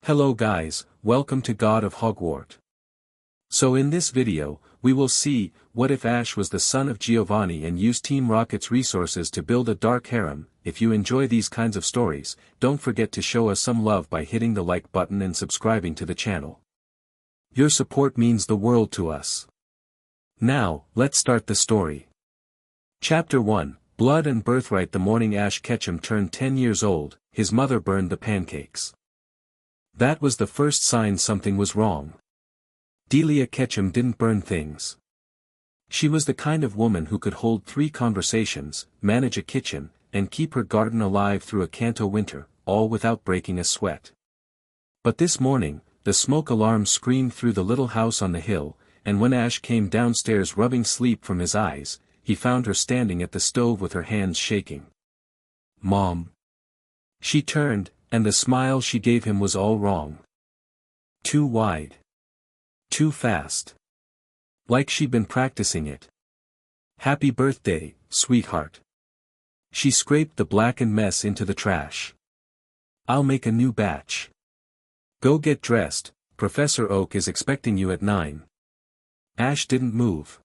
Hello guys, welcome to God of Hogwarts. So in this video, we will see, what if Ash was the son of Giovanni and used Team Rocket's resources to build a dark harem. If you enjoy these kinds of stories, don't forget to show us some love by hitting the like button and subscribing to the channel. Your support means the world to us. Now, let's start the story. Chapter 1, Blood and Birthright. The morning Ash Ketchum turned 10 years old, his mother burned the pancakes. That was the first sign something was wrong. Delia Ketchum didn't burn things. She was the kind of woman who could hold 3 conversations, manage a kitchen, and keep her garden alive through a Kanto winter, all without breaking a sweat. But this morning, the smoke alarm screamed through the little house on the hill, and when Ash came downstairs rubbing sleep from his eyes, he found her standing at the stove with her hands shaking. "Mom." She turned, and the smile she gave him was all wrong. Too wide. Too fast. Like she'd been practicing it. "Happy birthday, sweetheart." She scraped the blackened mess into the trash. "I'll make a new batch. Go get dressed, Professor Oak is expecting you at 9. Ash didn't move.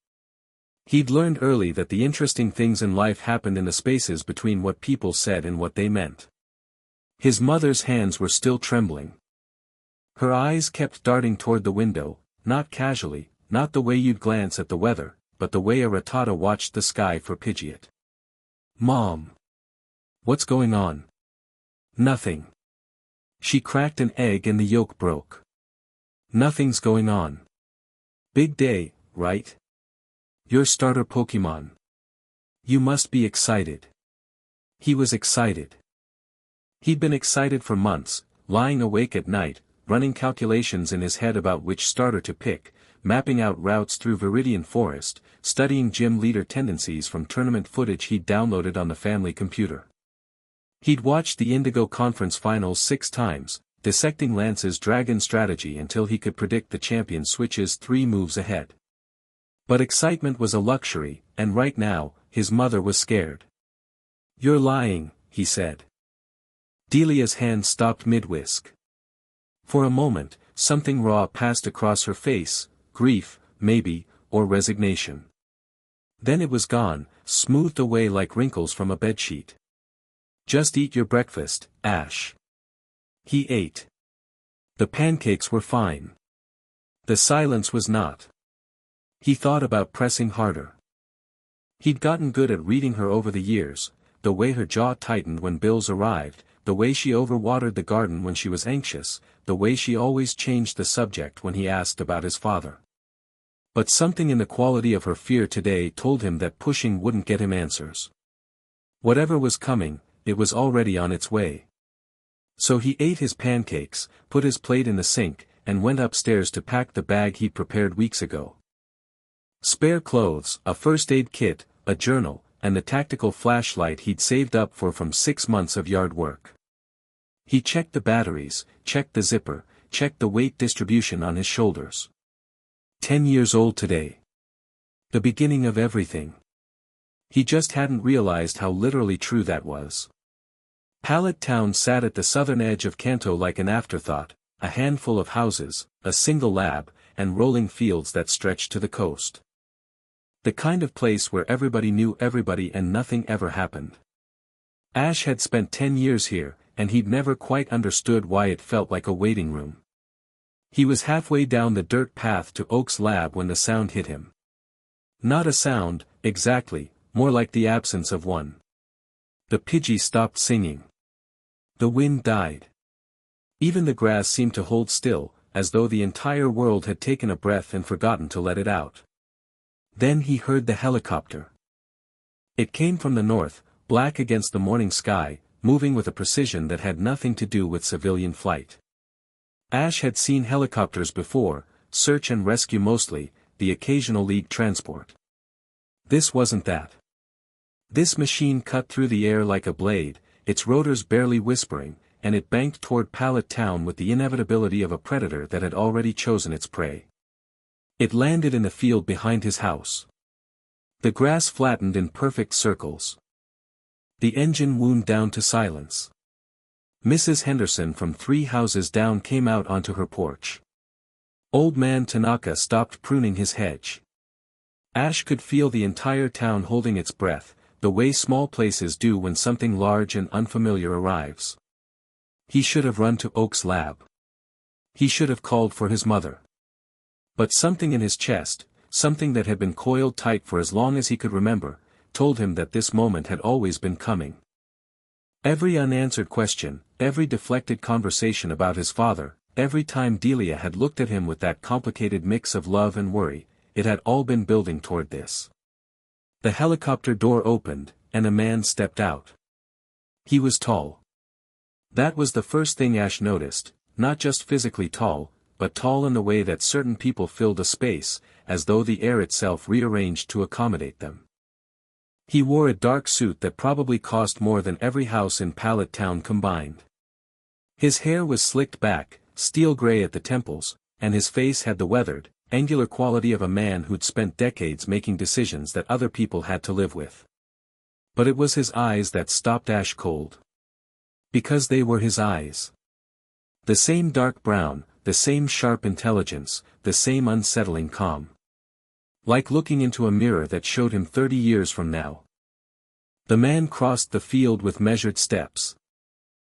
He'd learned early that the interesting things in life happened in the spaces between what people said and what they meant. His mother's hands were still trembling. Her eyes kept darting toward the window, not casually, not the way you'd glance at the weather, but the way a Rattata watched the sky for Pidgeot. "Mom. What's going on?" "Nothing." She cracked an egg and the yolk broke. "Nothing's going on. Big day, right? Your starter Pokemon. You must be excited." He was excited. He'd been excited for months, lying awake at night, running calculations in his head about which starter to pick, mapping out routes through Viridian Forest, studying gym leader tendencies from tournament footage he'd downloaded on the family computer. He'd watched the Indigo Conference finals 6 times, dissecting Lance's dragon strategy until he could predict the champion switches 3 moves ahead. But excitement was a luxury, and right now, his mother was scared. "You're lying," he said. Delia's hand stopped mid-whisk. For a moment, something raw passed across her face, grief, maybe, or resignation. Then it was gone, smoothed away like wrinkles from a bedsheet. "Just eat your breakfast, Ash." He ate. The pancakes were fine. The silence was not. He thought about pressing harder. He'd gotten good at reading her over the years, the way her jaw tightened when bills arrived, the way she overwatered the garden when she was anxious, the way she always changed the subject when he asked about his father. But something in the quality of her fear today told him that pushing wouldn't get him answers. Whatever was coming, it was already on its way. So he ate his pancakes, put his plate in the sink, and went upstairs to pack the bag he'd prepared weeks ago. Spare clothes, a first aid kit, a journal, and the tactical flashlight he'd saved up for from 6 months of yard work. He checked the batteries, checked the zipper, checked the weight distribution on his shoulders. 10 years old today. The beginning of everything. He just hadn't realized how literally true that was. Pallet Town sat at the southern edge of Kanto like an afterthought, a handful of houses, a single lab, and rolling fields that stretched to the coast. The kind of place where everybody knew everybody and nothing ever happened. Ash had spent 10 years here, and he'd never quite understood why it felt like a waiting room. He was halfway down the dirt path to Oak's lab when the sound hit him. Not a sound, exactly, more like the absence of one. The Pidgey stopped singing. The wind died. Even the grass seemed to hold still, as though the entire world had taken a breath and forgotten to let it out. Then he heard the helicopter. It came from the north, black against the morning sky, moving with a precision that had nothing to do with civilian flight. Ash had seen helicopters before, search and rescue mostly, the occasional lead transport. This wasn't that. This machine cut through the air like a blade, its rotors barely whispering, and it banked toward Pallet Town with the inevitability of a predator that had already chosen its prey. It landed in the field behind his house. The grass flattened in perfect circles. The engine wound down to silence. Mrs. Henderson from 3 houses down came out onto her porch. Old man Tanaka stopped pruning his hedge. Ash could feel the entire town holding its breath, the way small places do when something large and unfamiliar arrives. He should have run to Oak's lab. He should have called for his mother. But something in his chest, something that had been coiled tight for as long as he could remember, told him that this moment had always been coming. Every unanswered question, every deflected conversation about his father, every time Delia had looked at him with that complicated mix of love and worry, it had all been building toward this. The helicopter door opened, and a man stepped out. He was tall. That was the first thing Ash noticed, not just physically tall, but tall in the way that certain people filled a space, as though the air itself rearranged to accommodate them. He wore a dark suit that probably cost more than every house in Pallet town combined. His hair was slicked back, steel gray at the temples, and his face had the weathered, angular quality of a man who'd spent decades making decisions that other people had to live with. But it was his eyes that stopped Ash cold. Because they were his eyes. The same dark brown, the same sharp intelligence, the same unsettling calm. Like looking into a mirror that showed him 30 years from now. The man crossed the field with measured steps.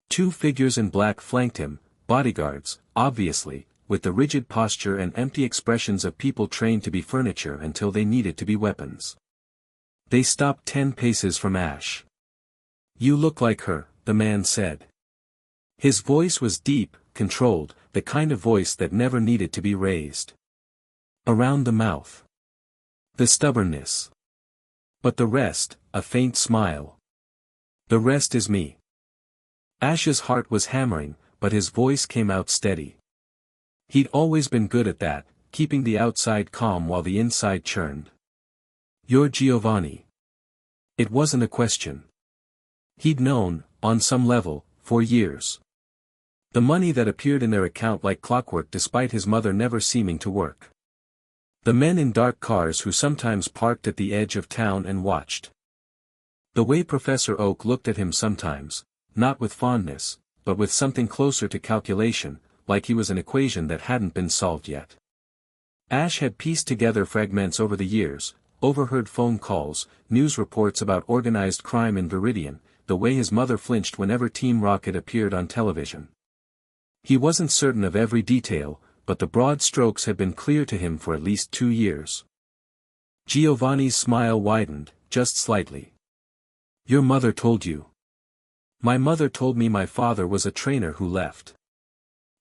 2 figures in black flanked him, bodyguards, obviously, with the rigid posture and empty expressions of people trained to be furniture until they needed to be weapons. They stopped 10 paces from Ash. "You look like her," the man said. His voice was deep, controlled, the kind of voice that never needed to be raised. Around the mouth. The stubbornness. But the rest, a faint smile. "The rest is me." Ash's heart was hammering, but his voice came out steady. He'd always been good at that, keeping the outside calm while the inside churned. "You're Giovanni." It wasn't a question. He'd known, on some level, for years. The money that appeared in their account like clockwork despite his mother never seeming to work. The men in dark cars who sometimes parked at the edge of town and watched. The way Professor Oak looked at him sometimes, not with fondness, but with something closer to calculation, like he was an equation that hadn't been solved yet. Ash had pieced together fragments over the years, overheard phone calls, news reports about organized crime in Viridian, the way his mother flinched whenever Team Rocket appeared on television. He wasn't certain of every detail, but the broad strokes had been clear to him for at least 2 years. Giovanni's smile widened, just slightly. "Your mother told you." "My mother told me my father was a trainer who left.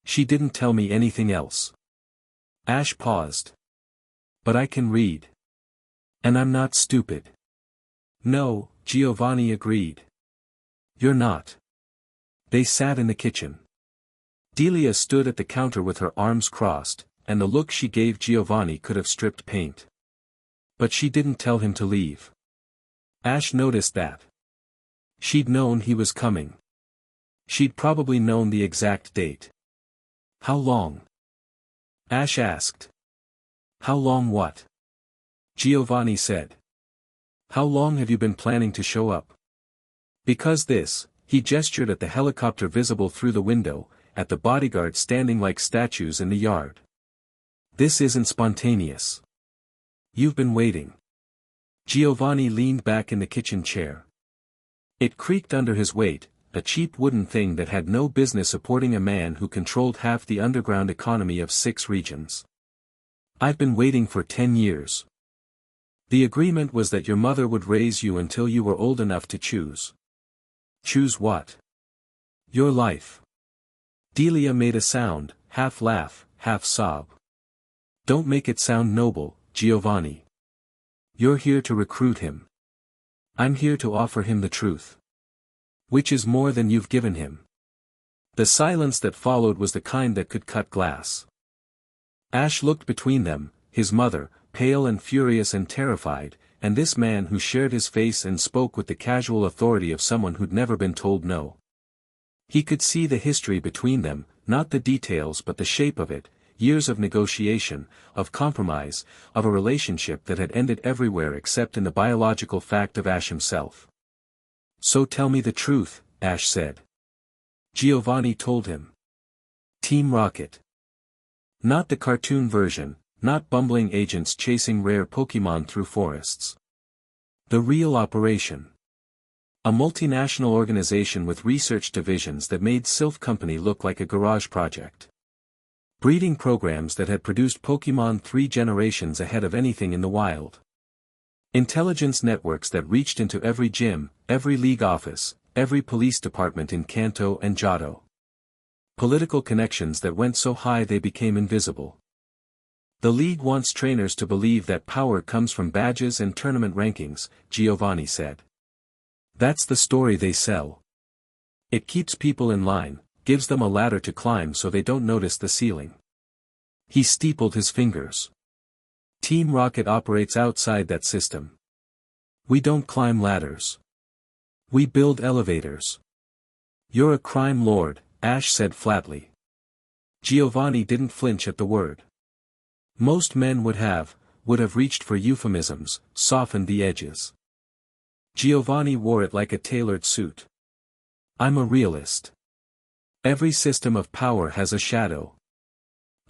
She didn't tell me anything else." Ash paused. "But I can read. And I'm not stupid." "No," Giovanni agreed. "You're not." They sat in the kitchen. Delia stood at the counter with her arms crossed, and the look she gave Giovanni could have stripped paint. But she didn't tell him to leave. Ash noticed that. She'd known he was coming. She'd probably known the exact date. "How long?" Ash asked. "How long what?" Giovanni said. "How long have you been planning to show up?" "Because this," he gestured at the helicopter visible through the window, at the bodyguards standing like statues in the yard. "This isn't spontaneous. You've been waiting." Giovanni leaned back in the kitchen chair. It creaked under his weight, a cheap wooden thing that had no business supporting a man who controlled half the underground economy of 6 regions. "I've been waiting for 10 years. The agreement was that your mother would raise you until you were old enough to choose." "Choose what?" "Your life." Delia made a sound, half laugh, half sob. "Don't make it sound noble, Giovanni. You're here to recruit him. I'm here to offer him the truth. Which is more than you've given him." The silence that followed was the kind that could cut glass. Ash looked between them, his mother, pale and furious and terrified, and this man who shared his face and spoke with the casual authority of someone who'd never been told no. He could see the history between them, not the details but the shape of it, years of negotiation, of compromise, of a relationship that had ended everywhere except in the biological fact of Ash himself. "So tell me the truth," Ash said. Giovanni told him. Team Rocket. Not the cartoon version, not bumbling agents chasing rare Pokémon through forests. The real operation. A multinational organization with research divisions that made Sylph Company look like a garage project. Breeding programs that had produced Pokémon 3 generations ahead of anything in the wild. Intelligence networks that reached into every gym, every league office, every police department in Kanto and Johto. Political connections that went so high they became invisible. The league wants trainers to believe that power comes from badges and tournament rankings, Giovanni said. That's the story they sell. It keeps people in line, gives them a ladder to climb so they don't notice the ceiling. He steepled his fingers. Team Rocket operates outside that system. We don't climb ladders. We build elevators. You're a crime lord, Ash said flatly. Giovanni didn't flinch at the word. Most men would have reached for euphemisms, softened the edges. Giovanni wore it like a tailored suit. I'm a realist. Every system of power has a shadow.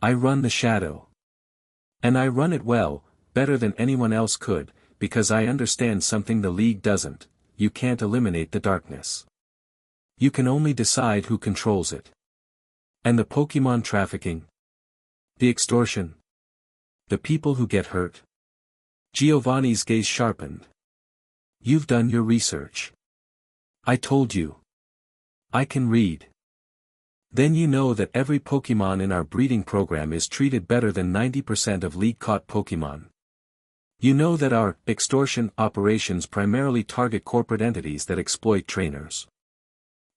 I run the shadow. And I run it well, better than anyone else could, because I understand something the League doesn't: you can't eliminate the darkness. You can only decide who controls it. And the Pokémon trafficking? The extortion? The people who get hurt? Giovanni's gaze sharpened. You've done your research. I told you. I can read. Then you know that every Pokémon in our breeding program is treated better than 90% of League-caught Pokémon. You know that our extortion operations primarily target corporate entities that exploit trainers.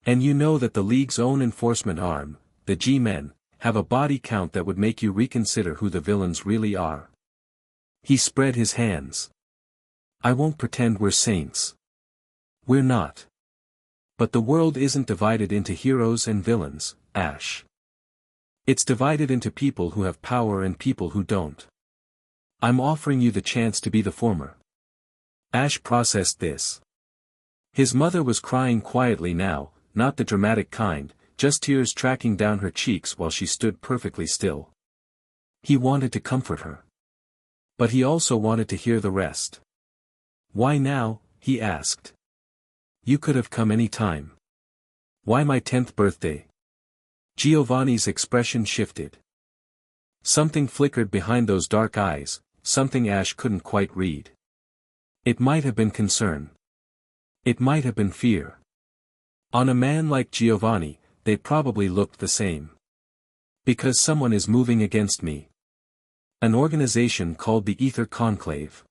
And you know that the League's own enforcement arm, the G-Men, have a body count that would make you reconsider who the villains really are. He spread his hands. I won't pretend we're saints. We're not. But the world isn't divided into heroes and villains, Ash. It's divided into people who have power and people who don't. I'm offering you the chance to be the former. Ash processed this. His mother was crying quietly now, not the dramatic kind, just tears tracking down her cheeks while she stood perfectly still. He wanted to comfort her. But he also wanted to hear the rest. Why now? He asked. You could have come any time. Why my 10th birthday? Giovanni's expression shifted. Something flickered behind those dark eyes, something Ash couldn't quite read. It might have been concern. It might have been fear. On a man like Giovanni, they probably looked the same. Because someone is moving against me. An organization called the Ether Conclave.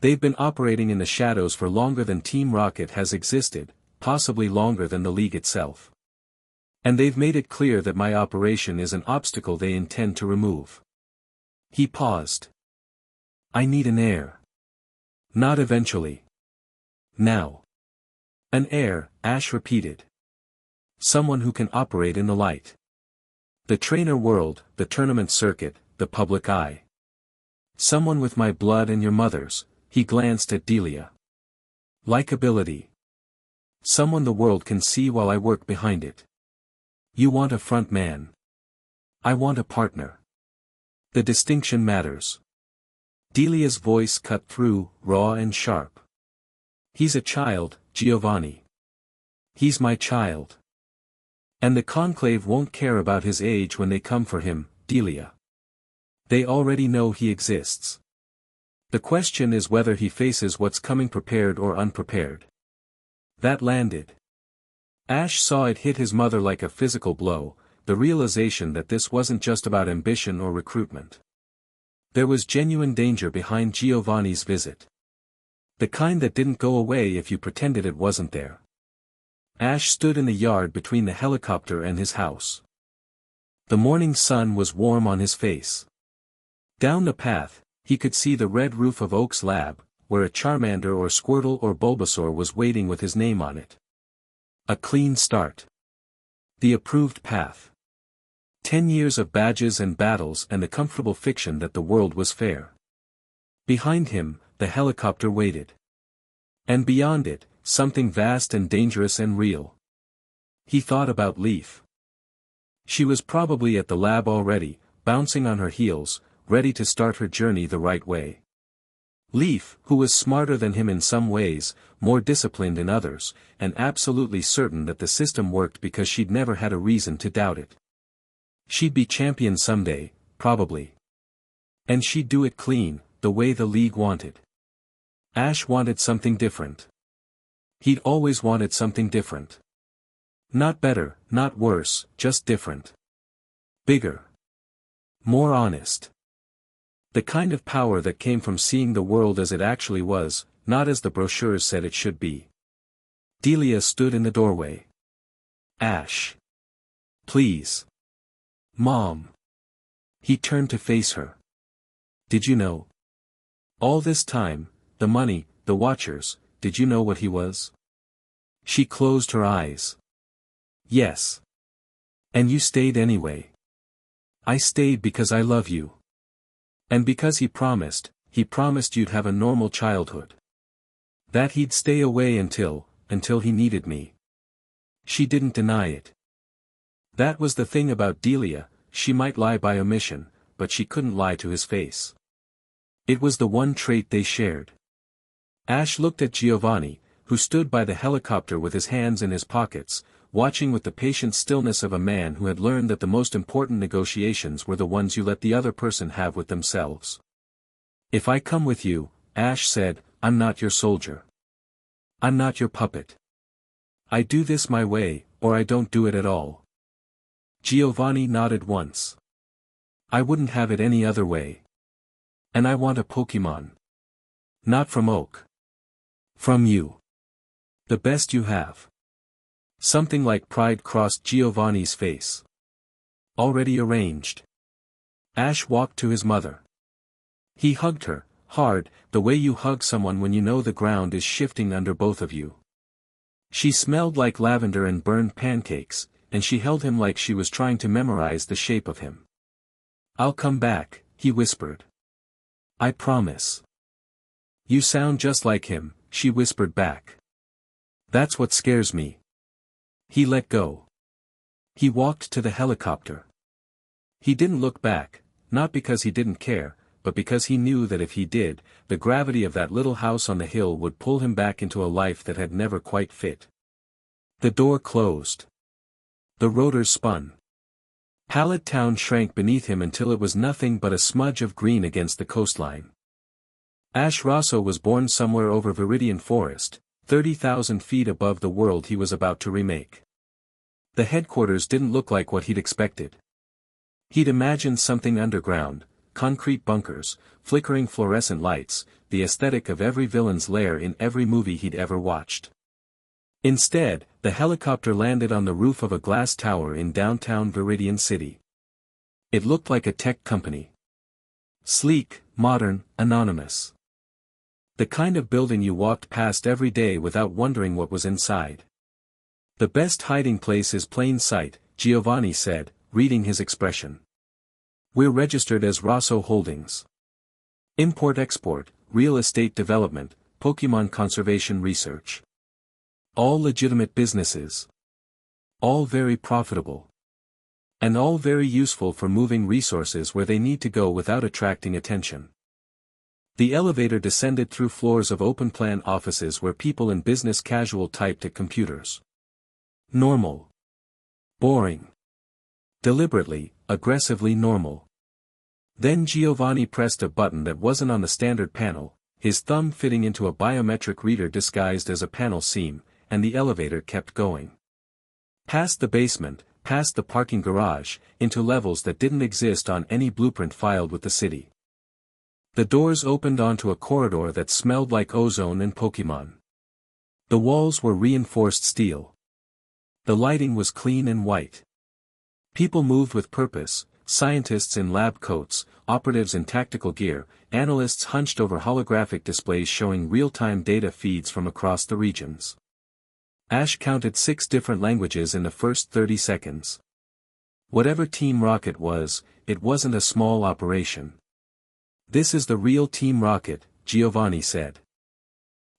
They've been operating in the shadows for longer than Team Rocket has existed, possibly longer than the League itself. And they've made it clear that my operation is an obstacle they intend to remove. He paused. I need an heir. Not eventually. Now. An heir, Ash repeated. Someone who can operate in the light. The trainer world, the tournament circuit, the public eye. Someone with my blood and your mother's. He glanced at Delia. Likeability. Someone the world can see while I work behind it. You want a front man. I want a partner. The distinction matters. Delia's voice cut through, raw and sharp. He's a child, Giovanni. He's my child. And the Conclave won't care about his age when they come for him, Delia. They already know he exists. The question is whether he faces what's coming prepared or unprepared. That landed. Ash saw it hit his mother like a physical blow, the realization that this wasn't just about ambition or recruitment. There was genuine danger behind Giovanni's visit. The kind that didn't go away if you pretended it wasn't there. Ash stood in the yard between the helicopter and his house. The morning sun was warm on his face. Down the path, he could see the red roof of Oak's lab, where a Charmander or Squirtle or Bulbasaur was waiting with his name on it. A clean start. The approved path. 10 years of badges and battles and the comfortable fiction that the world was fair. Behind him, the helicopter waited. And beyond it, something vast and dangerous and real. He thought about Leaf. She was probably at the lab already, bouncing on her heels, ready to start her journey the right way. Leaf, who was smarter than him in some ways, more disciplined in others, and absolutely certain that the system worked because she'd never had a reason to doubt it. She'd be champion someday, probably. And she'd do it clean, the way the league wanted. Ash wanted something different. He'd always wanted something different. Not better, not worse, just different. Bigger. More honest. The kind of power that came from seeing the world as it actually was, not as the brochures said it should be. Delia stood in the doorway. Ash. Please. Mom. He turned to face her. Did you know? All this time, the money, the Watchers, did you know what he was? She closed her eyes. Yes. And you stayed anyway. I stayed because I love you. And because he promised you'd have a normal childhood. That he'd stay away until he needed me. She didn't deny it. That was the thing about Delia, she might lie by omission, but she couldn't lie to his face. It was the one trait they shared. Ash looked at Giovanni, who stood by the helicopter with his hands in his pockets, watching with the patient stillness of a man who had learned that the most important negotiations were the ones you let the other person have with themselves. If I come with you, Ash said, I'm not your soldier. I'm not your puppet. I do this my way, or I don't do it at all. Giovanni nodded once. I wouldn't have it any other way. And I want a Pokemon. Not from Oak. From you. The best you have. Something like pride crossed Giovanni's face. Already arranged. Ash walked to his mother. He hugged her, hard, the way you hug someone when you know the ground is shifting under both of you. She smelled like lavender and burned pancakes, and she held him like she was trying to memorize the shape of him. I'll come back, he whispered. I promise. You sound just like him, she whispered back. That's what scares me. He let go. He walked to the helicopter. He didn't look back, not because he didn't care, but because he knew that if he did, the gravity of that little house on the hill would pull him back into a life that had never quite fit. The door closed. The rotors spun. Pallet Town shrank beneath him until it was nothing but a smudge of green against the coastline. Ash Rosso was born somewhere over Viridian Forest, 30,000 feet above the world he was about to remake. The headquarters didn't look like what he'd expected. He'd imagined something underground, concrete bunkers, flickering fluorescent lights, the aesthetic of every villain's lair in every movie he'd ever watched. Instead, the helicopter landed on the roof of a glass tower in downtown Viridian City. It looked like a tech company. Sleek, modern, anonymous. The kind of building you walked past every day without wondering what was inside. The best hiding place is plain sight, Giovanni said, reading his expression. We're registered as Rosso Holdings. Import-export, real estate development, Pokemon conservation research. All legitimate businesses. All very profitable. And all very useful for moving resources where they need to go without attracting attention. The elevator descended through floors of open-plan offices where people in business casual typed at computers. Normal. Boring. Deliberately, aggressively normal. Then Giovanni pressed a button that wasn't on the standard panel, his thumb fitting into a biometric reader disguised as a panel seam, and the elevator kept going. Past the basement, past the parking garage, into levels that didn't exist on any blueprint filed with the city. The doors opened onto a corridor that smelled like ozone and Pokemon. The walls were reinforced steel. The lighting was clean and white. People moved with purpose, scientists in lab coats, operatives in tactical gear, analysts hunched over holographic displays showing real-time data feeds from across the regions. Ash counted 6 different languages in the first 30 seconds. Whatever Team Rocket was, it wasn't a small operation. This is the real Team Rocket, Giovanni said.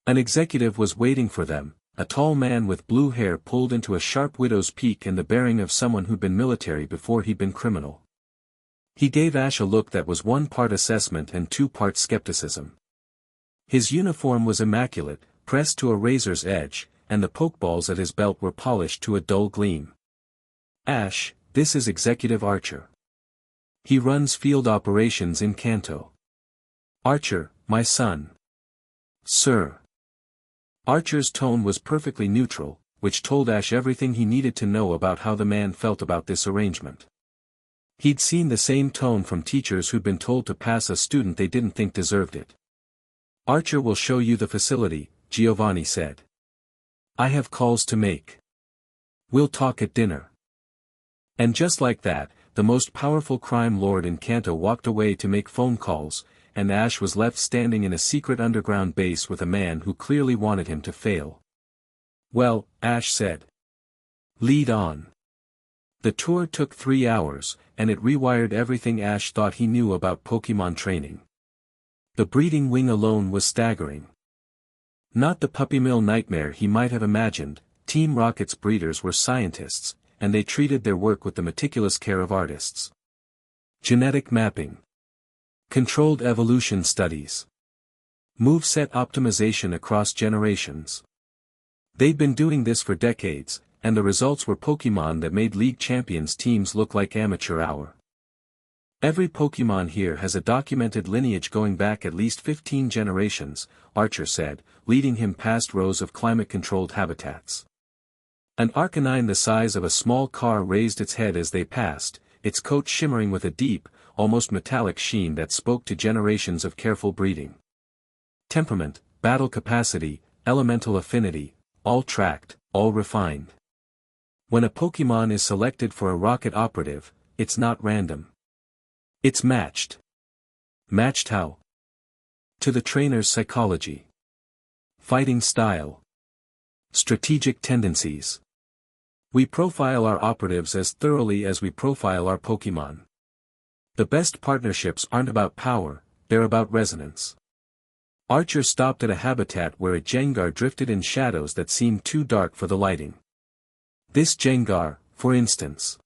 An executive was waiting for them, a tall man with blue hair pulled into a sharp widow's peak and the bearing of someone who'd been military before he'd been criminal. He gave Ash a look that was 1 part assessment and 2 parts skepticism. His uniform was immaculate, pressed to a razor's edge, and the pokeballs at his belt were polished to a dull gleam. Ash, this is Executive Archer. He runs field operations in Kanto. Archer, my son. Sir. Archer's tone was perfectly neutral, which told Ash everything he needed to know about how the man felt about this arrangement. He'd seen the same tone from teachers who'd been told to pass a student they didn't think deserved it. Archer will show you the facility, Giovanni said. I have calls to make. We'll talk at dinner. And just like that, the most powerful crime lord in Kanto walked away to make phone calls, and Ash was left standing in a secret underground base with a man who clearly wanted him to fail. Well, Ash said. Lead on. The tour took 3 hours, and it rewired everything Ash thought he knew about Pokemon training. The breeding wing alone was staggering. Not the puppy mill nightmare he might have imagined. Team Rocket's breeders were scientists, and they treated their work with the meticulous care of artists. Genetic mapping. Controlled evolution studies. Moveset optimization across generations. They'd been doing this for decades, and the results were Pokemon that made League Champions teams look like amateur hour. Every Pokemon here has a documented lineage going back at least 15 generations, Archer said, leading him past rows of climate-controlled habitats. An Arcanine the size of a small car raised its head as they passed, its coat shimmering with a deep, almost metallic sheen that spoke to generations of careful breeding. Temperament, battle capacity, elemental affinity, all tracked, all refined. When a Pokemon is selected for a rocket operative, it's not random. It's matched. Matched how? To the trainer's psychology. Fighting style. Strategic tendencies. We profile our operatives as thoroughly as we profile our Pokemon. The best partnerships aren't about power, they're about resonance. Archer stopped at a habitat where a Jengar drifted in shadows that seemed too dark for the lighting. This Jengar, for instance.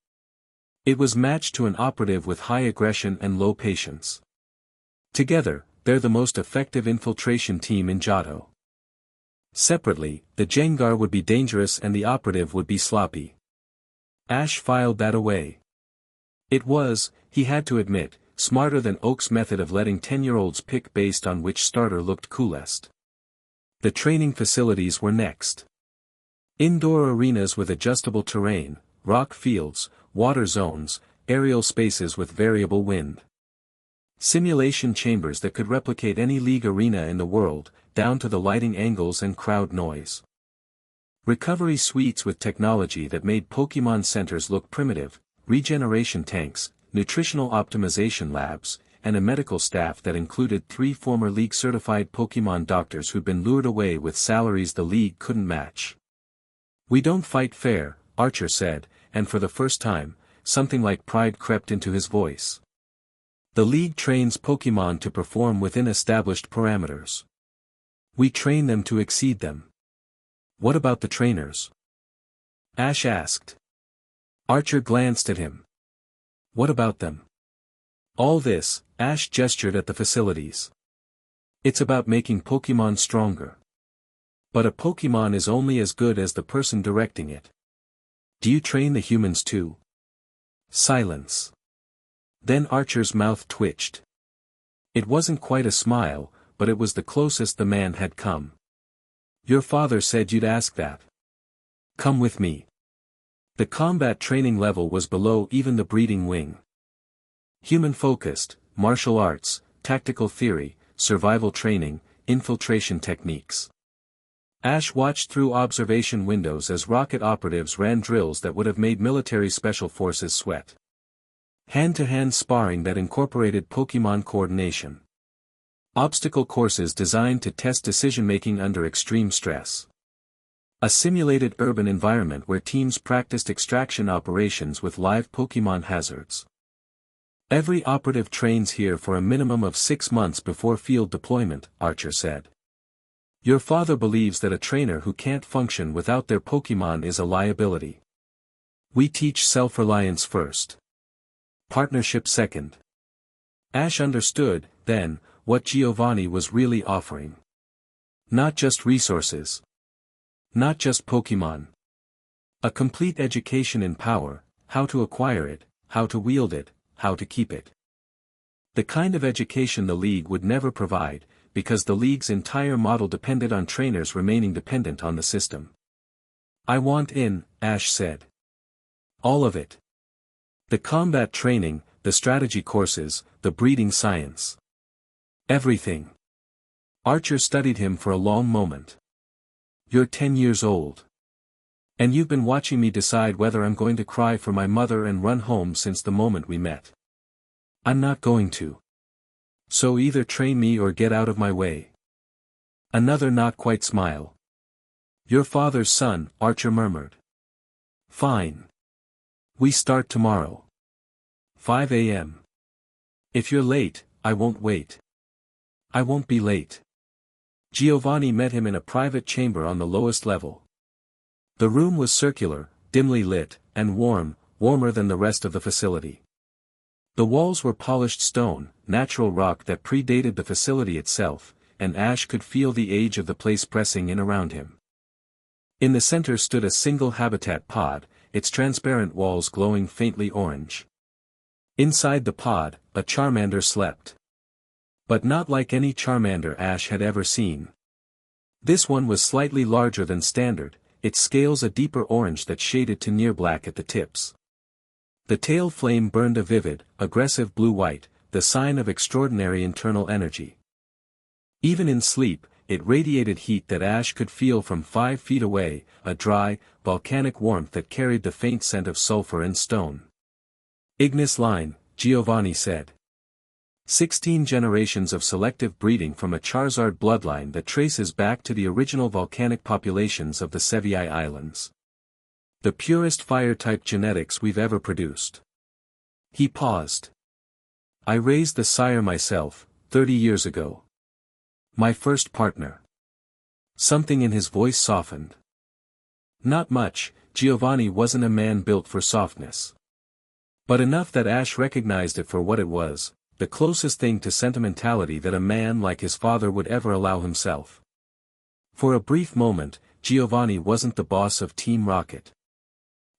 It was matched to an operative with high aggression and low patience. Together, they're the most effective infiltration team in Johto. Separately, the Jengar would be dangerous and the operative would be sloppy. Ash filed that away. It was, he had to admit, smarter than Oak's method of letting 10-year-olds pick based on which starter looked coolest. The training facilities were next. Indoor arenas with adjustable terrain, rock fields, water zones, aerial spaces with variable wind. Simulation chambers that could replicate any league arena in the world, down to the lighting angles and crowd noise. Recovery suites with technology that made Pokemon centers look primitive, regeneration tanks, nutritional optimization labs, and a medical staff that included 3 former league-certified Pokemon doctors who'd been lured away with salaries the league couldn't match. We don't fight fair, Archer said, and for the first time, something like pride crept into his voice. The league trains Pokemon to perform within established parameters. We train them to exceed them. What about the trainers? Ash asked. Archer glanced at him. What about them? All this, Ash gestured at the facilities. It's about making Pokemon stronger. But a Pokemon is only as good as the person directing it. Do you train the humans too? Silence. Then Archer's mouth twitched. It wasn't quite a smile, but it was the closest the man had come. Your father said you'd ask that. Come with me. The combat training level was below even the breeding wing. Human-focused, martial arts, tactical theory, survival training, infiltration techniques. Ash watched through observation windows as rocket operatives ran drills that would have made military special forces sweat. Hand-to-hand sparring that incorporated Pokemon coordination. Obstacle courses designed to test decision-making under extreme stress. A simulated urban environment where teams practiced extraction operations with live Pokemon hazards. Every operative trains here for a minimum of 6 months before field deployment, Archer said. Your father believes that a trainer who can't function without their Pokemon is a liability. We teach self-reliance first. Partnership second. Ash understood, then, what Giovanni was really offering. Not just resources. Not just Pokemon. A complete education in power, how to acquire it, how to wield it, how to keep it. The kind of education the League would never provide, because the League's entire model depended on trainers remaining dependent on the system. I want in, Ash said. All of it. The combat training, the strategy courses, the breeding science. Everything. Archer studied him for a long moment. You're 10 years old. And you've been watching me decide whether I'm going to cry for my mother and run home since the moment we met. I'm not going to. So either train me or get out of my way. Another not quite smile. Your father's son, Archer murmured. Fine. We start tomorrow. 5 a.m. If you're late, I won't wait. I won't be late. Giovanni met him in a private chamber on the lowest level. The room was circular, dimly lit, and warm, warmer than the rest of the facility. The walls were polished stone, natural rock that predated the facility itself, and Ash could feel the age of the place pressing in around him. In the center stood a single habitat pod, its transparent walls glowing faintly orange. Inside the pod, a Charmander slept. But not like any Charmander Ash had ever seen. This one was slightly larger than standard, its scales a deeper orange that shaded to near black at the tips. The tail flame burned a vivid, aggressive blue-white, the sign of extraordinary internal energy. Even in sleep, it radiated heat that Ash could feel from 5 feet away, a dry, volcanic warmth that carried the faint scent of sulfur and stone. Ignis line, Giovanni said. 16 generations of selective breeding from a Charizard bloodline that traces back to the original volcanic populations of the Sevii Islands. The purest fire-type genetics we've ever produced. He paused. I raised the sire myself, 30 years ago. My first partner. Something in his voice softened. Not much, Giovanni wasn't a man built for softness. But enough that Ash recognized it for what it was, the closest thing to sentimentality that a man like his father would ever allow himself. For a brief moment, Giovanni wasn't the boss of Team Rocket.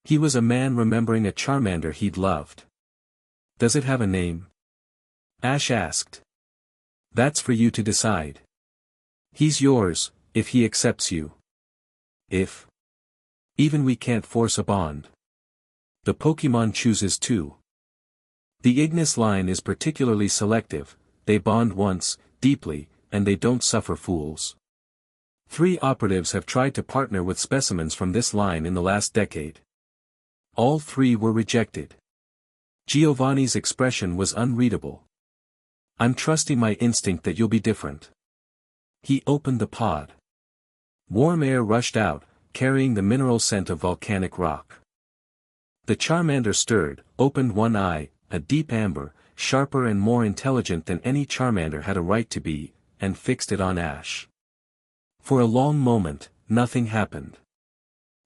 He was a man remembering a Charmander he'd loved. Does it have a name? Ash asked. That's for you to decide. He's yours, if he accepts you. If. Even we can't force a bond. The Pokemon chooses too. The Ignis line is particularly selective, they bond once, deeply, and they don't suffer fools. 3 operatives have tried to partner with specimens from this line in the last decade. All 3 were rejected. Giovanni's expression was unreadable. I'm trusting my instinct that you'll be different. He opened the pod. Warm air rushed out, carrying the mineral scent of volcanic rock. The Charmander stirred, opened one eye, a deep amber, sharper and more intelligent than any Charmander had a right to be, and fixed it on Ash. For a long moment, nothing happened.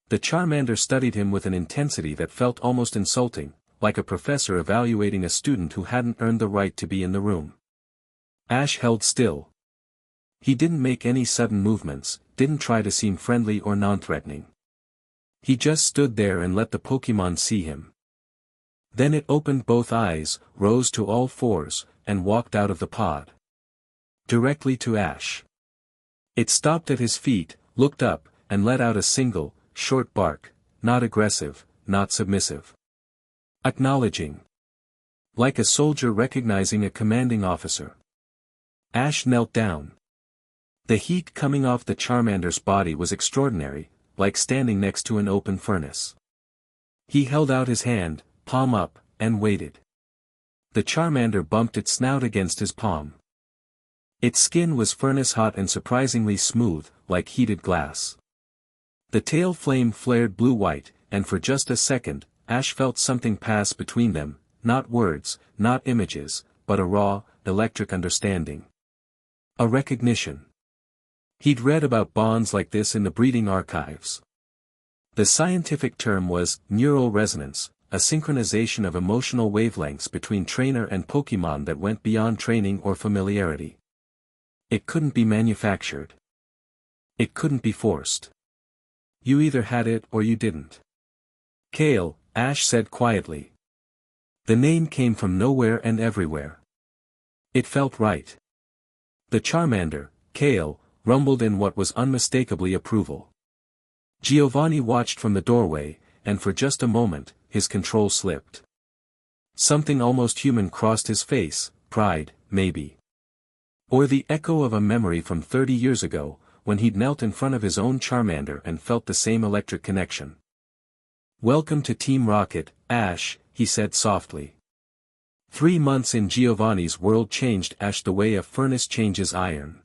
The Charmander studied him with an intensity that felt almost insulting, like a professor evaluating a student who hadn't earned the right to be in the room. Ash held still. He didn't make any sudden movements, didn't try to seem friendly or non-threatening. He just stood there and let the Pokemon see him. Then it opened both eyes, rose to all 4s, and walked out of the pod. Directly to Ash. It stopped at his feet, looked up, and let out a single, short bark, not aggressive, not submissive. Acknowledging. Like a soldier recognizing a commanding officer. Ash knelt down. The heat coming off the Charmander's body was extraordinary, like standing next to an open furnace. He held out his hand, palm up, and waited. The Charmander bumped its snout against his palm. Its skin was furnace-hot and surprisingly smooth, like heated glass. The tail flame flared blue-white, and for just a second, Ash felt something pass between them, not words, not images, but a raw, electric understanding. A recognition. He'd read about bonds like this in the breeding archives. The scientific term was neural resonance, a synchronization of emotional wavelengths between trainer and Pokémon that went beyond training or familiarity. It couldn't be manufactured. It couldn't be forced. You either had it or you didn't. Kale, Ash said quietly. The name came from nowhere and everywhere. It felt right. The Charmander, Kale, rumbled in what was unmistakably approval. Giovanni watched from the doorway, and for just a moment, his control slipped. Something almost human crossed his face, pride, maybe. Or the echo of a memory from 30 years ago, when he'd knelt in front of his own Charmander and felt the same electric connection. "Welcome to Team Rocket, Ash," he said softly. 3 months in Giovanni's world changed Ash the way a furnace changes iron.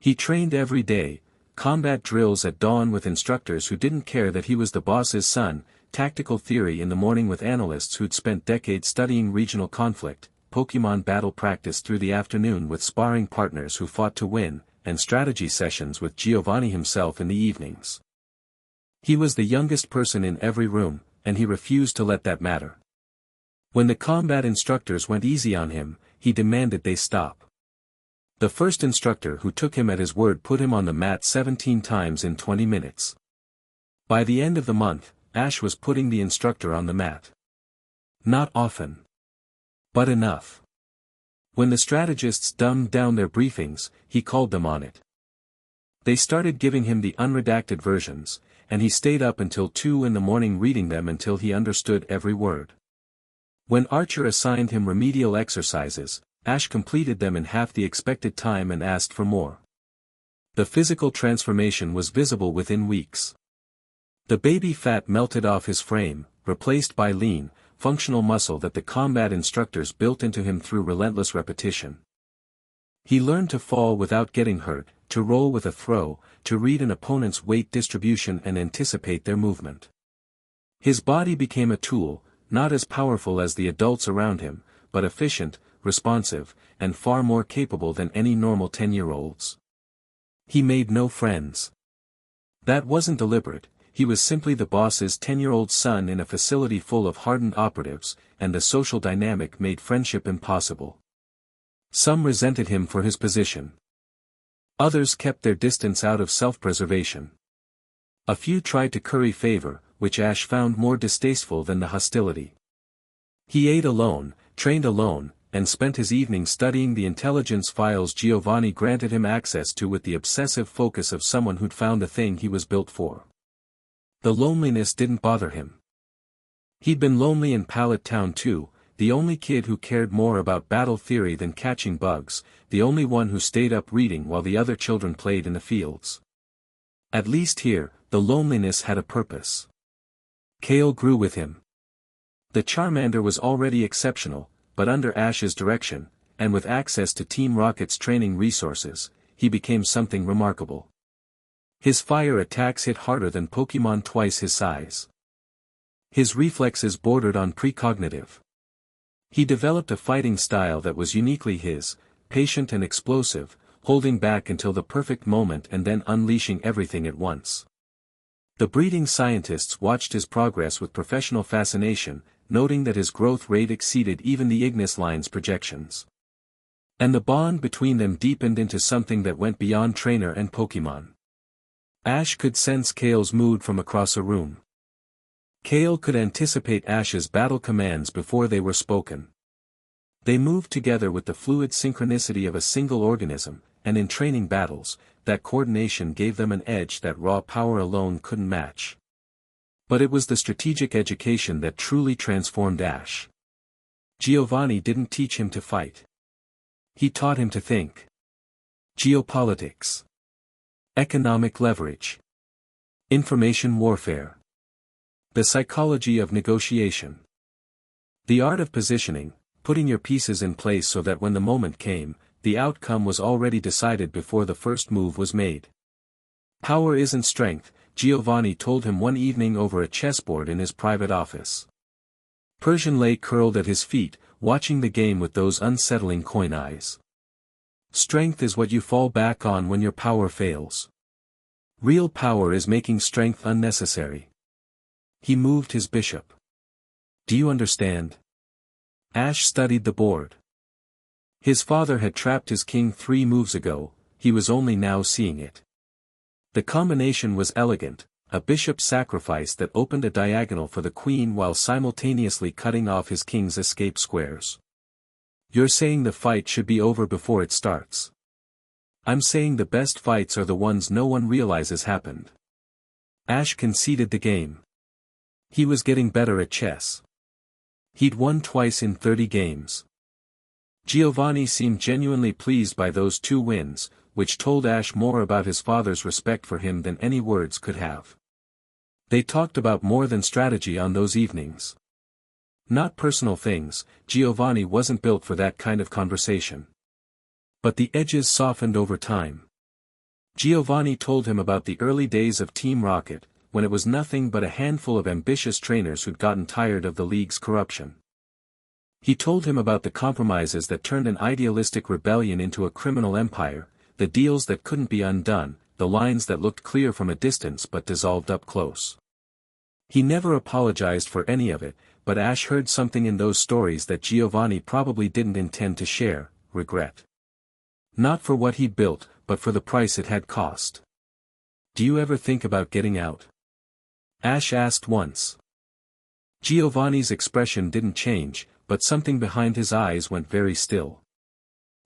He trained every day, combat drills at dawn with instructors who didn't care that he was the boss's son, tactical theory in the morning with analysts who'd spent decades studying regional conflict, Pokémon battle practice through the afternoon with sparring partners who fought to win, and strategy sessions with Giovanni himself in the evenings. He was the youngest person in every room, and he refused to let that matter. When the combat instructors went easy on him, he demanded they stop. The first instructor who took him at his word put him on the mat 17 times in 20 minutes. By the end of the month, Ash was putting the instructor on the mat. Not often. But enough. When the strategists dumbed down their briefings, he called them on it. They started giving him the unredacted versions, and he stayed up until 2 in the morning reading them until he understood every word. When Archer assigned him remedial exercises, Ash completed them in half the expected time and asked for more. The physical transformation was visible within weeks. The baby fat melted off his frame, replaced by lean, functional muscle that the combat instructors built into him through relentless repetition. He learned to fall without getting hurt, to roll with a throw, to read an opponent's weight distribution and anticipate their movement. His body became a tool, not as powerful as the adults around him, but efficient, responsive, and far more capable than any normal 10-year-olds. He made no friends. That wasn't deliberate. He was simply the boss's 10-year-old son in a facility full of hardened operatives, and the social dynamic made friendship impossible. Some resented him for his position. Others kept their distance out of self-preservation. A few tried to curry favor, which Ash found more distasteful than the hostility. He ate alone, trained alone, and spent his evenings studying the intelligence files Giovanni granted him access to with the obsessive focus of someone who'd found the thing he was built for. The loneliness didn't bother him. He'd been lonely in Pallet Town too, the only kid who cared more about battle theory than catching bugs, the only one who stayed up reading while the other children played in the fields. At least here, the loneliness had a purpose. Kale grew with him. The Charmander was already exceptional, but under Ash's direction, and with access to Team Rocket's training resources, he became something remarkable. His fire attacks hit harder than Pokémon twice his size. His reflexes bordered on precognitive. He developed a fighting style that was uniquely his, patient and explosive, holding back until the perfect moment and then unleashing everything at once. The breeding scientists watched his progress with professional fascination, noting that his growth rate exceeded even the Ignis line's projections. And the bond between them deepened into something that went beyond trainer and Pokémon. Ash could sense Kale's mood from across a room. Kale could anticipate Ash's battle commands before they were spoken. They moved together with the fluid synchronicity of a single organism, and in training battles, that coordination gave them an edge that raw power alone couldn't match. But it was the strategic education that truly transformed Ash. Giovanni didn't teach him to fight. He taught him to think. Geopolitics. Economic leverage. Information warfare. The psychology of negotiation. The art of positioning, putting your pieces in place so that when the moment came, the outcome was already decided before the first move was made. Power isn't strength, Giovanni told him one evening over a chessboard in his private office. Persian lay curled at his feet, watching the game with those unsettling coin eyes. Strength is what you fall back on when your power fails. Real power is making strength unnecessary. He moved his bishop. Do you understand? Ash studied the board. His father had trapped his king 3 moves ago, he was only now seeing it. The combination was elegant, a bishop sacrifice that opened a diagonal for the queen while simultaneously cutting off his king's escape squares. You're saying the fight should be over before it starts. I'm saying the best fights are the ones no one realizes happened. Ash conceded the game. He was getting better at chess. He'd won twice in 30 games. Giovanni seemed genuinely pleased by those 2 wins, which told Ash more about his father's respect for him than any words could have. They talked about more than strategy on those evenings. Not personal things, Giovanni wasn't built for that kind of conversation. But the edges softened over time. Giovanni told him about the early days of Team Rocket, when it was nothing but a handful of ambitious trainers who'd gotten tired of the league's corruption. He told him about the compromises that turned an idealistic rebellion into a criminal empire, the deals that couldn't be undone, the lines that looked clear from a distance but dissolved up close. He never apologized for any of it, but Ash heard something in those stories that Giovanni probably didn't intend to share: regret. Not for what he'd built, but for the price it had cost. Do you ever think about getting out? Ash asked once. Giovanni's expression didn't change, but something behind his eyes went very still.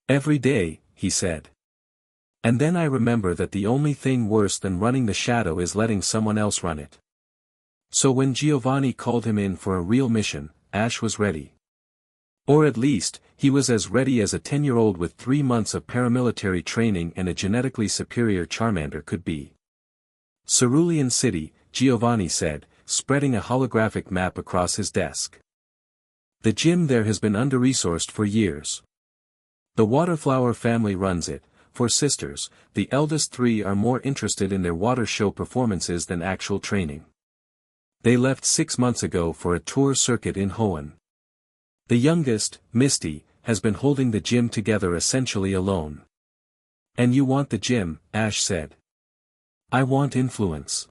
Every day, he said. And then I remember that the only thing worse than running the shadow is letting someone else run it. So when Giovanni called him in for a real mission, Ash was ready. Or at least, he was as ready as a 10-year-old with 3 months of paramilitary training and a genetically superior Charmander could be. Cerulean City, Giovanni said, spreading a holographic map across his desk. The gym there has been under-resourced for years. The Waterflower family runs it. 4 sisters, the eldest 3 are more interested in their water show performances than actual training. They left 6 months ago for a tour circuit in Hoenn. The youngest, Misty, has been holding the gym together essentially alone. And you want the gym, Ash said. I want influence.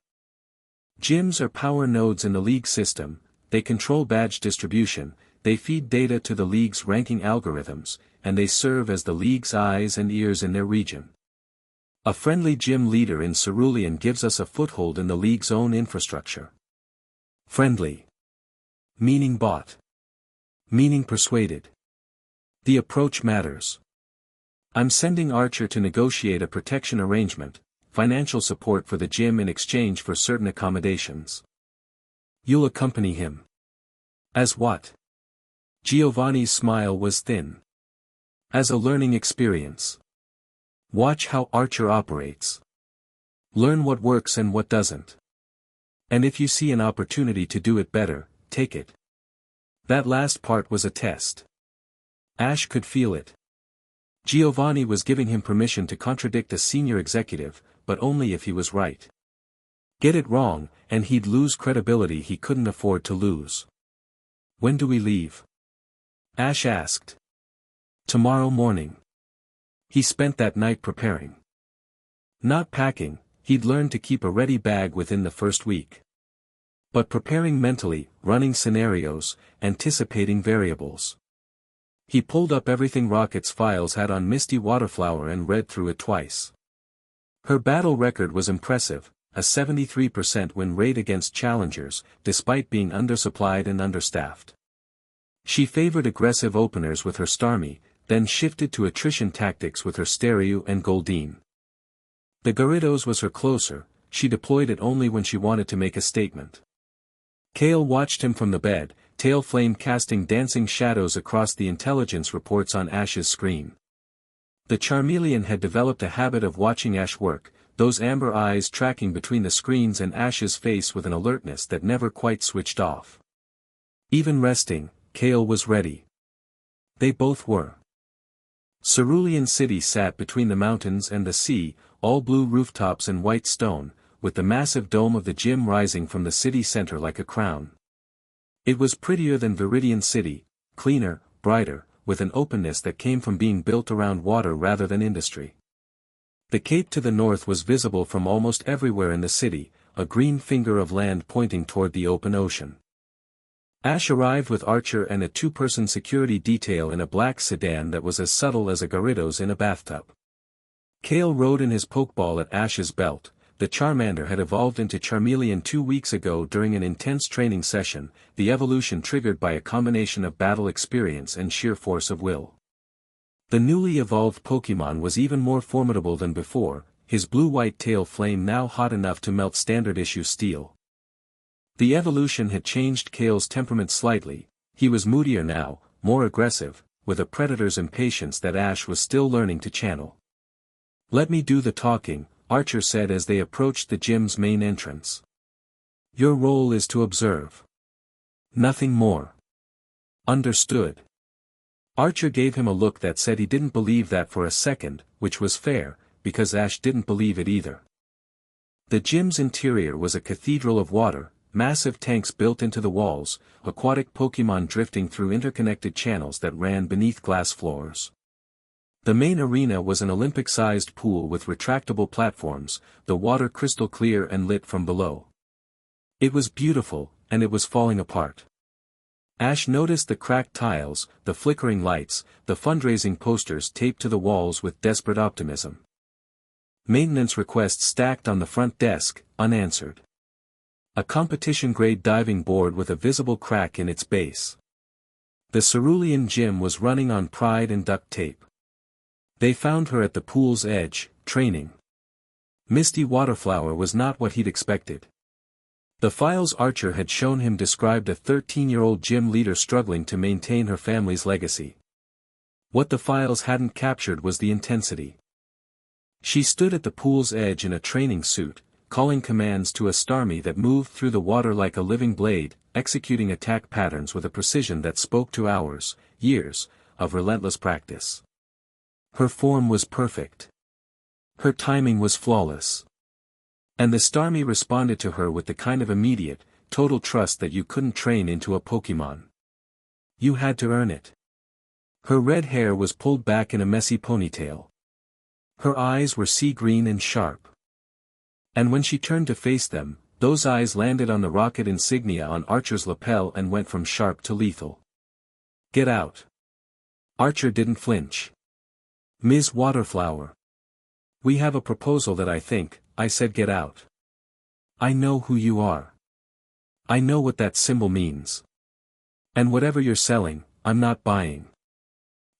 Gyms are power nodes in the league system, they control badge distribution, they feed data to the league's ranking algorithms, and they serve as the league's eyes and ears in their region. A friendly gym leader in Cerulean gives us a foothold in the league's own infrastructure. Friendly. Meaning bought. Meaning persuaded. The approach matters. I'm sending Archer to negotiate a protection arrangement, financial support for the gym in exchange for certain accommodations. You'll accompany him. As what? Giovanni's smile was thin. As a learning experience. Watch how Archer operates. Learn what works and what doesn't. And if you see an opportunity to do it better, take it. That last part was a test. Ash could feel it. Giovanni was giving him permission to contradict a senior executive, but only if he was right. Get it wrong, and he'd lose credibility he couldn't afford to lose. When do we leave? Ash asked. Tomorrow morning. He spent that night preparing. Not packing, he'd learned to keep a ready bag within the first week. But preparing mentally, running scenarios, anticipating variables. He pulled up everything Rocket's files had on Misty Waterflower and read through it twice. Her battle record was impressive, a 73% win rate against challengers, despite being undersupplied and understaffed. She favored aggressive openers with her Starmie, then shifted to attrition tactics with her Stereo and Goldeen. The Gyarados was her closer, she deployed it only when she wanted to make a statement. Kale watched him from the bed, tail flame casting dancing shadows across the intelligence reports on Ash's screen. The Charmeleon had developed a habit of watching Ash work, those amber eyes tracking between the screens and Ash's face with an alertness that never quite switched off. Even resting, Kale was ready. They both were. Cerulean City sat between the mountains and the sea, all blue rooftops and white stone, with the massive dome of the gym rising from the city center like a crown. It was prettier than Viridian City, cleaner, brighter, with an openness that came from being built around water rather than industry. The cape to the north was visible from almost everywhere in the city, a green finger of land pointing toward the open ocean. Ash arrived with Archer and a two-person security detail in a black sedan that was as subtle as a Gyarados in a bathtub. Kale rode in his pokeball at Ash's belt. The Charmander had evolved into Charmeleon 2 weeks ago during an intense training session, the evolution triggered by a combination of battle experience and sheer force of will. The newly evolved Pokémon was even more formidable than before, his blue-white tail flame now hot enough to melt standard-issue steel. The evolution had changed Kale's temperament slightly, he was moodier now, more aggressive, with a predator's impatience that Ash was still learning to channel. "Let me do the talking," Archer said as they approached the gym's main entrance. "Your role is to observe. Nothing more." "Understood." Archer gave him a look that said he didn't believe that for a second, which was fair, because Ash didn't believe it either. The gym's interior was a cathedral of water, massive tanks built into the walls, aquatic Pokémon drifting through interconnected channels that ran beneath glass floors. The main arena was an Olympic-sized pool with retractable platforms, the water crystal clear and lit from below. It was beautiful, and it was falling apart. Ash noticed the cracked tiles, the flickering lights, the fundraising posters taped to the walls with desperate optimism. Maintenance requests stacked on the front desk, unanswered. A competition-grade diving board with a visible crack in its base. The Cerulean gym was running on pride and duct tape. They found her at the pool's edge, training. Misty Waterflower was not what he'd expected. The files Archer had shown him described a 13-year-old gym leader struggling to maintain her family's legacy. What the files hadn't captured was the intensity. She stood at the pool's edge in a training suit, calling commands to a Starmie that moved through the water like a living blade, executing attack patterns with a precision that spoke to hours, years, of relentless practice. Her form was perfect. Her timing was flawless. And the Starmie responded to her with the kind of immediate, total trust that you couldn't train into a Pokémon. You had to earn it. Her red hair was pulled back in a messy ponytail. Her eyes were sea green and sharp. And when she turned to face them, those eyes landed on the rocket insignia on Archer's lapel and went from sharp to lethal. "Get out." Archer didn't flinch. "Ms. Waterflower. We have a proposal that I said get out. I know who you are. I know what that symbol means. And whatever you're selling, I'm not buying.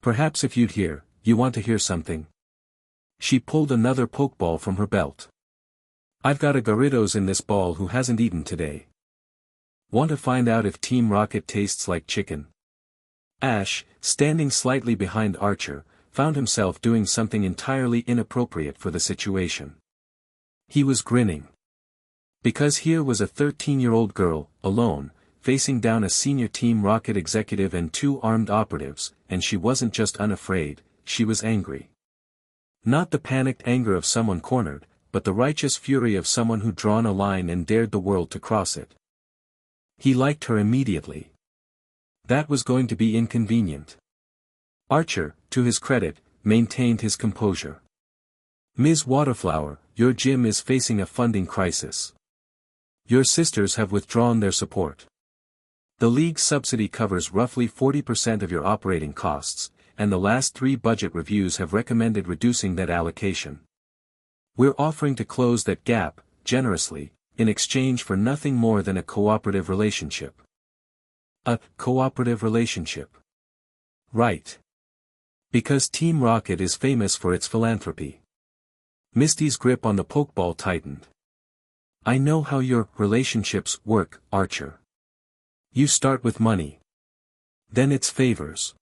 Perhaps if you'd hear, you want to hear something." She pulled another Pokeball from her belt. "I've got a Gyarados in this ball who hasn't eaten today. Want to find out if Team Rocket tastes like chicken?" Ash, standing slightly behind Archer, found himself doing something entirely inappropriate for the situation. He was grinning. Because here was a 13-year-old girl, alone, facing down a senior Team Rocket executive and 2 armed operatives, and she wasn't just unafraid, she was angry. Not the panicked anger of someone cornered, but the righteous fury of someone who'd drawn a line and dared the world to cross it. He liked her immediately. That was going to be inconvenient. Archer, to his credit, maintained his composure. "Ms. Waterflower, your gym is facing a funding crisis. Your sisters have withdrawn their support. The league's subsidy covers roughly 40% of your operating costs, and the last 3 budget reviews have recommended reducing that allocation. We're offering to close that gap, generously, in exchange for nothing more than a cooperative relationship." A cooperative relationship. Right. Because Team Rocket is famous for its philanthropy. Misty's grip on the Pokeball tightened. "I know how your relationships work, Archer. You start with money. Then it's favors.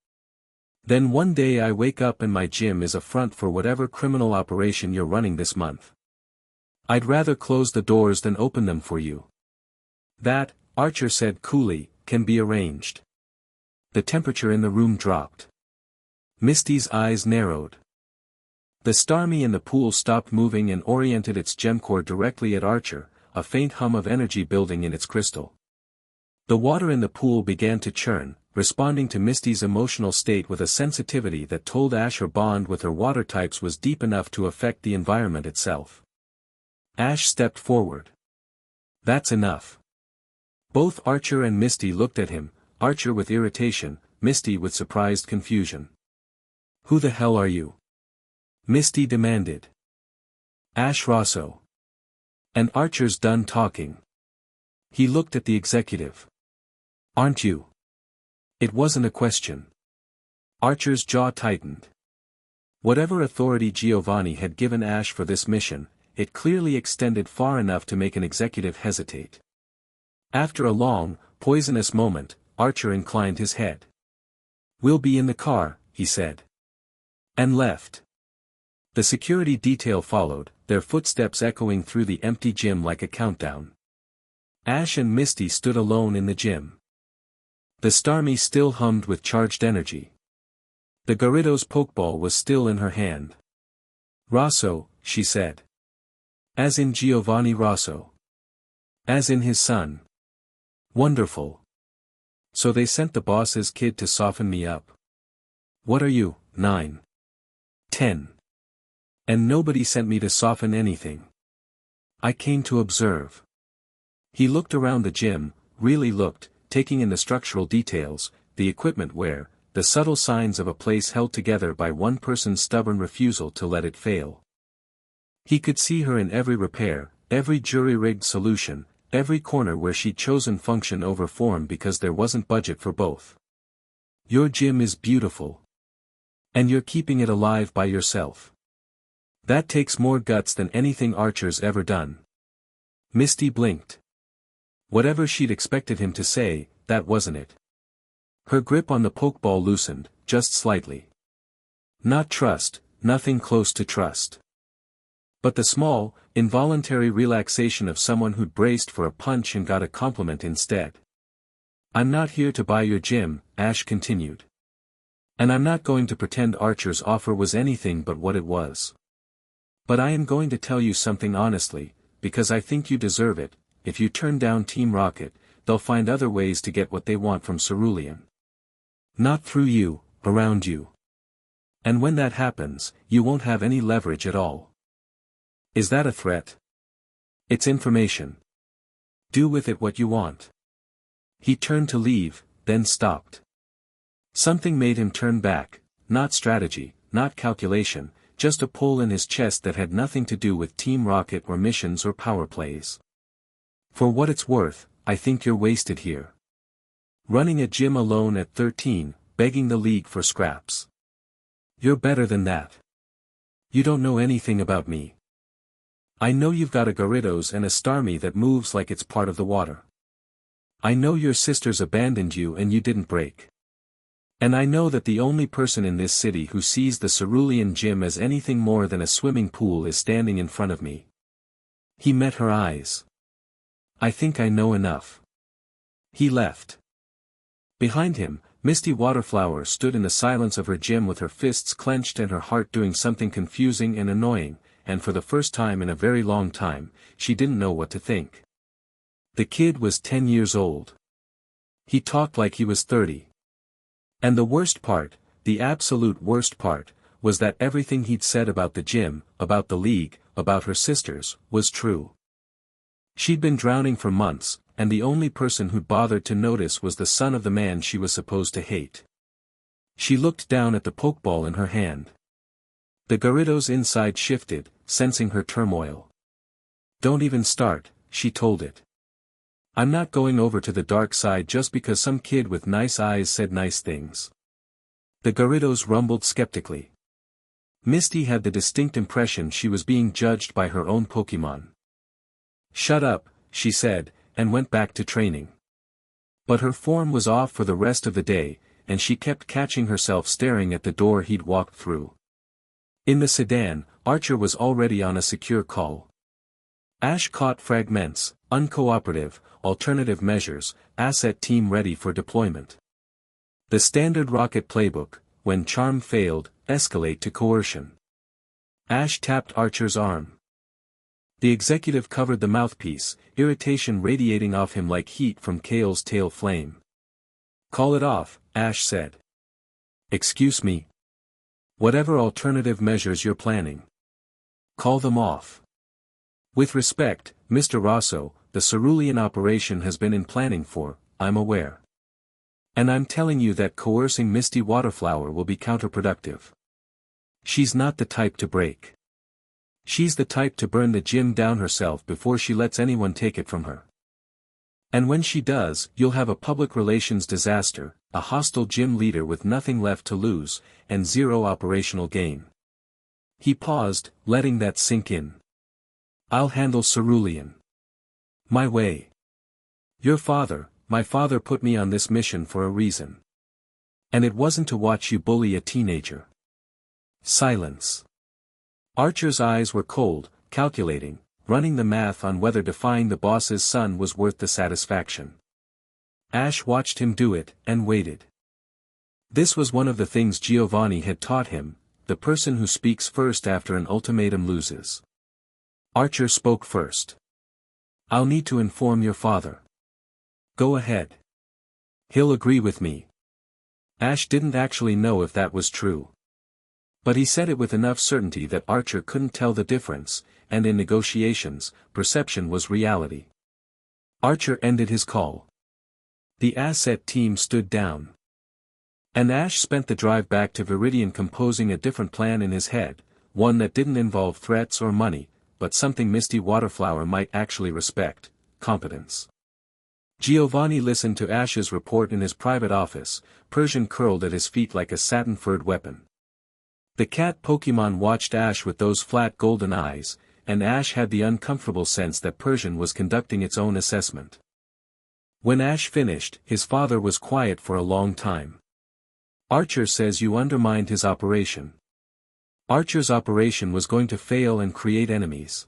Then one day I wake up and my gym is a front for whatever criminal operation you're running this month. I'd rather close the doors than open them for you." "That," Archer said coolly, "can be arranged." The temperature in the room dropped. Misty's eyes narrowed. The Starmie in the pool stopped moving and oriented its gemcore directly at Archer, a faint hum of energy building in its crystal. The water in the pool began to churn, responding to Misty's emotional state with a sensitivity that told Ash her bond with her water types was deep enough to affect the environment itself. Ash stepped forward. "That's enough." Both Archer and Misty looked at him, Archer with irritation, Misty with surprised confusion. "Who the hell are you?" Misty demanded. "Ash Rosso." "And Archer's done talking." He looked at the executive. "Aren't you?" It wasn't a question. Archer's jaw tightened. Whatever authority Giovanni had given Ash for this mission, it clearly extended far enough to make an executive hesitate. After a long, poisonous moment, Archer inclined his head. "We'll be in the car," he said. And left. The security detail followed, their footsteps echoing through the empty gym like a countdown. Ash and Misty stood alone in the gym. The Starmie still hummed with charged energy. The Garrido's pokeball was still in her hand. "Rosso," she said. "As in Giovanni Rosso. As in his son. Wonderful. So they sent the boss's kid to soften me up. What are you, 9? 10. And nobody sent me to soften anything. I came to observe." He looked around the gym, really looked, taking in the structural details, the equipment wear, the subtle signs of a place held together by one person's stubborn refusal to let it fail. He could see her in every repair, every jury-rigged solution, every corner where she'd chosen function over form because there wasn't budget for both. "Your gym is beautiful. And you're keeping it alive by yourself. That takes more guts than anything Archer's ever done." Misty blinked. Whatever she'd expected him to say, that wasn't it. Her grip on the pokeball loosened, just slightly. Not trust, nothing close to trust. But the small, involuntary relaxation of someone who'd braced for a punch and got a compliment instead. "I'm not here to buy your gym," Ash continued. "And I'm not going to pretend Archer's offer was anything but what it was. But I am going to tell you something honestly, because I think you deserve it. If you turn down Team Rocket, they'll find other ways to get what they want from Cerulean. Not through you, around you. And when that happens, you won't have any leverage at all." "Is that a threat?" "It's information. Do with it what you want." He turned to leave, then stopped. Something made him turn back, not strategy, not calculation, just a pull in his chest that had nothing to do with Team Rocket or missions or power plays. "For what it's worth, I think you're wasted here. Running a gym alone at 13, begging the league for scraps. You're better than that. You don't know anything about me. I know you've got a Garridos and a Starmie that moves like it's part of the water. I know your sisters abandoned you and you didn't break. And I know that the only person in this city who sees the Cerulean gym as anything more than a swimming pool is standing in front of me." He met her eyes. "I think I know enough." He left. Behind him, Misty Waterflower stood in the silence of her gym with her fists clenched and her heart doing something confusing and annoying, and for the first time in a very long time, she didn't know what to think. The kid was 10 years old. He talked like he was 30. And the worst part, the absolute worst part, was that everything he'd said about the gym, about the league, about her sisters, was true. She'd been drowning for months, and the only person who'd bothered to notice was the son of the man she was supposed to hate. She looked down at the pokeball in her hand. The Garrido's inside shifted, sensing her turmoil. "Don't even start," she told it. "I'm not going over to the dark side just because some kid with nice eyes said nice things." The Garridos rumbled skeptically. Misty had the distinct impression she was being judged by her own Pokémon. "Shut up," she said, and went back to training. But her form was off for the rest of the day, and she kept catching herself staring at the door he'd walked through. In the sedan, Archer was already on a secure call. Ash caught fragments, uncooperative, alternative measures, asset team ready for deployment. The standard Rocket playbook, when charm failed, escalate to coercion. Ash tapped Archer's arm. The executive covered the mouthpiece, irritation radiating off him like heat from Kale's tail flame. "Call it off, Ash said. Excuse me. Whatever alternative measures you're planning, call them off. With respect, Mr. Rosso, the Cerulean operation has been in planning for, I'm aware. And I'm telling you that coercing Misty Waterflower will be counterproductive. She's not the type to break. She's the type to burn the gym down herself before she lets anyone take it from her. And when she does, you'll have a public relations disaster, a hostile gym leader with nothing left to lose, and zero operational gain. He paused, letting that sink in. I'll handle Cerulean. My way. My father put me on this mission for a reason. And it wasn't to watch you bully a teenager. Silence. Archer's eyes were cold, calculating, running the math on whether defying the boss's son was worth the satisfaction. Ash watched him do it, and waited. This was one of the things Giovanni had taught him, the person who speaks first after an ultimatum loses. Archer spoke first. I'll need to inform your father. Go ahead. He'll agree with me. Ash didn't actually know if that was true. But he said it with enough certainty that Archer couldn't tell the difference, and in negotiations, perception was reality. Archer ended his call. The asset team stood down. And Ash spent the drive back to Viridian composing a different plan in his head, one that didn't involve threats or money, but something Misty Waterflower might actually respect, competence. Giovanni listened to Ash's report in his private office, Persian curled at his feet like a satin-furred weapon. The cat Pokemon watched Ash with those flat golden eyes, and Ash had the uncomfortable sense that Persian was conducting its own assessment. When Ash finished, his father was quiet for a long time. Archer says you undermined his operation. Archer's operation was going to fail and create enemies.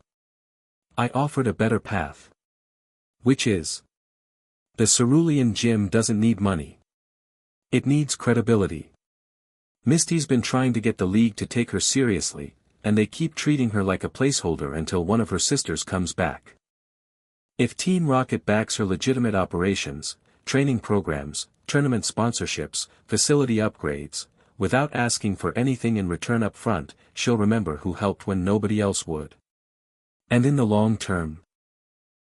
I offered a better path. Which is? The Cerulean gym doesn't need money. It needs credibility. Misty's been trying to get the League to take her seriously, and they keep treating her like a placeholder until one of her sisters comes back. If Team Rocket backs her legitimate operations, training programs, tournament sponsorships, facility upgrades, without asking for anything in return up front, she'll remember who helped when nobody else would. And in the long term?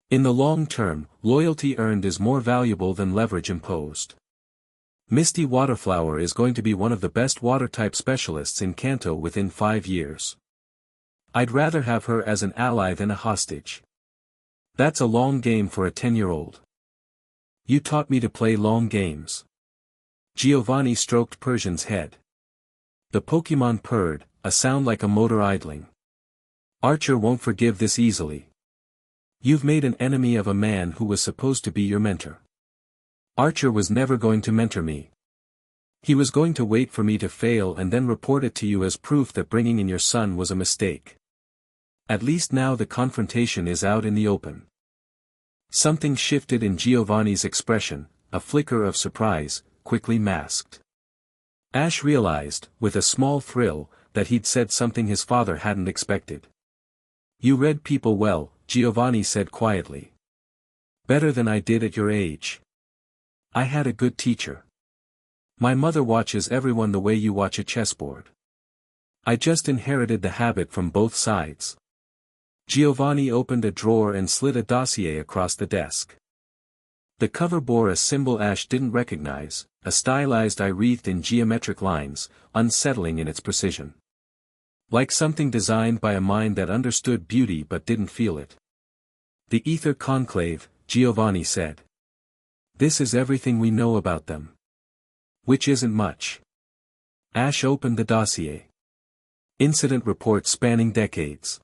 In the long term, loyalty earned is more valuable than leverage imposed. Misty Waterflower is going to be one of the best water-type specialists in Kanto within 5 years. I'd rather have her as an ally than a hostage. That's a long game for a 10-year-old. You taught me to play long games. Giovanni stroked Persian's head. The Pokemon purred, a sound like a motor idling. Archer won't forgive this easily. You've made an enemy of a man who was supposed to be your mentor. Archer was never going to mentor me. He was going to wait for me to fail and then report it to you as proof that bringing in your son was a mistake. At least now the confrontation is out in the open. Something shifted in Giovanni's expression, a flicker of surprise, quickly masked. Ash realized, with a small thrill, that he'd said something his father hadn't expected. You read people well, Giovanni said quietly. Better than I did at your age. I had a good teacher. My mother watches everyone the way you watch a chessboard. I just inherited the habit from both sides. Giovanni opened a drawer and slid a dossier across the desk. The cover bore a symbol Ash didn't recognize, a stylized eye wreathed in geometric lines, unsettling in its precision. Like something designed by a mind that understood beauty but didn't feel it. The Ether Conclave, Giovanni said. This is everything we know about them. Which isn't much. Ash opened the dossier. Incident reports spanning decades.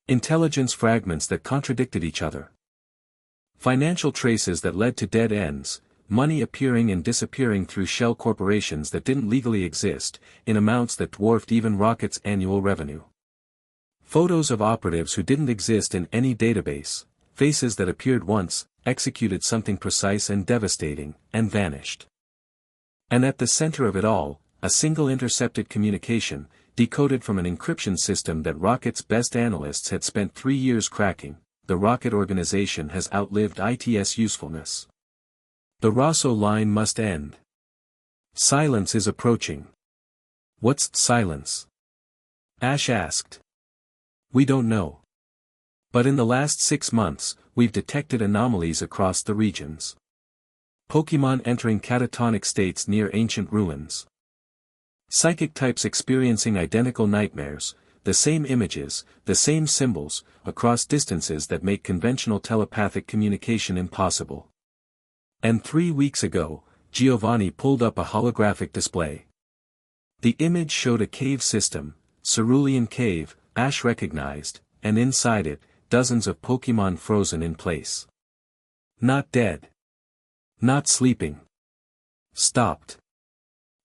Intelligence fragments that contradicted each other. Financial traces that led to dead ends, money appearing and disappearing through shell corporations that didn't legally exist, in amounts that dwarfed even Rocket's annual revenue. Photos of operatives who didn't exist in any database, faces that appeared once, executed something precise and devastating, and vanished. And at the center of it all, a single intercepted communication, decoded from an encryption system that Rocket's best analysts had spent 3 years cracking. The Rocket organization has outlived its usefulness. The Rosso line must end. Silence is approaching. What's silence? Ash asked. We don't know. But in the last 6 months, we've detected anomalies across the regions. Pokemon entering catatonic states near ancient ruins. Psychic types experiencing identical nightmares, the same images, the same symbols, across distances that make conventional telepathic communication impossible. And 3 weeks ago, Giovanni pulled up a holographic display. The image showed a cave system, Cerulean cave, Ash recognized, and inside it, dozens of Pokemon frozen in place. Not dead. Not sleeping. Stopped.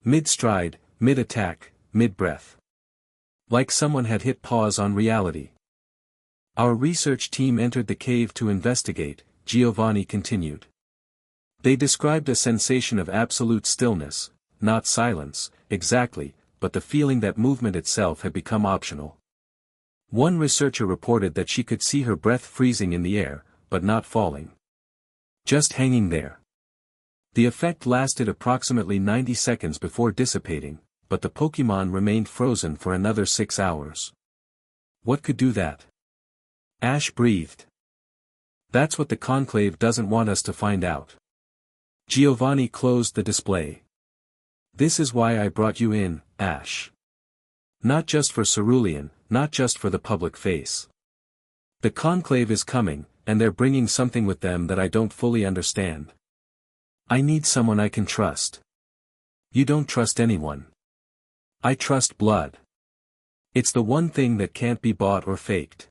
Mid-stride, mid-attack, mid-breath. Like someone had hit pause on reality. Our research team entered the cave to investigate, Giovanni continued. They described a sensation of absolute stillness, not silence, exactly, but the feeling that movement itself had become optional. One researcher reported that she could see her breath freezing in the air, but not falling. Just hanging there. The effect lasted approximately 90 seconds before dissipating, but the Pokemon remained frozen for another 6 hours. What could do that? Ash breathed. That's what the conclave doesn't want us to find out. Giovanni closed the display. This is why I brought you in, Ash. Not just for Cerulean, not just for the public face. The conclave is coming, and they're bringing something with them that I don't fully understand. I need someone I can trust. You don't trust anyone. I trust blood. It's the one thing that can't be bought or faked.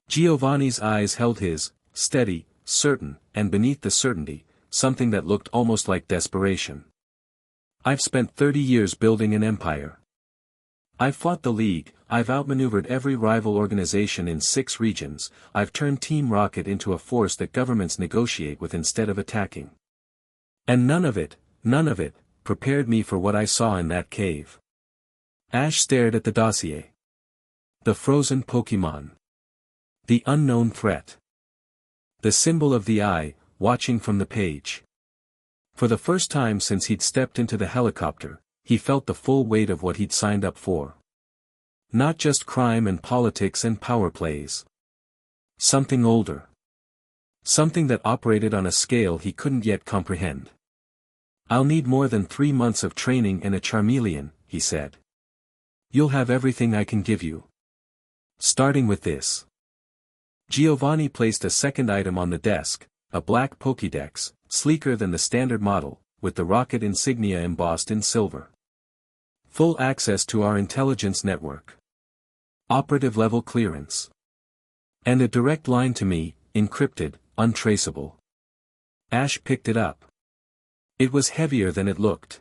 Giovanni's eyes held his, steady, certain, and beneath the certainty, something that looked almost like desperation. I've spent 30 years building an empire. I've fought the League, I've outmaneuvered every rival organization in 6 regions, I've turned Team Rocket into a force that governments negotiate with instead of attacking. And none of it, prepared me for what I saw in that cave. Ash stared at the dossier. The frozen Pokemon. The unknown threat. The symbol of the eye, watching from the page. For the first time since he'd stepped into the helicopter, he felt the full weight of what he'd signed up for. Not just crime and politics and power plays. Something older. Something that operated on a scale he couldn't yet comprehend. I'll need more than 3 months of training and a Charmeleon, he said. You'll have everything I can give you. Starting with this. Giovanni placed a second item on the desk, a black Pokédex, sleeker than the standard model, with the rocket insignia embossed in silver. Full access to our intelligence network. Operative level clearance. And a direct line to me, encrypted, untraceable. Ash picked it up. It was heavier than it looked.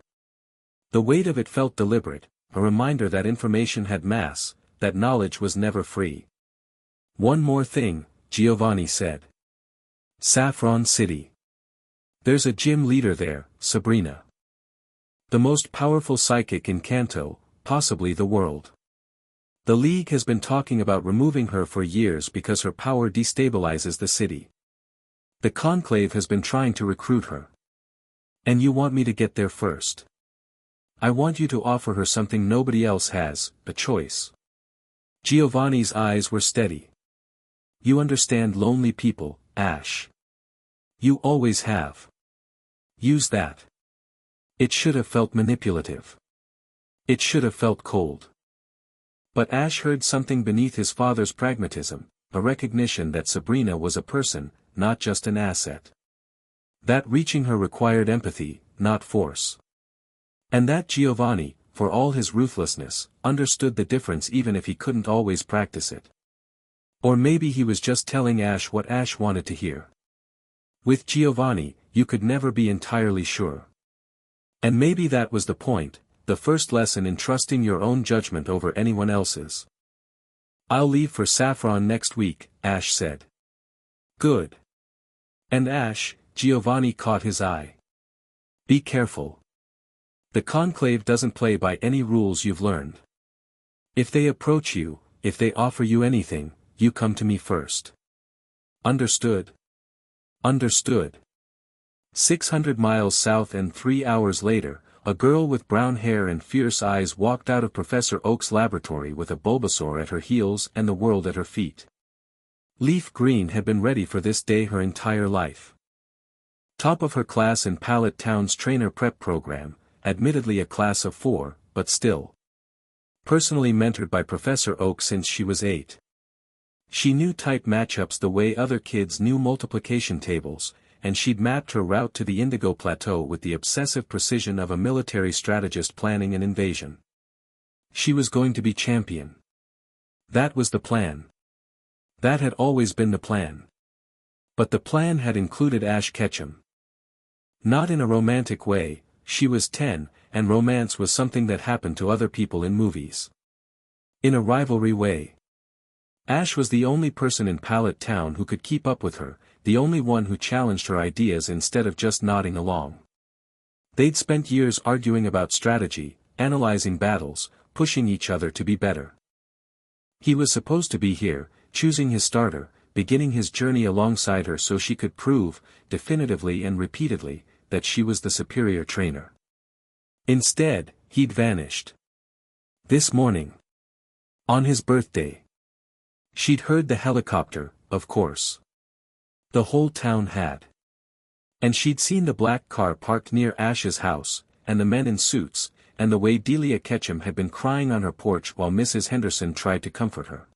The weight of it felt deliberate, a reminder that information had mass, that knowledge was never free. One more thing, Giovanni said. Saffron City. There's a gym leader there, Sabrina. The most powerful psychic in Kanto, possibly the world. The League has been talking about removing her for years because her power destabilizes the city. The conclave has been trying to recruit her. And you want me to get there first. I want you to offer her something nobody else has, a choice. Giovanni's eyes were steady. You understand lonely people, Ash. You always have. Use that. It should have felt manipulative. It should have felt cold. But Ash heard something beneath his father's pragmatism, a recognition that Sabrina was a person, not just an asset. That reaching her required empathy, not force. And that Giovanni, for all his ruthlessness, understood the difference even if he couldn't always practice it. Or maybe he was just telling Ash what Ash wanted to hear. With Giovanni, you could never be entirely sure. And maybe that was the point, the first lesson in trusting your own judgment over anyone else's. I'll leave for Saffron next week, Ash said. Good. And Ash, Giovanni caught his eye. Be careful. The conclave doesn't play by any rules you've learned. If they approach you, if they offer you anything, you come to me first. Understood? Understood. 600 miles south and 3 hours later, a girl with brown hair and fierce eyes walked out of Professor Oak's laboratory with a Bulbasaur at her heels and the world at her feet. Leaf Green had been ready for this day her entire life. Top of her class in Pallet Town's trainer prep program, admittedly a class of 4, but still. Personally mentored by Professor Oak since she was 8. She knew type matchups the way other kids knew multiplication tables, and she'd mapped her route to the Indigo Plateau with the obsessive precision of a military strategist planning an invasion. She was going to be champion. That was the plan. That had always been the plan. But the plan had included Ash Ketchum. Not in a romantic way, she was 10, and romance was something that happened to other people in movies. In a rivalry way. Ash was the only person in Pallet Town who could keep up with her, the only one who challenged her ideas instead of just nodding along. They'd spent years arguing about strategy, analyzing battles, pushing each other to be better. He was supposed to be here, choosing his starter, beginning his journey alongside her so she could prove, definitively and repeatedly, that she was the superior trainer. Instead, he'd vanished. This morning. On his birthday. She'd heard the helicopter, of course. The whole town had. And she'd seen the black car parked near Ash's house, and the men in suits, and the way Delia Ketchum had been crying on her porch while Mrs. Henderson tried to comfort her.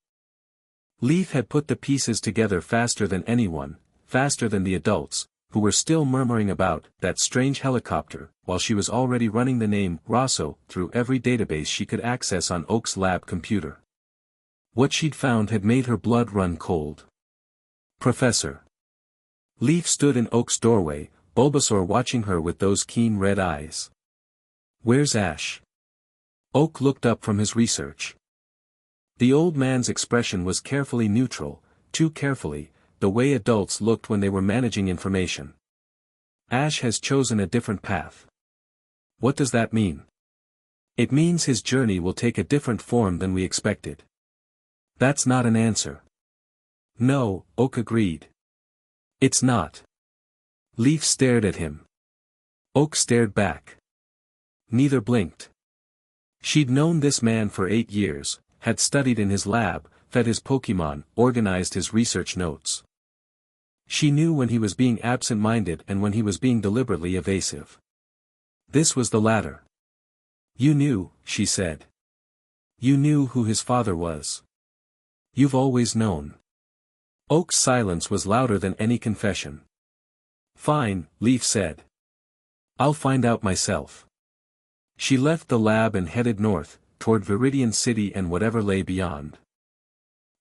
Leaf had put the pieces together faster than anyone, faster than the adults, who were still murmuring about that strange helicopter, while she was already running the name Rosso through every database she could access on Oak's lab computer. What she'd found had made her blood run cold. Professor. Leaf stood in Oak's doorway, Bulbasaur watching her with those keen red eyes. Where's Ash? Oak looked up from his research. The old man's expression was carefully neutral, too carefully, the way adults looked when they were managing information. Ash has chosen a different path. What does that mean? It means his journey will take a different form than we expected. That's not an answer. No, Oak agreed. It's not. Leaf stared at him. Oak stared back. Neither blinked. She'd known this man for 8 years, had studied in his lab, fed his Pokemon, organized his research notes. She knew when he was being absent-minded and when he was being deliberately evasive. This was the latter. You knew, she said. You knew who his father was. You've always known. Oak's silence was louder than any confession. Fine, Leaf said. I'll find out myself. She left the lab and headed north, toward Viridian City and whatever lay beyond.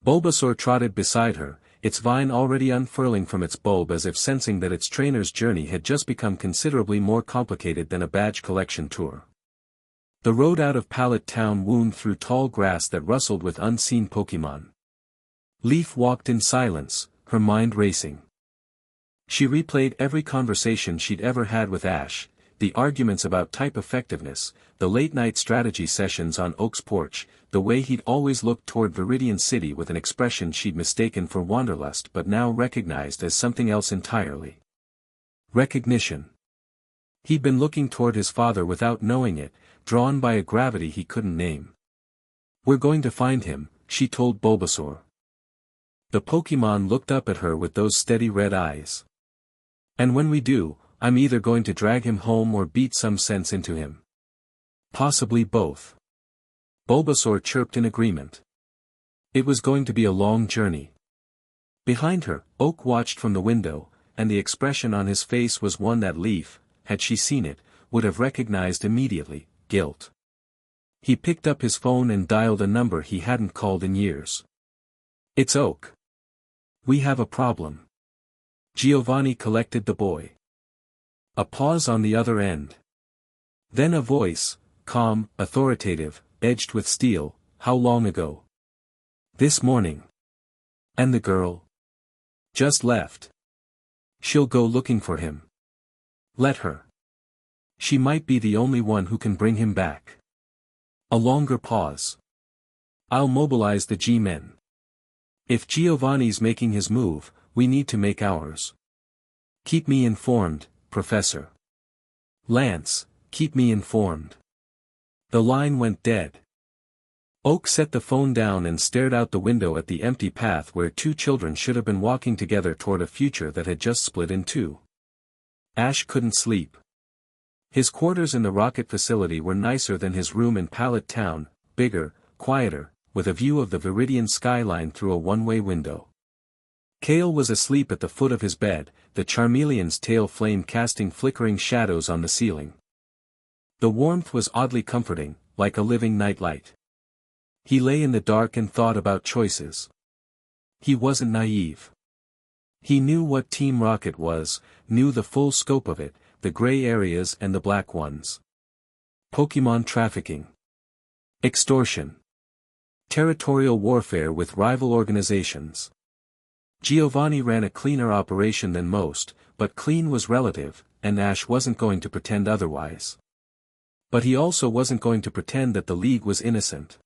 Bulbasaur trotted beside her, its vine already unfurling from its bulb as if sensing that its trainer's journey had just become considerably more complicated than a badge collection tour. The road out of Pallet Town wound through tall grass that rustled with unseen Pokemon. Leaf walked in silence, her mind racing. She replayed every conversation she'd ever had with Ash, the arguments about type effectiveness, the late-night strategy sessions on Oak's porch, the way he'd always looked toward Viridian City with an expression she'd mistaken for wanderlust but now recognized as something else entirely. Recognition. He'd been looking toward his father without knowing it, drawn by a gravity he couldn't name. We're going to find him, she told Bulbasaur. The Pokemon looked up at her with those steady red eyes. And when we do, I'm either going to drag him home or beat some sense into him. Possibly both. Bulbasaur chirped in agreement. It was going to be a long journey. Behind her, Oak watched from the window, and the expression on his face was one that Leaf, had she seen it, would have recognized immediately: guilt. He picked up his phone and dialed a number he hadn't called in years. It's Oak. We have a problem. Giovanni collected the boy. A pause on the other end. Then a voice, calm, authoritative, edged with steel. How long ago? This morning. And the girl? Just left. She'll go looking for him. Let her. She might be the only one who can bring him back. A longer pause. I'll mobilize the G-men. If Giovanni's making his move, we need to make ours. Keep me informed, Professor. Lance, keep me informed." The line went dead. Oak set the phone down and stared out the window at the empty path where two children should have been walking together toward a future that had just split in two. Ash couldn't sleep. His quarters in the rocket facility were nicer than his room in Pallet Town, bigger, quieter, with a view of the Viridian skyline through a one-way window. Kale was asleep at the foot of his bed, the Charmeleon's tail flame casting flickering shadows on the ceiling. The warmth was oddly comforting, like a living nightlight. He lay in the dark and thought about choices. He wasn't naive. He knew what Team Rocket was, knew the full scope of it, the gray areas and the black ones. Pokemon trafficking. Extortion. Territorial warfare with rival organizations. Giovanni ran a cleaner operation than most, but clean was relative, and Ash wasn't going to pretend otherwise. But he also wasn't going to pretend that the League was innocent.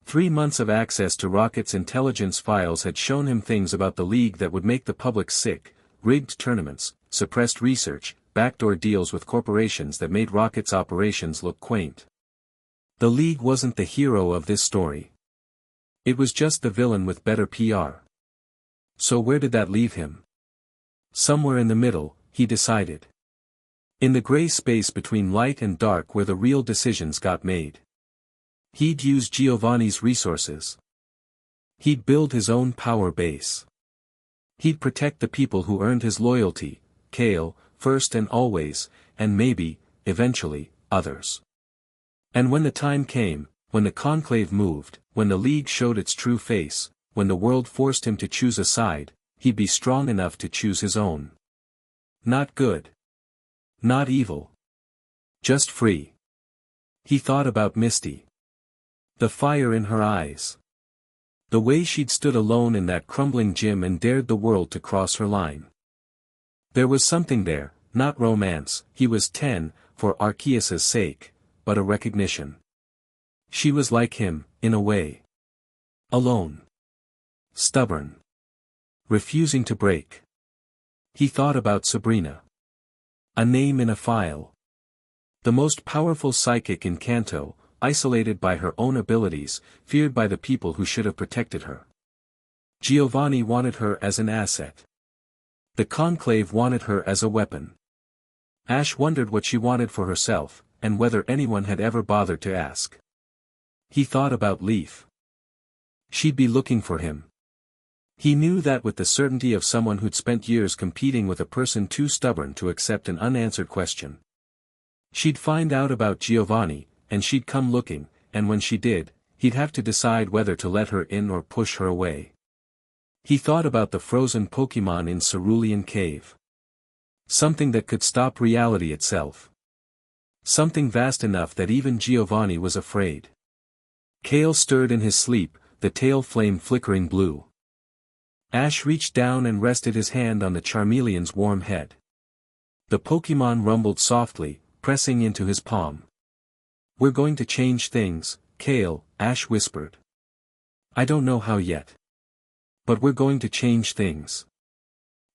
3 months of access to Rocket's intelligence files had shown him things about the League that would make the public sick: rigged tournaments, suppressed research, backdoor deals with corporations that made Rocket's operations look quaint. The League wasn't the hero of this story. It was just the villain with better PR. So where did that leave him? Somewhere in the middle, he decided. In the gray space between light and dark where the real decisions got made. He'd use Giovanni's resources. He'd build his own power base. He'd protect the people who earned his loyalty, Kale, first and always, and maybe, eventually, others. And when the time came, when the conclave moved, when the League showed its true face, when the world forced him to choose a side, he'd be strong enough to choose his own. Not good. Not evil. Just free. He thought about Misty. The fire in her eyes. The way she'd stood alone in that crumbling gym and dared the world to cross her line. There was something there, not romance, he was 10, for Arceus's sake, but a recognition. She was like him, in a way. Alone. Stubborn. Refusing to break. He thought about Sabrina. A name in a file. The most powerful psychic in Kanto, isolated by her own abilities, feared by the people who should have protected her. Giovanni wanted her as an asset. The conclave wanted her as a weapon. Ash wondered what she wanted for herself, and whether anyone had ever bothered to ask. He thought about Leaf. She'd be looking for him. He knew that with the certainty of someone who'd spent years competing with a person too stubborn to accept an unanswered question. She'd find out about Giovanni, and she'd come looking, and when she did, he'd have to decide whether to let her in or push her away. He thought about the frozen Pokemon in Cerulean Cave. Something that could stop reality itself. Something vast enough that even Giovanni was afraid. Kale stirred in his sleep, the tail flame flickering blue. Ash reached down and rested his hand on the Charmeleon's warm head. The Pokemon rumbled softly, pressing into his palm. "We're going to change things, Kale," Ash whispered. "I don't know how yet. But we're going to change things."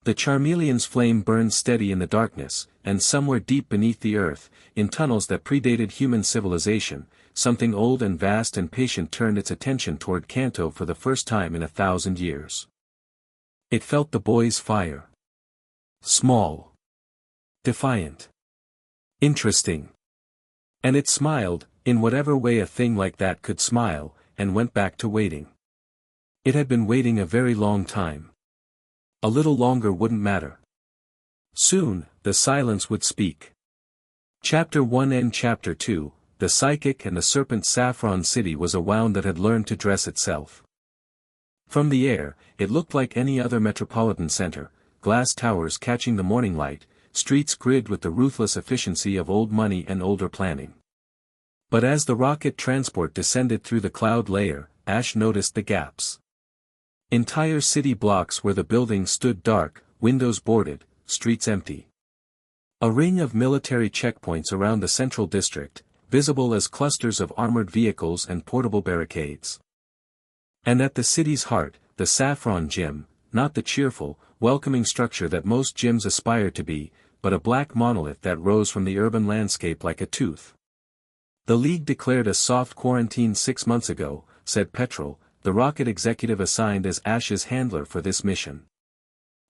The Charmeleon's flame burned steady in the darkness, and somewhere deep beneath the earth, in tunnels that predated human civilization, something old and vast and patient turned its attention toward Kanto for the first time in 1,000 years. It felt the boy's fire. Small. Defiant. Interesting. And it smiled, in whatever way a thing like that could smile, and went back to waiting. It had been waiting a very long time. A little longer wouldn't matter. Soon, the silence would speak. Chapter 1 and Chapter 2, The Psychic and the Serpent. Saffron City was a wound that had learned to dress itself. From the air, it looked like any other metropolitan center, glass towers catching the morning light, streets grid with the ruthless efficiency of old money and older planning. But as the rocket transport descended through the cloud layer, Ash noticed the gaps. Entire city blocks where the buildings stood dark, windows boarded, streets empty. A ring of military checkpoints around the central district, visible as clusters of armored vehicles and portable barricades. And at the city's heart, the Saffron Gym, not the cheerful, welcoming structure that most gyms aspire to be, but a black monolith that rose from the urban landscape like a tooth. "The League declared a soft quarantine 6 months ago," said Petrol, the rocket executive assigned as Ash's handler for this mission.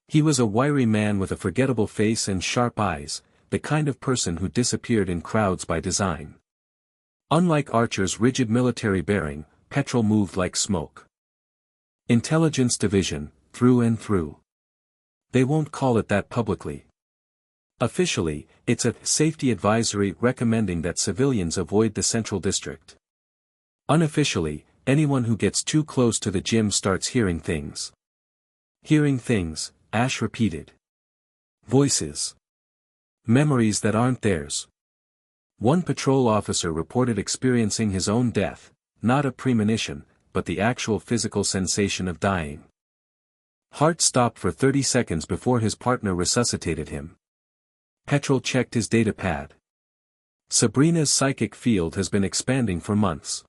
He was a wiry man with a forgettable face and sharp eyes, the kind of person who disappeared in crowds by design. Unlike Archer's rigid military bearing, Petrol moved like smoke. "Intelligence division, through and through. They won't call it that publicly. Officially, it's a safety advisory recommending that civilians avoid the central district. Unofficially, anyone who gets too close to the gym starts hearing things." "Hearing things," Ash repeated. "Voices. Memories that aren't theirs." One patrol officer reported experiencing his own death, not a premonition, but the actual physical sensation of dying. Heart stopped for 30 seconds before his partner resuscitated him. Petrol checked his datapad. Sabrina's psychic field has been expanding for months.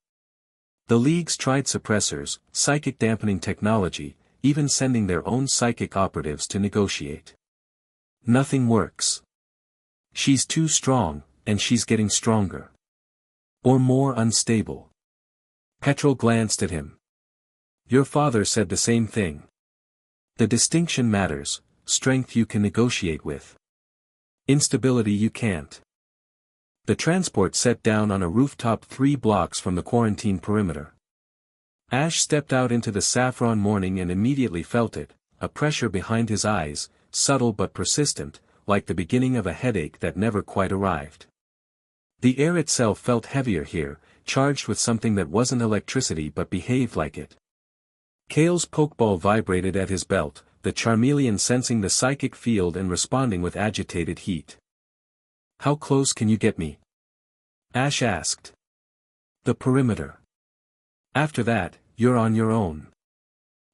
The League's tried suppressors, psychic dampening technology, even sending their own psychic operatives to negotiate. Nothing works. She's too strong, and she's getting stronger. Or more unstable. Petrol glanced at him. "Your father said the same thing. The distinction matters, strength you can negotiate with. Instability you can't." The transport set down on a rooftop 3 blocks from the quarantine perimeter. Ash stepped out into the saffron morning and immediately felt it, a pressure behind his eyes, subtle but persistent, like the beginning of a headache that never quite arrived. The air itself felt heavier here, charged with something that wasn't electricity but behaved like it. Kale's pokeball vibrated at his belt, the Charmeleon sensing the psychic field and responding with agitated heat. "How close can you get me?" Ash asked. "The perimeter. After that, you're on your own.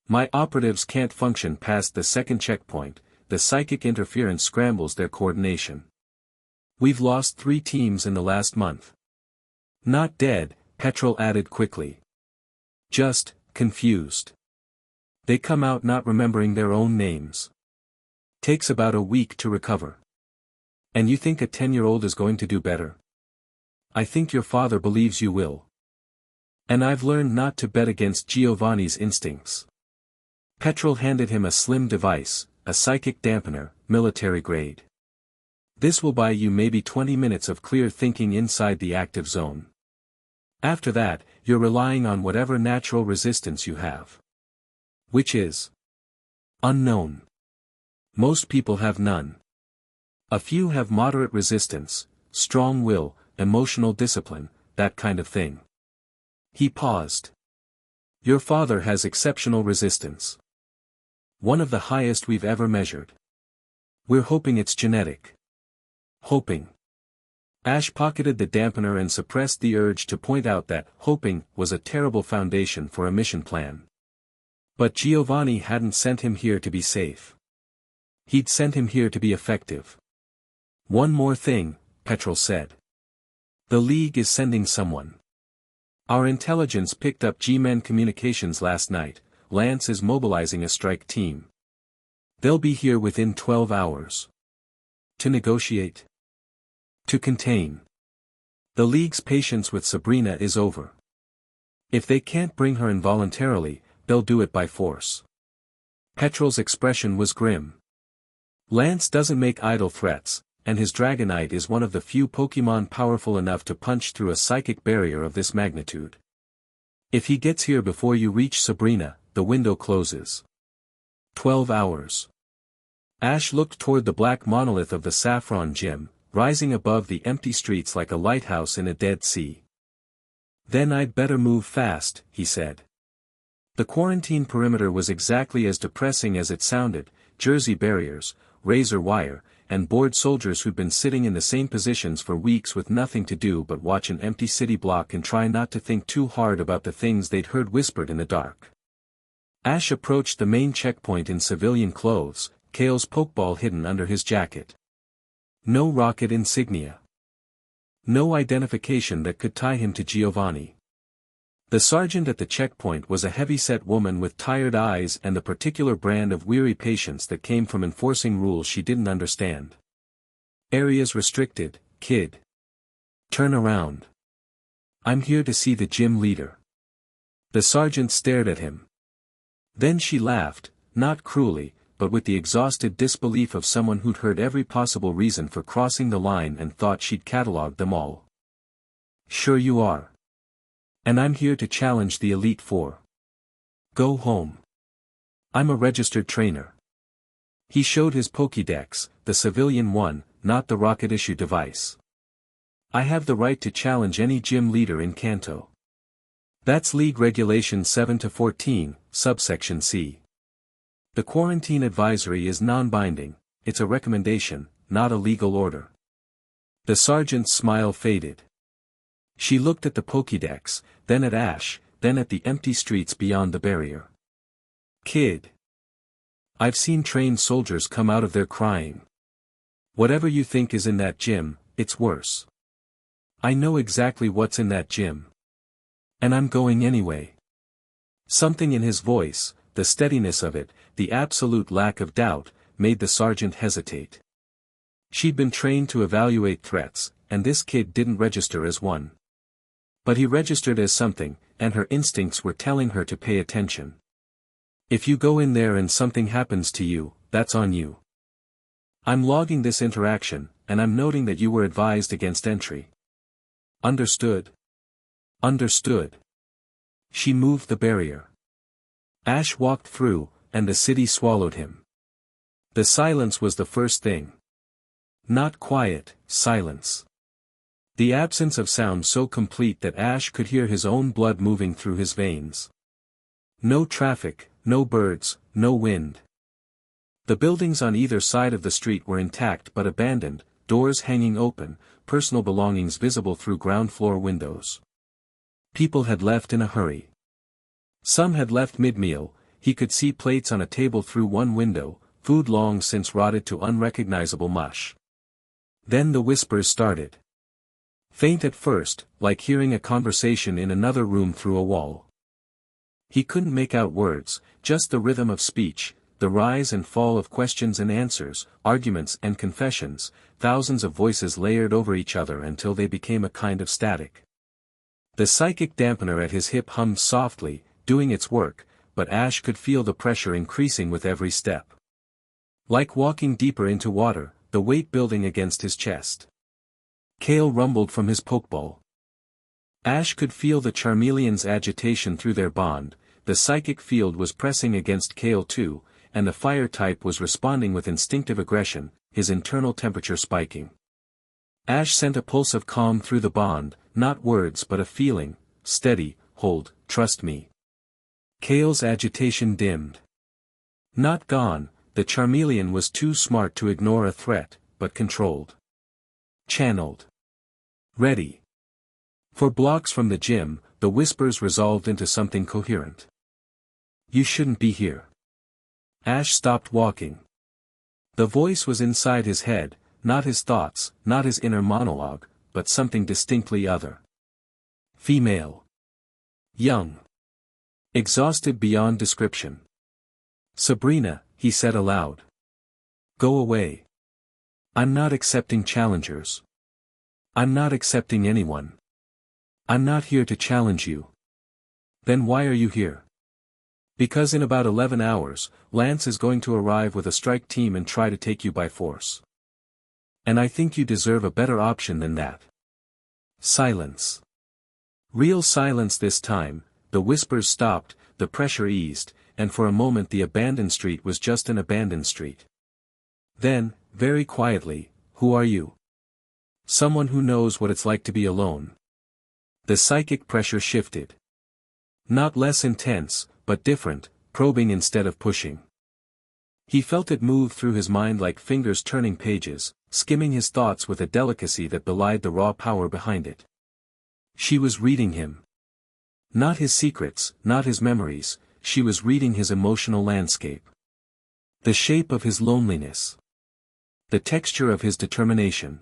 My operatives can't function past the second checkpoint, the psychic interference scrambles their coordination. We've lost 3 teams in the last month." "Not dead," Petrol added quickly. "Just, confused. They come out not remembering their own names. Takes about a week to recover. And you think a 10-year-old is going to do better? I think your father believes you will. And I've learned not to bet against Giovanni's instincts." Petrol handed him a slim device, a psychic dampener, military grade. "This will buy you maybe 20 minutes of clear thinking inside the active zone. After that, you're relying on whatever natural resistance you have. Which is unknown. Most people have none. A few have moderate resistance, strong will, emotional discipline, that kind of thing." He paused. "Your father has exceptional resistance. One of the highest we've ever measured. We're hoping it's genetic." "Hoping." Ash pocketed the dampener and suppressed the urge to point out that hoping was a terrible foundation for a mission plan. But Giovanni hadn't sent him here to be safe. He'd sent him here to be effective. "One more thing," Petrol said. "The League is sending someone. Our intelligence picked up G-Men communications last night. Lance is mobilizing a strike team. They'll be here within 12 hours. To negotiate. To contain. The League's patience with Sabrina is over. If they can't bring her involuntarily, they'll do it by force." Petrol's expression was grim. "Lance doesn't make idle threats, and his Dragonite is one of the few Pokémon powerful enough to punch through a psychic barrier of this magnitude. If he gets here before you reach Sabrina, the window closes. 12 hours. Ash looked toward the black monolith of the Saffron Gym, rising above the empty streets like a lighthouse in a dead sea. "Then I'd better move fast," he said. The quarantine perimeter was exactly as depressing as it sounded, jersey barriers, razor wire, and bored soldiers who'd been sitting in the same positions for weeks with nothing to do but watch an empty city block and try not to think too hard about the things they'd heard whispered in the dark. Ash approached the main checkpoint in civilian clothes, Kale's pokeball hidden under his jacket. No rocket insignia. No identification that could tie him to Giovanni. The sergeant at the checkpoint was a heavy-set woman with tired eyes and the particular brand of weary patience that came from enforcing rules she didn't understand. Areas restricted, kid. Turn around. I'm here to see the gym leader. The sergeant stared at him. Then she laughed, not cruelly, but with the exhausted disbelief of someone who'd heard every possible reason for crossing the line and thought she'd catalogued them all. Sure you are. And I'm here to challenge the Elite Four. Go home. I'm a registered trainer. He showed his Pokédex, the civilian one, not the rocket-issue device. I have the right to challenge any gym leader in Kanto. That's League Regulation 7-14, subsection C. The quarantine advisory is non-binding, it's a recommendation, not a legal order. The sergeant's smile faded. She looked at the Pokédex, then at Ash, then at the empty streets beyond the barrier. Kid. I've seen trained soldiers come out of there crying. Whatever you think is in that gym, it's worse. I know exactly what's in that gym. And I'm going anyway. Something in his voice, the steadiness of it, the absolute lack of doubt, made the sergeant hesitate. She'd been trained to evaluate threats, and this kid didn't register as one. But he registered as something, and her instincts were telling her to pay attention. If you go in there and something happens to you, that's on you. I'm logging this interaction, and I'm noting that you were advised against entry. Understood? Understood. She moved the barrier. Ash walked through, and the city swallowed him. The silence was the first thing. Not quiet, silence. The absence of sound so complete that Ash could hear his own blood moving through his veins. No traffic, no birds, no wind. The buildings on either side of the street were intact but abandoned, doors hanging open, personal belongings visible through ground floor windows. People had left in a hurry. Some had left mid-meal, he could see plates on a table through one window, food long since rotted to unrecognizable mush. Then the whispers started. Faint at first, like hearing a conversation in another room through a wall. He couldn't make out words, just the rhythm of speech, the rise and fall of questions and answers, arguments and confessions, thousands of voices layered over each other until they became a kind of static. The psychic dampener at his hip hummed softly, doing its work, but Ash could feel the pressure increasing with every step. Like walking deeper into water, the weight building against his chest. Kale rumbled from his pokeball. Ash could feel the Charmeleon's agitation through their bond, the psychic field was pressing against Kale too, and the fire type was responding with instinctive aggression, his internal temperature spiking. Ash sent a pulse of calm through the bond, not words but a feeling, steady, hold, trust me. Kale's agitation dimmed. Not gone, the Charmeleon was too smart to ignore a threat, but controlled. Channeled. Ready. For blocks from the gym, the whispers resolved into something coherent. You shouldn't be here. Ash stopped walking. The voice was inside his head, not his thoughts, not his inner monologue, but something distinctly other. Female. Young. Exhausted beyond description. Sabrina, he said aloud. Go away. I'm not accepting challengers. I'm not accepting anyone. I'm not here to challenge you. Then why are you here? Because in about 11 hours, Lance is going to arrive with a strike team and try to take you by force. And I think you deserve a better option than that. Silence. Real silence this time, the whispers stopped, the pressure eased, and for a moment the abandoned street was just an abandoned street. Then, very quietly, who are you? Someone who knows what it's like to be alone. The psychic pressure shifted. Not less intense, but different, probing instead of pushing. He felt it move through his mind like fingers turning pages, skimming his thoughts with a delicacy that belied the raw power behind it. She was reading him. Not his secrets, not his memories, she was reading his emotional landscape. The shape of his loneliness. The texture of his determination.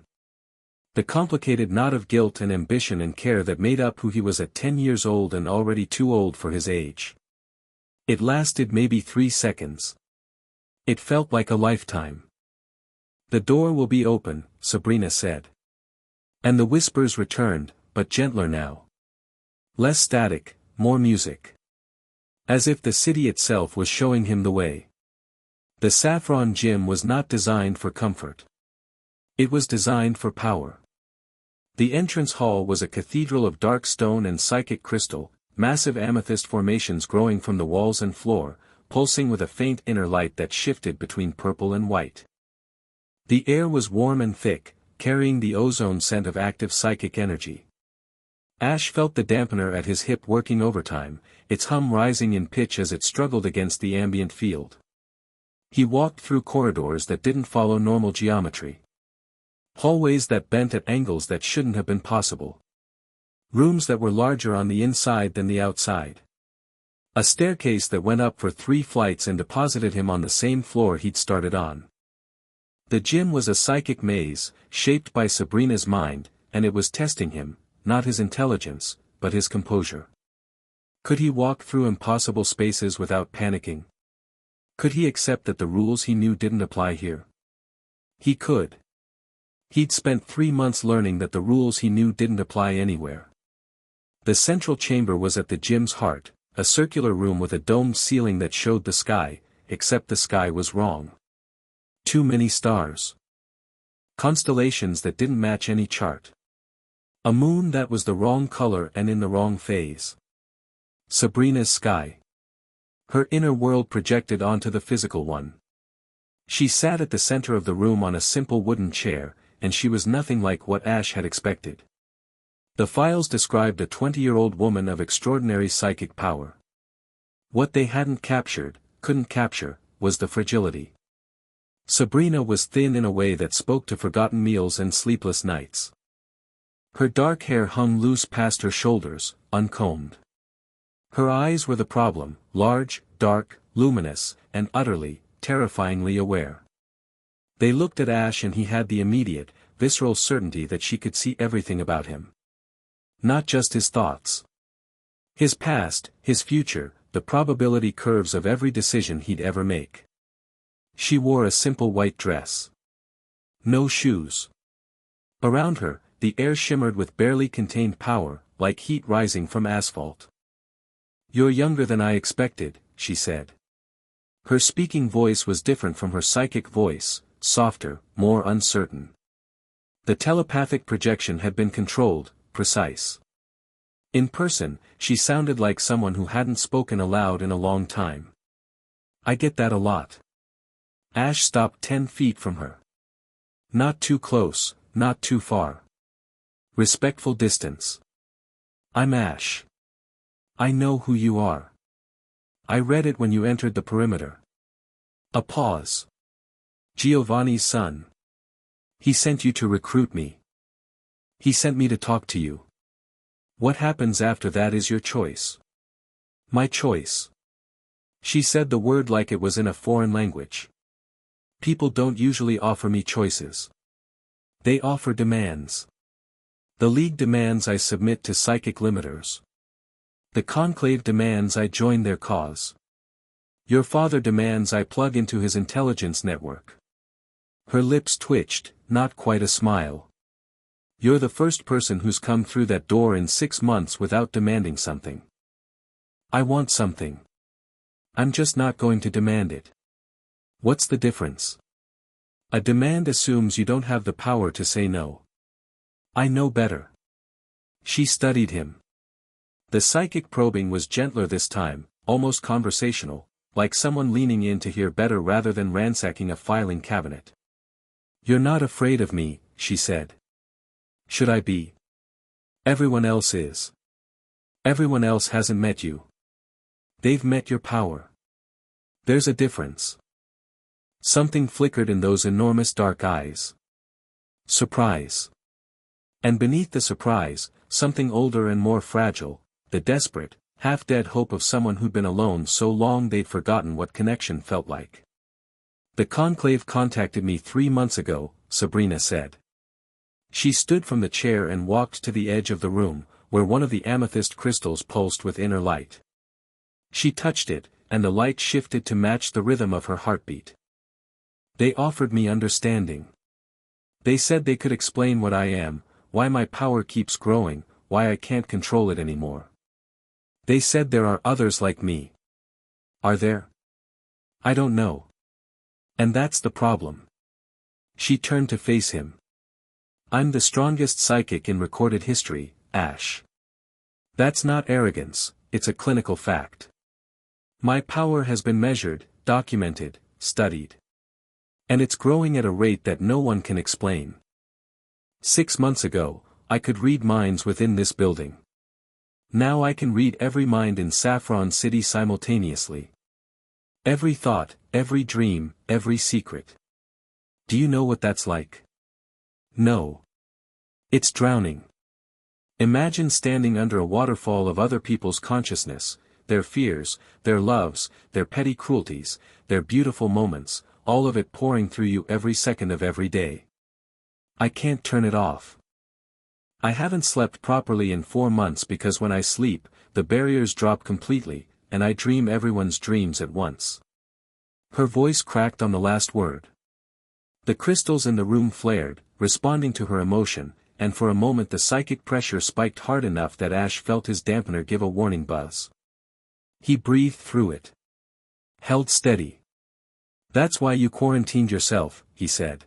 The complicated knot of guilt and ambition and care that made up who he was at 10 years old and already too old for his age. It lasted maybe 3 seconds. It felt like a lifetime. The door will be open, Sabrina said. And the whispers returned, but gentler now. Less static, more music. As if the city itself was showing him the way. The saffron gym was not designed for comfort. It was designed for power. The entrance hall was a cathedral of dark stone and psychic crystal, massive amethyst formations growing from the walls and floor, pulsing with a faint inner light that shifted between purple and white. The air was warm and thick, carrying the ozone scent of active psychic energy. Ash felt the dampener at his hip working overtime, its hum rising in pitch as it struggled against the ambient field. He walked through corridors that didn't follow normal geometry. Hallways that bent at angles that shouldn't have been possible. Rooms that were larger on the inside than the outside. A staircase that went up for 3 flights and deposited him on the same floor he'd started on. The gym was a psychic maze, shaped by Sabrina's mind, and it was testing him, not his intelligence, but his composure. Could he walk through impossible spaces without panicking? Could he accept that the rules he knew didn't apply here? He could. He'd spent 3 months learning that the rules he knew didn't apply anywhere. The central chamber was at the gym's heart, a circular room with a domed ceiling that showed the sky, except the sky was wrong. Too many stars. Constellations that didn't match any chart. A moon that was the wrong color and in the wrong phase. Sabrina's sky. Her inner world projected onto the physical one. She sat at the center of the room on a simple wooden chair, and she was nothing like what Ash had expected. The files described a 20-year-old woman of extraordinary psychic power. What they hadn't captured, couldn't capture, was the fragility. Sabrina was thin in a way that spoke to forgotten meals and sleepless nights. Her dark hair hung loose past her shoulders, uncombed. Her eyes were the problem, large, dark, luminous, and utterly, terrifyingly aware. They looked at Ash and he had the immediate, visceral certainty that she could see everything about him. Not just his thoughts. His past, his future, the probability curves of every decision he'd ever make. She wore a simple white dress. No shoes. Around her, the air shimmered with barely contained power, like heat rising from asphalt. "You're younger than I expected," she said. Her speaking voice was different from her psychic voice, softer, more uncertain. The telepathic projection had been controlled, precise. In person, she sounded like someone who hadn't spoken aloud in a long time. "I get that a lot." Ash stopped 10 feet from her. Not too close, not too far. Respectful distance. "I'm Ash. I know who you are. I read it when you entered the perimeter." A pause. "Giovanni's son. He sent you to recruit me. He sent me to talk to you. What happens after that is your choice." "My choice." She said the word like it was in a foreign language. "People don't usually offer me choices. They offer demands. The League demands I submit to psychic limiters. The Conclave demands I join their cause. Your father demands I plug into his intelligence network." Her lips twitched, not quite a smile. "You're the first person who's come through that door in 6 months without demanding something." "I want something. I'm just not going to demand it." "What's the difference?" "A demand assumes you don't have the power to say no." "I know better." She studied him. The psychic probing was gentler this time, almost conversational, like someone leaning in to hear better rather than ransacking a filing cabinet. "You're not afraid of me," she said. "Should I be? Everyone else is. Everyone else hasn't met you. They've met your power. There's a difference." Something flickered in those enormous dark eyes. Surprise. And beneath the surprise, something older and more fragile, the desperate, half-dead hope of someone who'd been alone so long they'd forgotten what connection felt like. "The Conclave contacted me 3 months ago," Sabrina said. She stood from the chair and walked to the edge of the room, where one of the amethyst crystals pulsed with inner light. She touched it, and the light shifted to match the rhythm of her heartbeat. "They offered me understanding. They said they could explain what I am, why my power keeps growing, why I can't control it anymore. They said there are others like me. Are there? I don't know. And that's the problem. She turned to face him. I'm the strongest psychic in recorded history, Ash. That's not arrogance, it's a clinical fact. My power has been measured, documented, studied. And it's growing at a rate that no one can explain. 6 months ago, I could read minds within this building. Now I can read every mind in Saffron City simultaneously. Every thought, every dream, every secret. Do you know what that's like? No. It's drowning. Imagine standing under a waterfall of other people's consciousness, their fears, their loves, their petty cruelties, their beautiful moments, all of it pouring through you every second of every day. I can't turn it off. I haven't slept properly in 4 months because when I sleep, the barriers drop completely, and I dream everyone's dreams at once. Her voice cracked on the last word. The crystals in the room flared, responding to her emotion, and for a moment the psychic pressure spiked hard enough that Ash felt his dampener give a warning buzz. He breathed through it. Held steady. That's why you quarantined yourself, he said.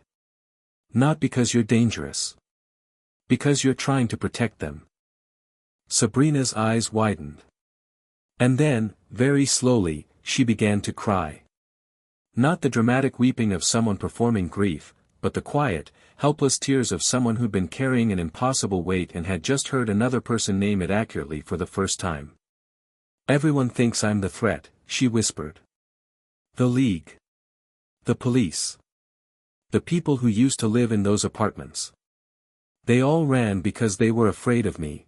Not because you're dangerous. Because you're trying to protect them. Sabrina's eyes widened. And then, very slowly, she began to cry. Not the dramatic weeping of someone performing grief, but the quiet, helpless tears of someone who'd been carrying an impossible weight and had just heard another person name it accurately for the first time. Everyone thinks I'm the threat, she whispered. The League. The police. The people who used to live in those apartments. They all ran because they were afraid of me.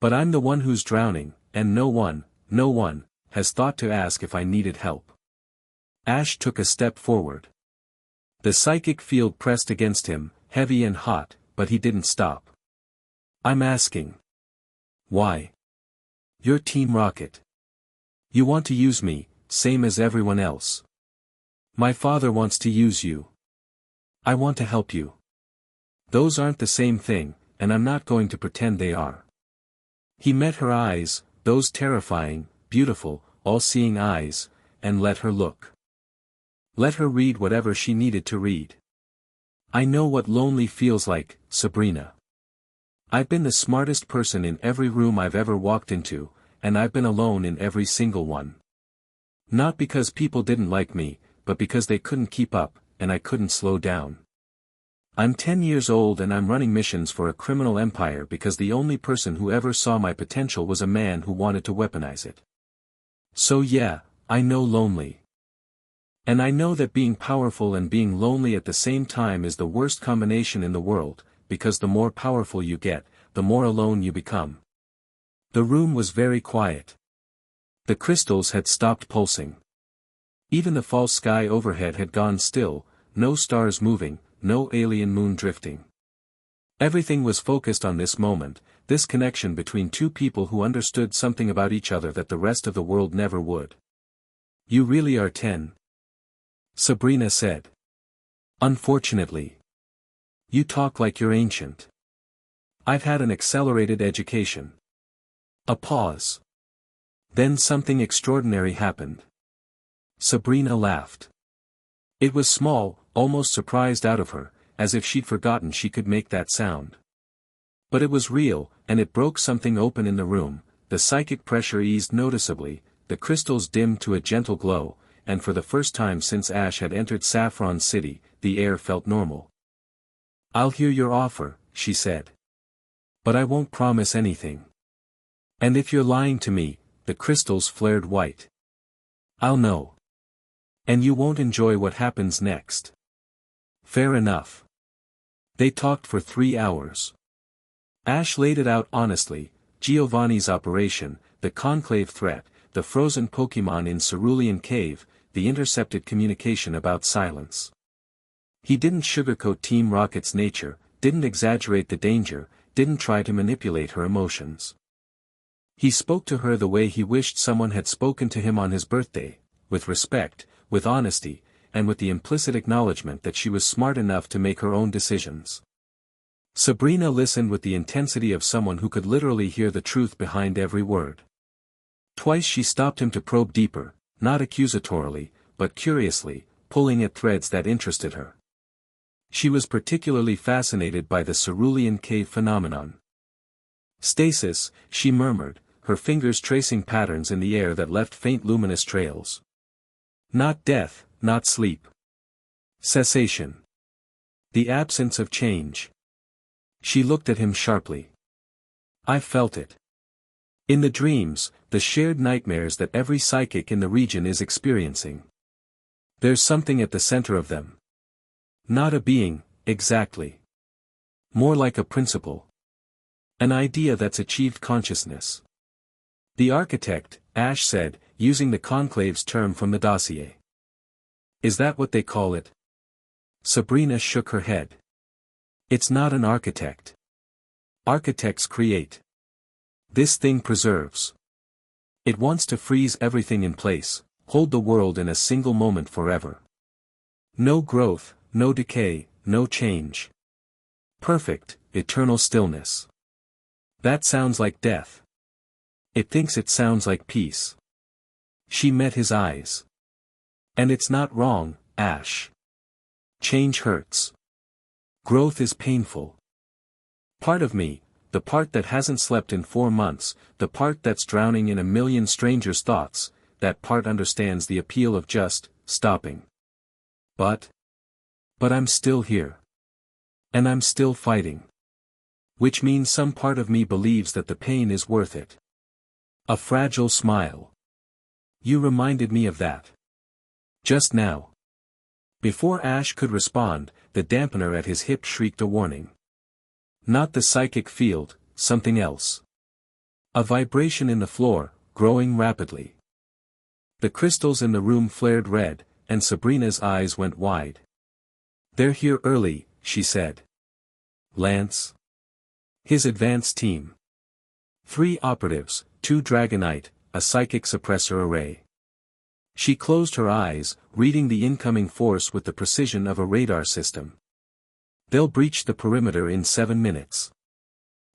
But I'm the one who's drowning, and no one, has thought to ask if I needed help. Ash took a step forward. The psychic field pressed against him, heavy and hot, but he didn't stop. I'm asking. Why? You're Team Rocket. You want to use me, same as everyone else. My father wants to use you. I want to help you. Those aren't the same thing, and I'm not going to pretend they are. He met her eyes, those terrifying, beautiful, all-seeing eyes, and let her look. Let her read whatever she needed to read. I know what lonely feels like, Sabrina. I've been the smartest person in every room I've ever walked into, and I've been alone in every single one. Not because people didn't like me, but because they couldn't keep up, and I couldn't slow down. I'm 10 years old and I'm running missions for a criminal empire because the only person who ever saw my potential was a man who wanted to weaponize it. So yeah, I know lonely. And I know that being powerful and being lonely at the same time is the worst combination in the world, because the more powerful you get, the more alone you become. The room was very quiet. The crystals had stopped pulsing. Even the false sky overhead had gone still, no stars moving, no alien moon drifting. Everything was focused on this moment, this connection between two people who understood something about each other that the rest of the world never would. You really are 10. Sabrina said. Unfortunately. You talk like you're ancient. I've had an accelerated education. A pause. Then something extraordinary happened. Sabrina laughed. It was small, almost surprised out of her, as if she'd forgotten she could make that sound. But it was real, and it broke something open in the room, the psychic pressure eased noticeably, the crystals dimmed to a gentle glow, and for the first time since Ash had entered Saffron City, the air felt normal. I'll hear your offer, she said. But I won't promise anything. And if you're lying to me, the crystals flared white. I'll know. And you won't enjoy what happens next. Fair enough. They talked for 3 hours. Ash laid it out honestly, Giovanni's operation, the conclave threat, the frozen Pokemon in Cerulean Cave, the intercepted communication about silence. He didn't sugarcoat Team Rocket's nature, didn't exaggerate the danger, didn't try to manipulate her emotions. He spoke to her the way he wished someone had spoken to him on his birthday, with respect, with honesty, and with the implicit acknowledgement that she was smart enough to make her own decisions. Sabrina listened with the intensity of someone who could literally hear the truth behind every word. Twice she stopped him to probe deeper, not accusatorily, but curiously, pulling at threads that interested her. She was particularly fascinated by the Cerulean cave phenomenon. Stasis, she murmured, her fingers tracing patterns in the air that left faint luminous trails. Not death, not sleep. Cessation. The absence of change. She looked at him sharply. I felt it. In the dreams, the shared nightmares that every psychic in the region is experiencing. There's something at the center of them. Not a being, exactly. More like a principle. An idea that's achieved consciousness. The architect, Ash said, using the conclave's term from the dossier. Is that what they call it? Sabrina shook her head. It's not an architect. Architects create. This thing preserves. It wants to freeze everything in place, hold the world in a single moment forever. No growth, no decay, no change. Perfect, eternal stillness. That sounds like death. It thinks it sounds like peace. She met his eyes. And it's not wrong, Ash. Change hurts. Growth is painful. Part of me, the part that hasn't slept in 4 months, the part that's drowning in a million strangers' thoughts, that part understands the appeal of just stopping. But I'm still here. And I'm still fighting. Which means some part of me believes that the pain is worth it. A fragile smile. You reminded me of that. Just now. Before Ash could respond, the dampener at his hip shrieked a warning. Not the psychic field, something else. A vibration in the floor, growing rapidly. The crystals in the room flared red, and Sabrina's eyes went wide. They're here early, she said. Lance. His advanced team. 3 operatives, 2 Dragonite, a psychic suppressor array. She closed her eyes, reading the incoming force with the precision of a radar system. They'll breach the perimeter in 7 minutes.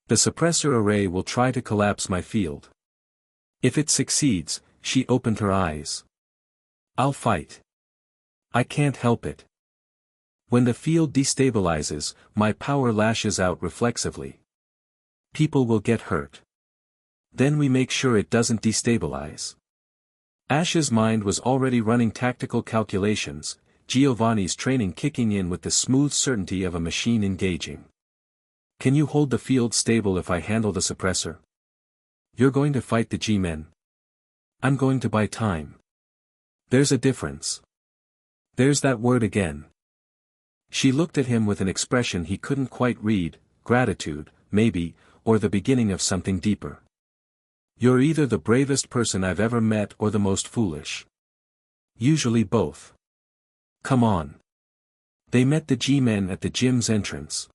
The suppressor array will try to collapse my field. If it succeeds, she opened her eyes. I'll fight. I can't help it. When the field destabilizes, my power lashes out reflexively. People will get hurt. Then we make sure it doesn't destabilize. Ash's mind was already running tactical calculations, Giovanni's training kicking in with the smooth certainty of a machine engaging. Can you hold the field stable if I handle the suppressor? You're going to fight the G-men. I'm going to buy time. There's a difference. There's that word again. She looked at him with an expression he couldn't quite read, gratitude, maybe, or the beginning of something deeper. You're either the bravest person I've ever met or the most foolish. Usually both. Come on. They met the G-men at the gym's entrance.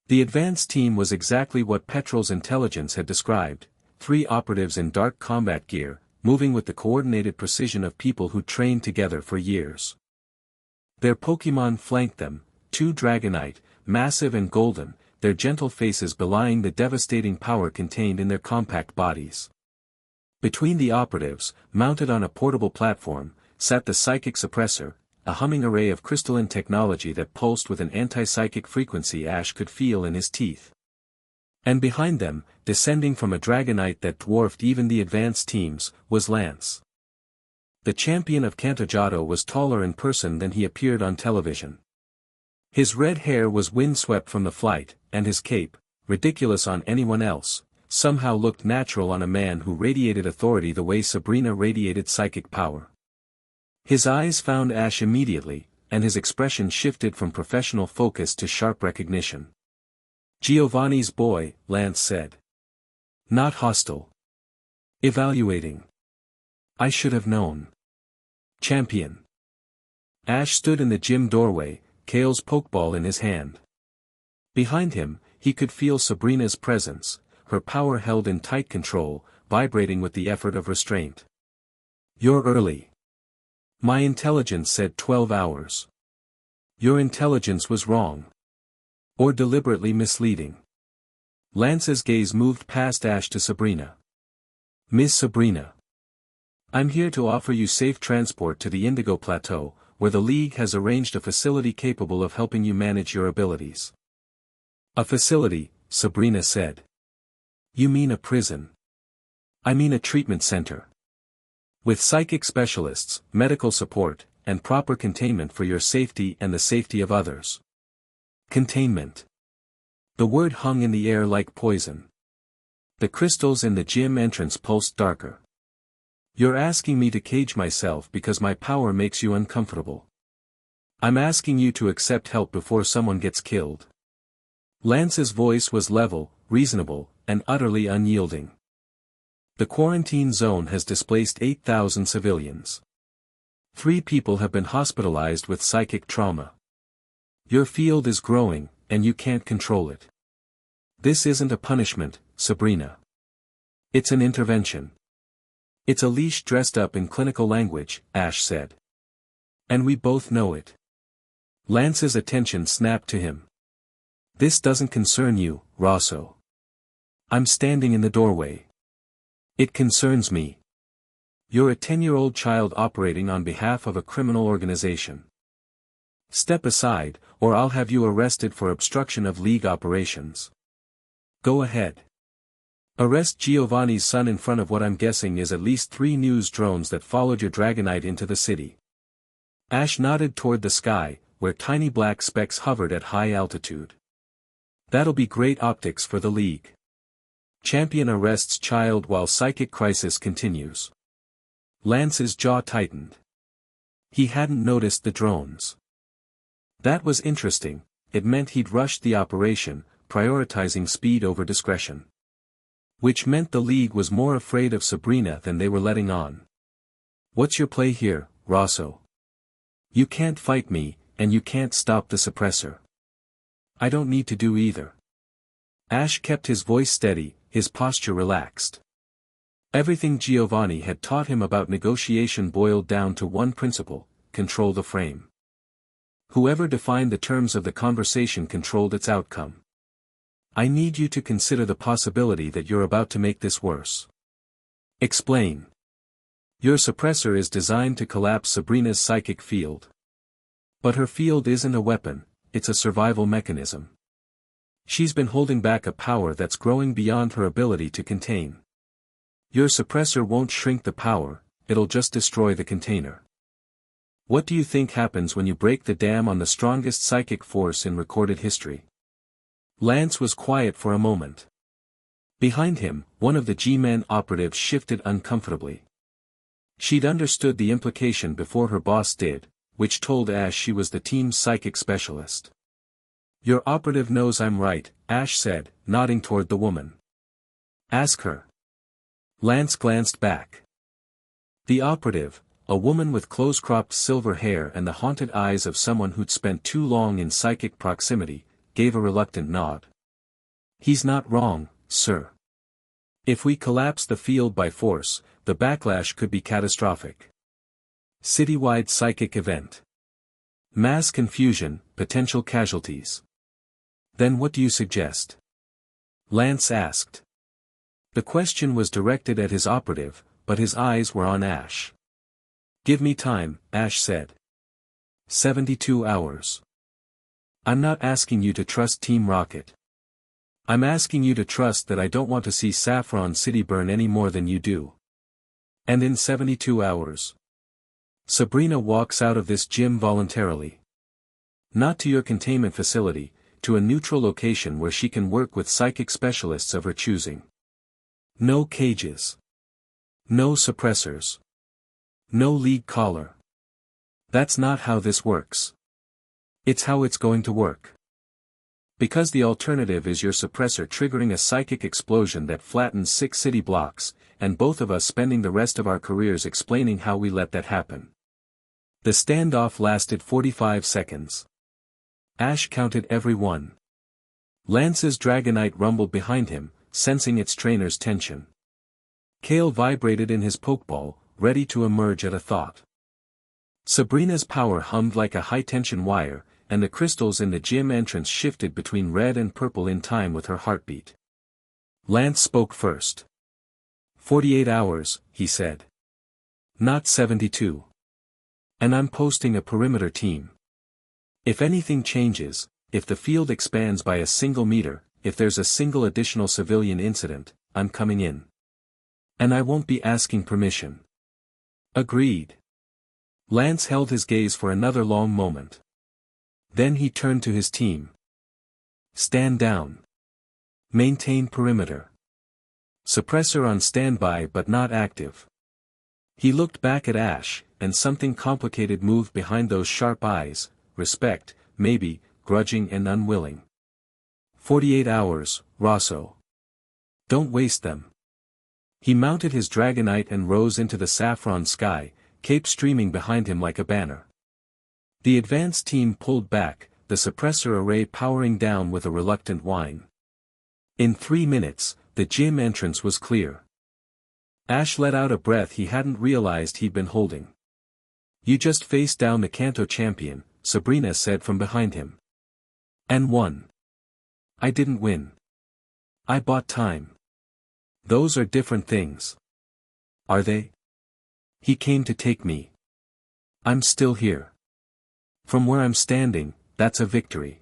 The advance team was exactly what Petrol's intelligence had described, 3 operatives in dark combat gear, moving with the coordinated precision of people who trained together for years. Their Pokémon flanked them, 2 Dragonite, massive and golden, their gentle faces belying the devastating power contained in their compact bodies. Between the operatives, mounted on a portable platform, sat the psychic suppressor, a humming array of crystalline technology that pulsed with an anti-psychic frequency Ash could feel in his teeth. And behind them, descending from a Dragonite that dwarfed even the advanced teams, was Lance. The champion of Cantojato was taller in person than he appeared on television. His red hair was windswept from the flight, and his cape, ridiculous on anyone else, somehow looked natural on a man who radiated authority the way Sabrina radiated psychic power. His eyes found Ash immediately, and his expression shifted from professional focus to sharp recognition. Giovanni's boy, Lance said. Not hostile. Evaluating. I should have known. Champion. Ash stood in the gym doorway, Kale's pokeball in his hand. Behind him, he could feel Sabrina's presence, her power held in tight control, vibrating with the effort of restraint. You're early. My intelligence said 12 hours. Your intelligence was wrong. Or deliberately misleading. Lance's gaze moved past Ash to Sabrina. Miss Sabrina. I'm here to offer you safe transport to the Indigo Plateau, where the League has arranged a facility capable of helping you manage your abilities. A facility, Sabrina said. You mean a prison? I mean a treatment center. With psychic specialists, medical support, and proper containment for your safety and the safety of others. Containment. The word hung in the air like poison. The crystals in the gym entrance pulsed darker. You're asking me to cage myself because my power makes you uncomfortable. I'm asking you to accept help before someone gets killed. Lance's voice was level, reasonable, and utterly unyielding. The quarantine zone has displaced 8,000 civilians. 3 people have been hospitalized with psychic trauma. Your field is growing, and you can't control it. This isn't a punishment, Sabrina. It's an intervention. It's a leash dressed up in clinical language, Ash said. And we both know it. Lance's attention snapped to him. This doesn't concern you, Rosso. I'm standing in the doorway. It concerns me. You're a 10-year-old child operating on behalf of a criminal organization. Step aside, or I'll have you arrested for obstruction of League operations. Go ahead. Arrest Giovanni's son in front of what I'm guessing is at least 3 news drones that followed your Dragonite into the city. Ash nodded toward the sky, where tiny black specks hovered at high altitude. That'll be great optics for the League. Champion arrests child while psychic crisis continues. Lance's jaw tightened. He hadn't noticed the drones. That was interesting. It meant he'd rushed the operation, prioritizing speed over discretion. Which meant the League was more afraid of Sabrina than they were letting on. What's your play here, Rosso? You can't fight me, and you can't stop the suppressor. I don't need to do either. Ash kept his voice steady, his posture relaxed. Everything Giovanni had taught him about negotiation boiled down to one principle: control the frame. Whoever defined the terms of the conversation controlled its outcome. I need you to consider the possibility that you're about to make this worse. Explain. Your suppressor is designed to collapse Sabrina's psychic field. But her field isn't a weapon, it's a survival mechanism. She's been holding back a power that's growing beyond her ability to contain. Your suppressor won't shrink the power, it'll just destroy the container. What do you think happens when you break the dam on the strongest psychic force in recorded history? Lance was quiet for a moment. Behind him, one of the G-Men operatives shifted uncomfortably. She'd understood the implication before her boss did, which told Ash she was the team's psychic specialist. Your operative knows I'm right, Ash said, nodding toward the woman. Ask her. Lance glanced back. The operative, a woman with close-cropped silver hair and the haunted eyes of someone who'd spent too long in psychic proximity, gave a reluctant nod. He's not wrong, sir. If we collapse the field by force, the backlash could be catastrophic. Citywide psychic event. Mass confusion, potential casualties. Then what do you suggest? Lance asked. The question was directed at his operative, but his eyes were on Ash. Give me time, Ash said. 72 hours. I'm not asking you to trust Team Rocket. I'm asking you to trust that I don't want to see Saffron City burn any more than you do. And in 72 hours. Sabrina walks out of this gym voluntarily. Not to your containment facility, to a neutral location where she can work with psychic specialists of her choosing. No cages. No suppressors. No League collar. That's not how this works. It's how it's going to work. Because the alternative is your suppressor triggering a psychic explosion that flattens 6 city blocks, and both of us spending the rest of our careers explaining how we let that happen. The standoff lasted 45 seconds. Ash counted every one. Lance's Dragonite rumbled behind him, sensing its trainer's tension. Kale vibrated in his pokeball, ready to emerge at a thought. Sabrina's power hummed like a high-tension wire, and the crystals in the gym entrance shifted between red and purple in time with her heartbeat. Lance spoke first. 48 hours, he said. Not 72. And I'm posting a perimeter team. If anything changes, if the field expands by a single meter, if there's a single additional civilian incident, I'm coming in. And I won't be asking permission. Agreed. Lance held his gaze for another long moment. Then he turned to his team. Stand down. Maintain perimeter. Suppressor on standby but not active. He looked back at Ash, and something complicated moved behind those sharp eyes, respect, maybe, grudging and unwilling. 48 hours, Rosso. Don't waste them. He mounted his Dragonite and rose into the saffron sky, cape streaming behind him like a banner. The advance team pulled back, the suppressor array powering down with a reluctant whine. In 3 minutes, the gym entrance was clear. Ash let out a breath he hadn't realized he'd been holding. You just faced down the Kanto champion, Sabrina said from behind him. And won. I didn't win. I bought time. Those are different things. Are they? He came to take me. I'm still here. From where I'm standing, that's a victory.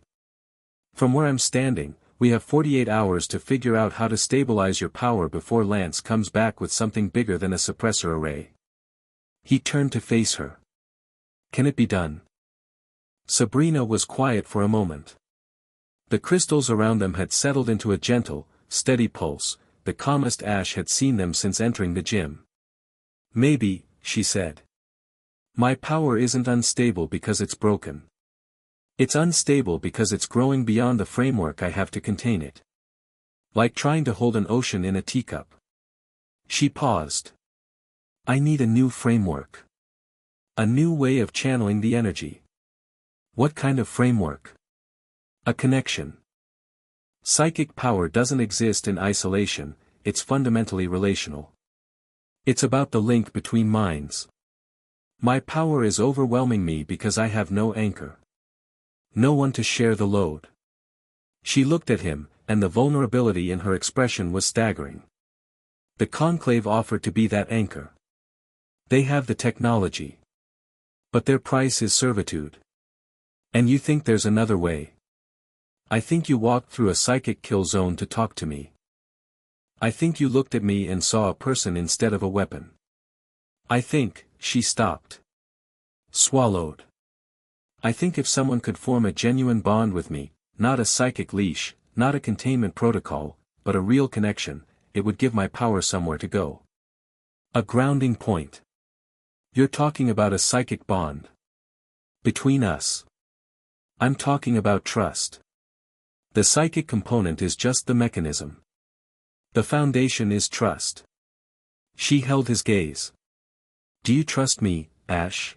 From where I'm standing, we have 48 hours to figure out how to stabilize your power before Lance comes back with something bigger than a suppressor array. He turned to face her. Can it be done? Sabrina was quiet for a moment. The crystals around them had settled into a gentle, steady pulse, the calmest Ash had seen them since entering the gym. Maybe, she said. My power isn't unstable because it's broken. It's unstable because it's growing beyond the framework I have to contain it. Like trying to hold an ocean in a teacup. She paused. I need a new framework. A new way of channeling the energy. What kind of framework? A connection. Psychic power doesn't exist in isolation, it's fundamentally relational. It's about the link between minds. My power is overwhelming me because I have no anchor. No one to share the load. She looked at him, and the vulnerability in her expression was staggering. The conclave offered to be that anchor. They have the technology. But their price is servitude. And you think there's another way? I think you walked through a psychic kill zone to talk to me. I think you looked at me and saw a person instead of a weapon. I think, she stopped. Swallowed. I think if someone could form a genuine bond with me, not a psychic leash, not a containment protocol, but a real connection, it would give my power somewhere to go. A grounding point. You're talking about a psychic bond. Between us. I'm talking about trust. The psychic component is just the mechanism. The foundation is trust. She held his gaze. Do you trust me, Ash?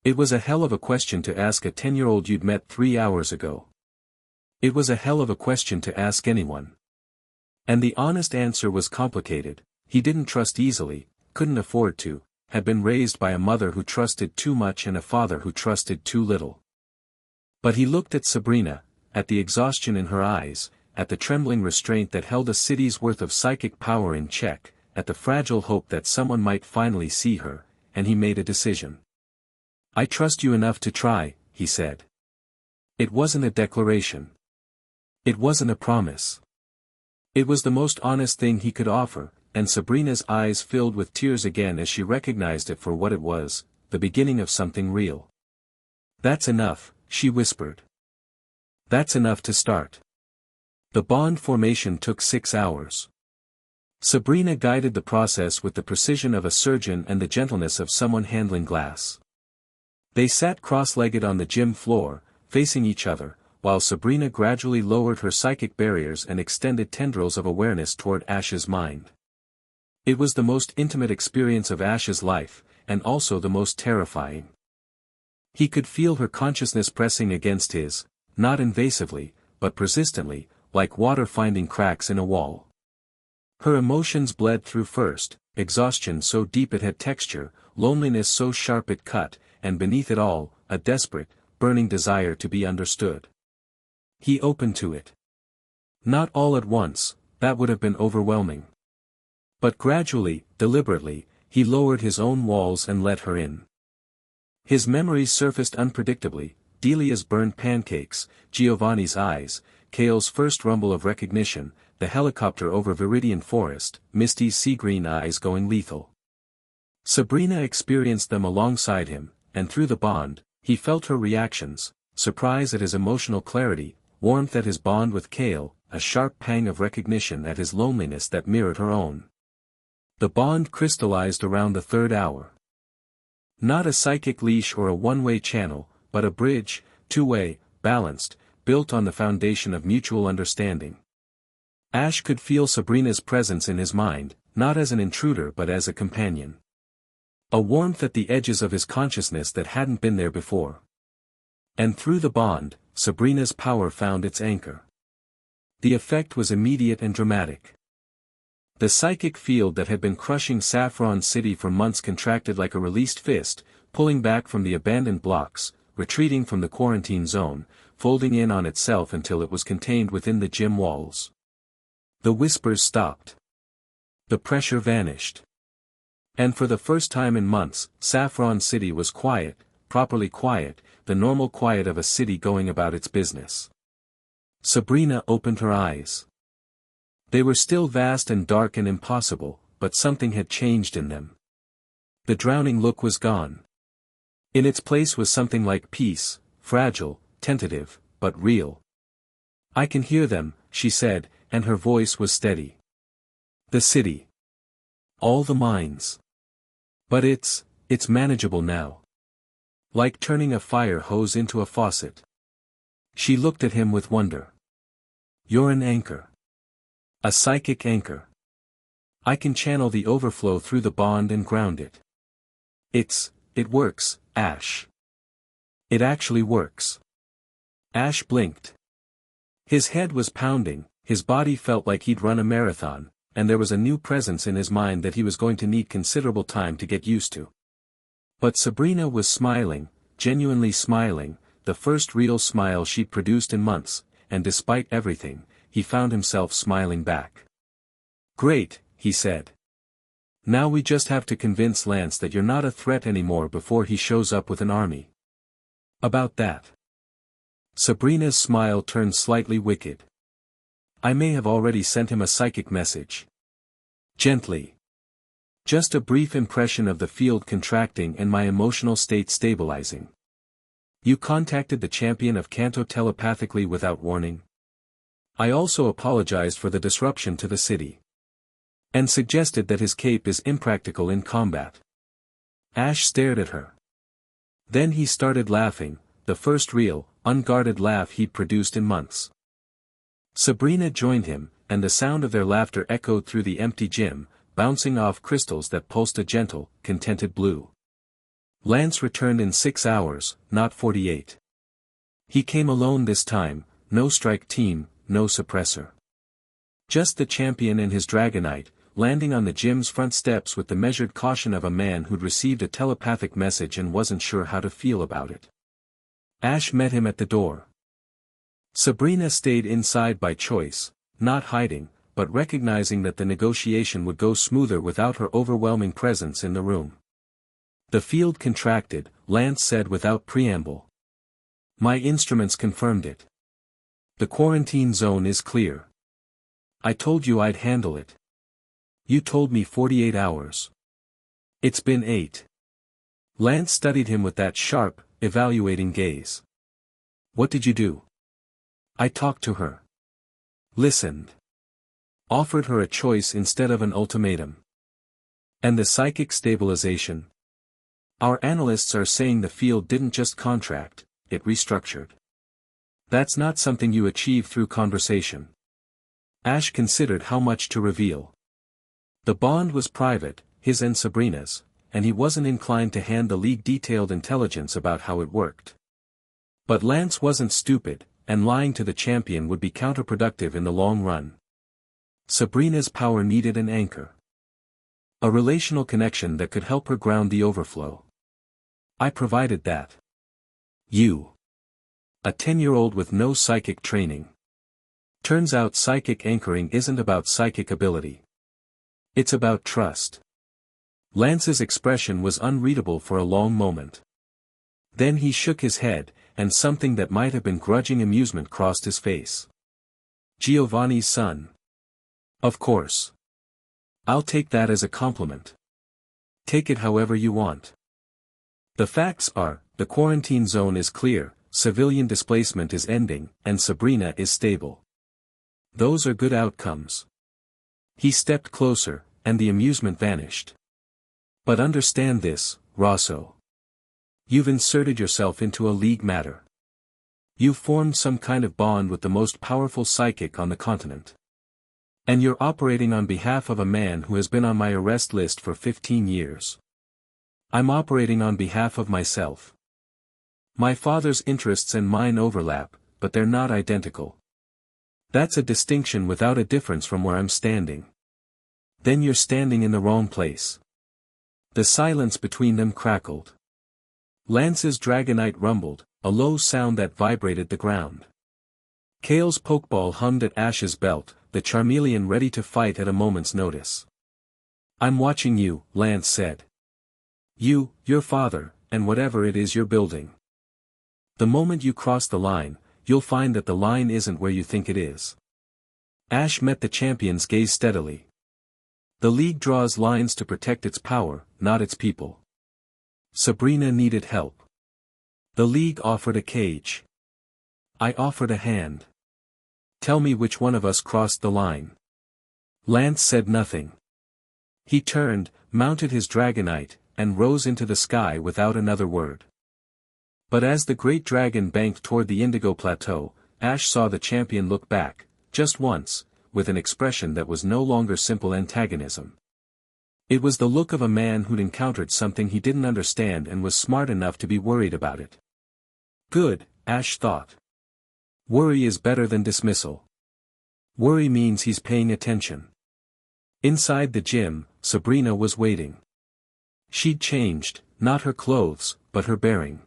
It was a hell of a question to ask a 10-year-old you'd met 3 hours ago. It was a hell of a question to ask anyone. And the honest answer was complicated. He didn't trust easily, couldn't afford to, had been raised by a mother who trusted too much and a father who trusted too little. But he looked at Sabrina, at the exhaustion in her eyes, at the trembling restraint that held a city's worth of psychic power in check, at the fragile hope that someone might finally see her, and he made a decision. I trust you enough to try, he said. It wasn't a declaration. It wasn't a promise. It was the most honest thing he could offer, and Sabrina's eyes filled with tears again as she recognized it for what it was, the beginning of something real. That's enough, she whispered. That's enough to start. The bond formation took 6 hours. Sabrina guided the process with the precision of a surgeon and the gentleness of someone handling glass. They sat cross-legged on the gym floor, facing each other, while Sabrina gradually lowered her psychic barriers and extended tendrils of awareness toward Ash's mind. It was the most intimate experience of Ash's life, and also the most terrifying. He could feel her consciousness pressing against his, not invasively, but persistently, like water finding cracks in a wall. Her emotions bled through first, exhaustion so deep it had texture, loneliness so sharp it cut, and beneath it all, a desperate, burning desire to be understood. He opened to it. Not all at once, that would have been overwhelming. But gradually, deliberately, he lowered his own walls and let her in. His memories surfaced unpredictably: Delia's burned pancakes, Giovanni's eyes, Kale's first rumble of recognition, the helicopter over Viridian Forest, Misty's sea-green eyes going lethal. Sabrina experienced them alongside him, and through the bond, he felt her reactions: surprise at his emotional clarity, warmth at his bond with Kale, a sharp pang of recognition at his loneliness that mirrored her own. The bond crystallized around the third hour. Not a psychic leash or a one-way channel, but a bridge, two-way, balanced, built on the foundation of mutual understanding. Ash could feel Sabrina's presence in his mind, not as an intruder but as a companion. A warmth at the edges of his consciousness that hadn't been there before. And through the bond, Sabrina's power found its anchor. The effect was immediate and dramatic. The psychic field that had been crushing Saffron City for months contracted like a released fist, pulling back from the abandoned blocks, retreating from the quarantine zone, folding in on itself until it was contained within the gym walls. The whispers stopped. The pressure vanished. And for the first time in months, Saffron City was quiet, properly quiet, the normal quiet of a city going about its business. Sabrina opened her eyes. They were still vast and dark and impossible, but something had changed in them. The drowning look was gone. In its place was something like peace, fragile, tentative, but real. "I can hear them," she said, and her voice was steady. "The city. All the mines. But it's manageable now. Like turning a fire hose into a faucet." She looked at him with wonder. "You're an anchor. A psychic anchor. I can channel the overflow through the bond and ground it. It works, Ash. It actually works." Ash blinked. His head was pounding, his body felt like he'd run a marathon, and there was a new presence in his mind that he was going to need considerable time to get used to. But Sabrina was smiling, genuinely smiling, the first real smile she'd produced in months, and despite everything, he found himself smiling back. "Great," he said. "Now we just have to convince Lance that you're not a threat anymore before he shows up with an army." "About that." Sabrina's smile turned slightly wicked. "I may have already sent him a psychic message." Gently. "Just a brief impression of the field contracting and my emotional state stabilizing." "You contacted the champion of Kanto telepathically without warning?" "I also apologized for the disruption to the city. And suggested that his cape is impractical in combat." Ash stared at her. Then he started laughing, the first real, unguarded laugh he'd produced in months. Sabrina joined him, and the sound of their laughter echoed through the empty gym, bouncing off crystals that pulsed a gentle, contented blue. Lance returned in 6 hours, not 48. He came alone this time, no strike team, no suppressor. Just the champion and his dragonite, landing on the gym's front steps with the measured caution of a man who'd received a telepathic message and wasn't sure how to feel about it. Ash met him at the door. Sabrina stayed inside by choice, not hiding, but recognizing that the negotiation would go smoother without her overwhelming presence in the room. "The field contracted," Lance said without preamble. "My instruments confirmed it. The quarantine zone is clear. I told you I'd handle it. You told me 48 hours. It's been 8. Lance studied him with that sharp, evaluating gaze. "What did you do?" "I talked to her. Listened. Offered her a choice instead of an ultimatum." "And the psychic stabilization?" "Our analysts are saying the field didn't just contract, it restructured. That's not something you achieve through conversation." Ash considered how much to reveal. The bond was private, his and Sabrina's, and he wasn't inclined to hand the League detailed intelligence about how it worked. But Lance wasn't stupid, and lying to the champion would be counterproductive in the long run. Sabrina's power needed an anchor. A relational connection that could help her ground the overflow. I provided that. You. A 10-year-old with no psychic training. Turns out psychic anchoring isn't about psychic ability. It's about trust. Lance's expression was unreadable for a long moment. Then he shook his head, and something that might have been grudging amusement crossed his face. Giovanni's son. Of course. I'll take that as a compliment. Take it however you want. The facts are, the quarantine zone is clear, civilian displacement is ending, and Sabrina is stable. Those are good outcomes. He stepped closer, and the amusement vanished. But understand this, Rosso. You've inserted yourself into a league matter. You've formed some kind of bond with the most powerful psychic on the continent. And you're operating on behalf of a man who has been on my arrest list for 15 years. I'm operating on behalf of myself. My father's interests and mine overlap, but they're not identical. That's a distinction without a difference from where I'm standing. Then you're standing in the wrong place. The silence between them crackled. Lance's dragonite rumbled, a low sound that vibrated the ground. Kale's pokeball hummed at Ash's belt, the Charmeleon ready to fight at a moment's notice. I'm watching you, Lance said. You, your father, and whatever it is you're building. The moment you cross the line, you'll find that the line isn't where you think it is. Ash met the champion's gaze steadily. The league draws lines to protect its power, not its people. Sabrina needed help. The league offered a cage. I offered a hand. Tell me which one of us crossed the line. Lance said nothing. He turned, mounted his dragonite, and rose into the sky without another word. But as the great dragon banked toward the indigo plateau, Ash saw the champion look back, just once, with an expression that was no longer simple antagonism. It was the look of a man who'd encountered something he didn't understand and was smart enough to be worried about it. Good, Ash thought. Worry is better than dismissal. Worry means he's paying attention. Inside the gym, Sabrina was waiting. She'd changed, not her clothes, but her bearing.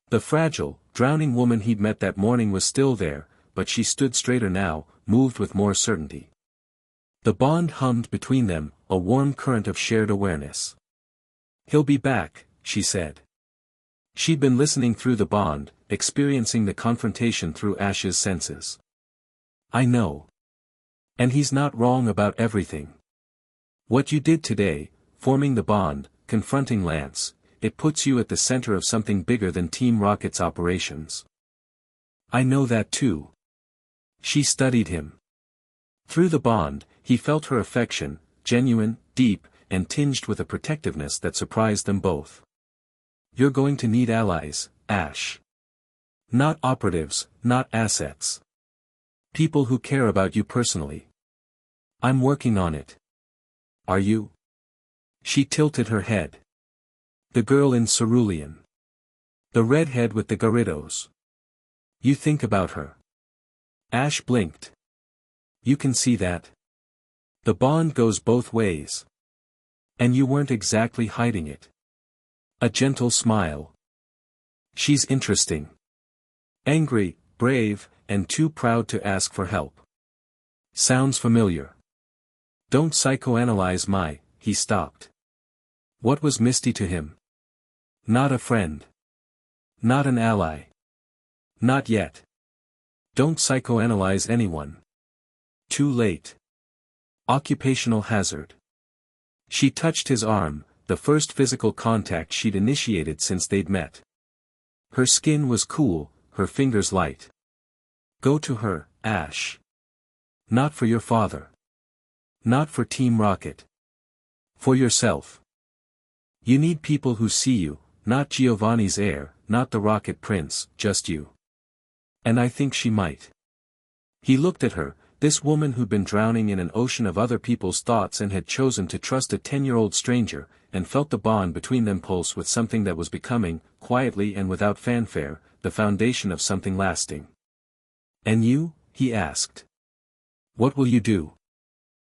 The fragile, drowning woman he'd met that morning was still there, but she stood straighter now, moved with more certainty. The bond hummed between them, a warm current of shared awareness. He'll be back, she said. She'd been listening through the bond, experiencing the confrontation through Ash's senses. I know. And he's not wrong about everything. What you did today, forming the bond, confronting Lance, it puts you at the center of something bigger than Team Rocket's operations. I know that too. She studied him. Through the bond, he felt her affection, genuine, deep, and tinged with a protectiveness that surprised them both. You're going to need allies, Ash. Not operatives, not assets. People who care about you personally. I'm working on it. Are you? She tilted her head. The girl in Cerulean. The redhead with the Garridos. You think about her. Ash blinked. You can see that. The bond goes both ways. And you weren't exactly hiding it. A gentle smile. She's interesting. Angry, brave, and too proud to ask for help. Sounds familiar. Don't psychoanalyze he stopped. What was Misty to him? Not a friend. Not an ally. Not yet. Don't psychoanalyze anyone. Too late. Occupational hazard. She touched his arm, the first physical contact she'd initiated since they'd met. Her skin was cool, her fingers light. Go to her, Ash. Not for your father. Not for Team Rocket. For yourself. You need people who see you, not Giovanni's heir, not the Rocket Prince, just you. And I think she might. He looked at her, this woman who'd been drowning in an ocean of other people's thoughts and had chosen to trust a 10-year-old stranger, and felt the bond between them pulse with something that was becoming, quietly and without fanfare, the foundation of something lasting. And you? He asked. What will you do?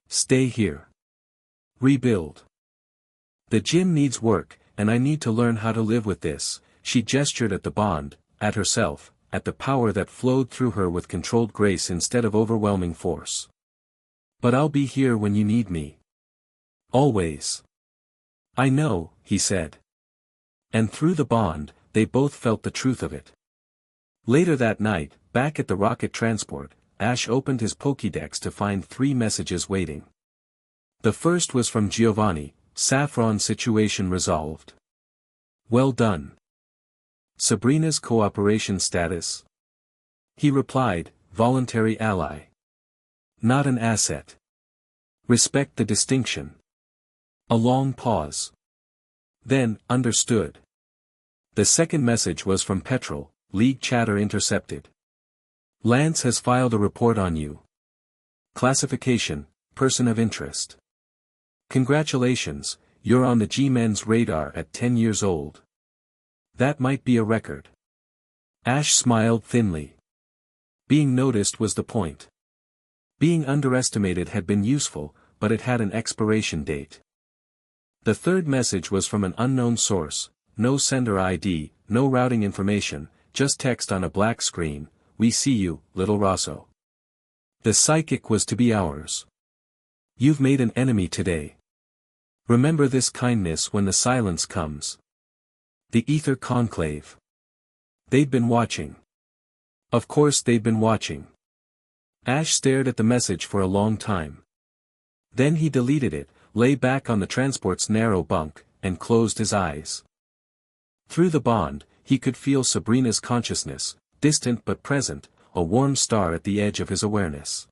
Stay here. Rebuild. The gym needs work, and I need to learn how to live with this." She gestured at the bond, at herself, at the power that flowed through her with controlled grace instead of overwhelming force. "But I'll be here when you need me. Always." "I know," he said. And through the bond, they both felt the truth of it. Later that night, back at the rocket transport, Ash opened his Pokédex to find 3 messages waiting. The first was from Giovanni: "Saffron situation resolved. Well done. Sabrina's cooperation status?" He replied, "Voluntary ally. Not an asset. Respect the distinction." A long pause. Then, "Understood." The second message was from Petrol: "League chatter intercepted. Lance has filed a report on you. Classification: person of interest. Congratulations, you're on the G-Men's radar at 10 years old. That might be a record." Ash smiled thinly. Being noticed was the point. Being underestimated had been useful, but it had an expiration date. The third message was from an unknown source: "No sender ID, no routing information, just text on a black screen. We see you, little Rosso. The psychic was to be ours. You've made an enemy today. Remember this kindness when the silence comes." The Ether Conclave. They'd been watching. Of course they'd been watching. Ash stared at the message for a long time. Then he deleted it, lay back on the transport's narrow bunk, and closed his eyes. Through the bond, he could feel Sabrina's consciousness, distant but present, a warm star at the edge of his awareness.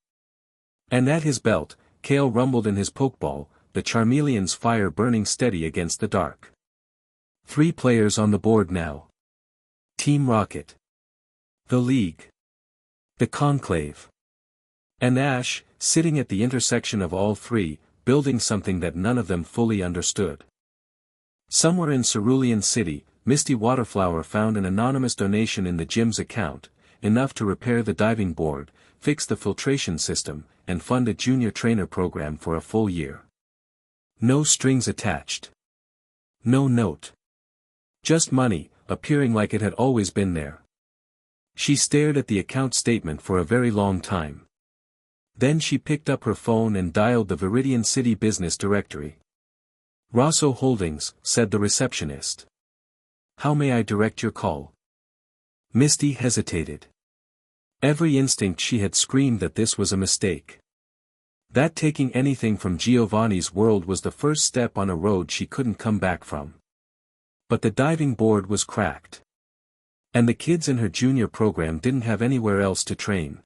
And at his belt, Kale rumbled in his pokeball, the Charmeleon's fire burning steady against the dark. 3 players on the board now. Team Rocket. The League. The Conclave. And Ash, sitting at the intersection of all 3, building something that none of them fully understood. Somewhere in Cerulean City, Misty Waterflower found an anonymous donation in the gym's account, enough to repair the diving board, fix the filtration system, and fund a junior trainer program for a full year. No strings attached. No note. Just money, appearing like it had always been there. She stared at the account statement for a very long time. Then she picked up her phone and dialed the Viridian City business directory. "Rosso Holdings," said the receptionist. "How may I direct your call?" Misty hesitated. Every instinct she had screamed that this was a mistake. That taking anything from Giovanni's world was the first step on a road she couldn't come back from. But the diving board was cracked. And the kids in her junior program didn't have anywhere else to train.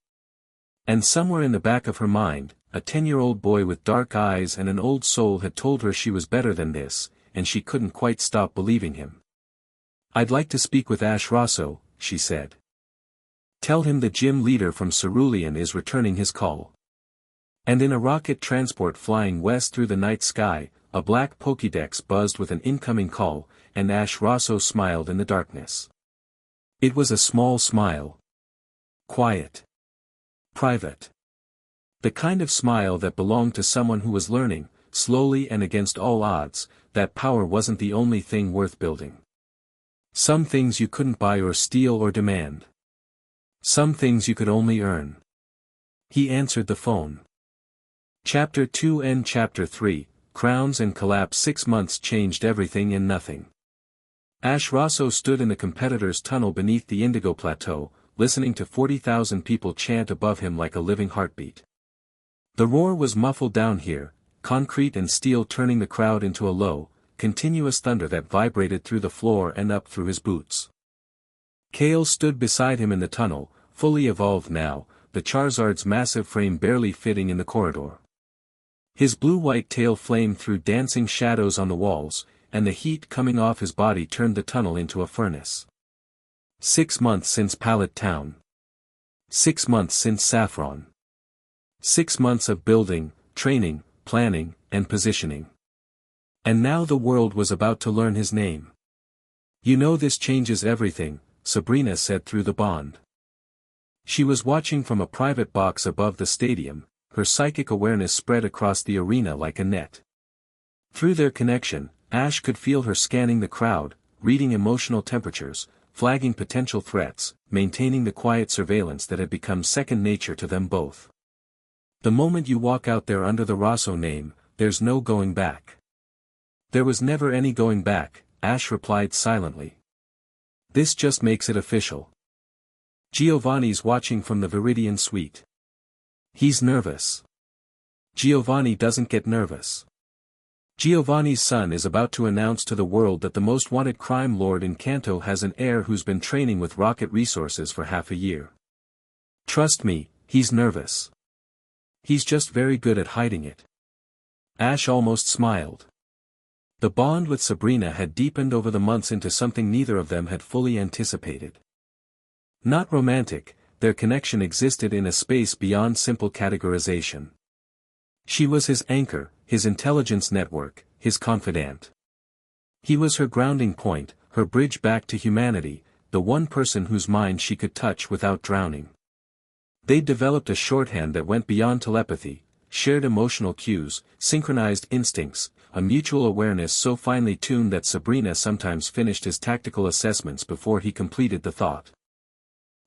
And somewhere in the back of her mind, a 10-year-old boy with dark eyes and an old soul had told her she was better than this, and she couldn't quite stop believing him. "I'd like to speak with Ash Rosso," she said. "Tell him the gym leader from Cerulean is returning his call." And in a rocket transport flying west through the night sky, a black Pokédex buzzed with an incoming call, and Ash Rosso smiled in the darkness. It was a small smile. Quiet. Private. The kind of smile that belonged to someone who was learning, slowly and against all odds, that power wasn't the only thing worth building. Some things you couldn't buy or steal or demand. Some things you could only earn. He answered the phone. Chapter 2 and Chapter 3, Crowns and Collapse. 6 months changed everything and nothing. Ash Rosso stood in the competitor's tunnel beneath the Indigo Plateau, listening to 40,000 people chant above him like a living heartbeat. The roar was muffled down here, concrete and steel turning the crowd into a low, continuous thunder that vibrated through the floor and up through his boots. Kale stood beside him in the tunnel, fully evolved now, the Charizard's massive frame barely fitting in the corridor. His blue-white tail flamed through dancing shadows on the walls, and the heat coming off his body turned the tunnel into a furnace. 6 months since Pallet Town. 6 months since Saffron. 6 months of building, training, planning, and positioning. And now the world was about to learn his name. "You know this changes everything," Sabrina said through the bond. She was watching from a private box above the stadium, her psychic awareness spread across the arena like a net. Through their connection, Ash could feel her scanning the crowd, reading emotional temperatures, flagging potential threats, maintaining the quiet surveillance that had become second nature to them both. The moment you walk out there under the Rosso name, there's no going back. There was never any going back, Ash replied silently. This just makes it official. Giovanni's watching from the Viridian suite. He's nervous. Giovanni doesn't get nervous. Giovanni's son is about to announce to the world that the most wanted crime lord in Kanto has an heir who's been training with rocket resources for half a year. Trust me, he's nervous. He's just very good at hiding it. Ash almost smiled. The bond with Sabrina had deepened over the months into something neither of them had fully anticipated. Not romantic, their connection existed in a space beyond simple categorization. She was his anchor, his intelligence network, his confidant. He was her grounding point, her bridge back to humanity, the one person whose mind she could touch without drowning. They'd developed a shorthand that went beyond telepathy, shared emotional cues, synchronized instincts, a mutual awareness so finely tuned that Sabrina sometimes finished his tactical assessments before he completed the thought.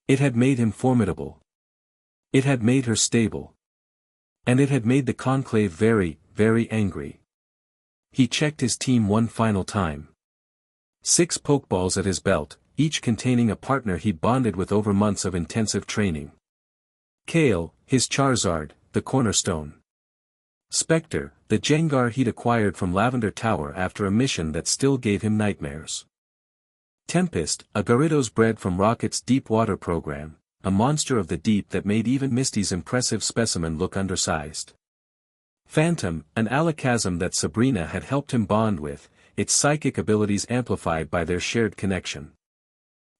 It had made him formidable. It had made her stable. And it had made the conclave very, very angry. He checked his team one final time. 6 pokeballs at his belt, each containing a partner he'd bonded with over months of intensive training. Kale, his Charizard, the cornerstone. Spectre, the Jengar he'd acquired from Lavender Tower after a mission that still gave him nightmares. Tempest, a Gyarados bred from Rocket's deep water program, a monster of the deep that made even Misty's impressive specimen look undersized. Phantom, an Alakazam that Sabrina had helped him bond with, its psychic abilities amplified by their shared connection.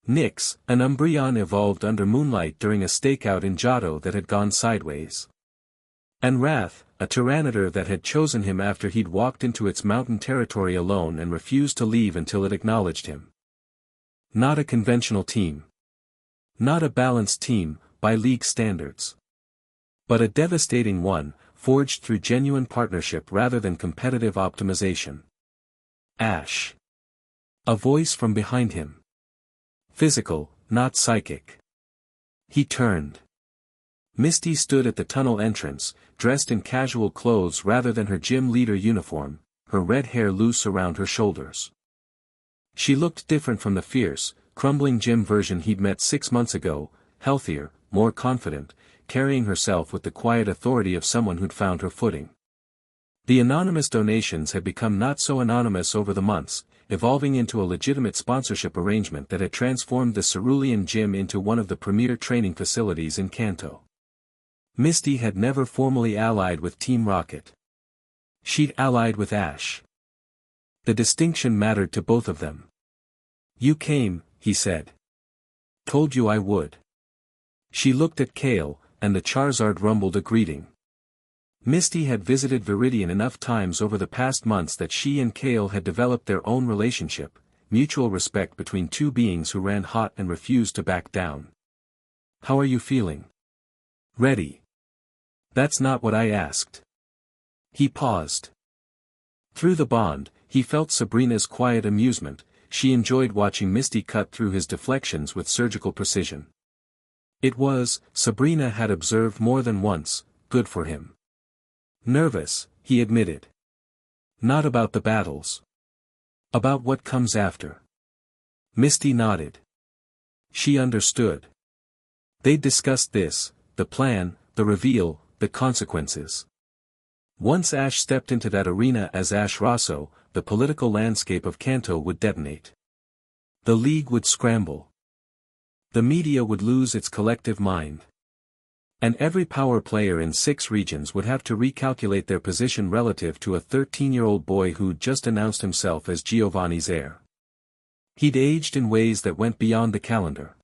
Nyx, an Umbreon evolved under moonlight during a stakeout in Johto that had gone sideways. And Wrath, a Tyranitar that had chosen him after he'd walked into its mountain territory alone and refused to leave until it acknowledged him. Not a conventional team. Not a balanced team, by league standards. But a devastating one, forged through genuine partnership rather than competitive optimization. Ash. A voice from behind him. Physical, not psychic. He turned. Misty stood at the tunnel entrance, dressed in casual clothes rather than her gym leader uniform, her red hair loose around her shoulders. She looked different from the fierce, crumbling gym version he'd met 6 months ago, healthier, more confident, carrying herself with the quiet authority of someone who'd found her footing. The anonymous donations had become not so anonymous over the months, evolving into a legitimate sponsorship arrangement that had transformed the Cerulean gym into one of the premier training facilities in Kanto. Misty had never formally allied with Team Rocket. She'd allied with Ash. The distinction mattered to both of them. "You came," he said. "Told you I would." She looked at Kale, and the Charizard rumbled a greeting. Misty had visited Viridian enough times over the past months that she and Kale had developed their own relationship, mutual respect between two beings who ran hot and refused to back down. "How are you feeling?" "Ready." "That's not what I asked." He paused. Through the bond, he felt Sabrina's quiet amusement. She enjoyed watching Misty cut through his deflections with surgical precision. It was, Sabrina had observed more than once, good for him. Nervous, he admitted. Not about the battles. About what comes after. Misty nodded. She understood. They'd discussed this, the plan, the reveal, the consequences. Once Ash stepped into that arena as Ash Rosso, the political landscape of Kanto would detonate. The League would scramble. The media would lose its collective mind. And every power player in 6 regions would have to recalculate their position relative to a 13-year-old boy who'd just announced himself as Giovanni's heir. He'd aged in ways that went beyond the calendar.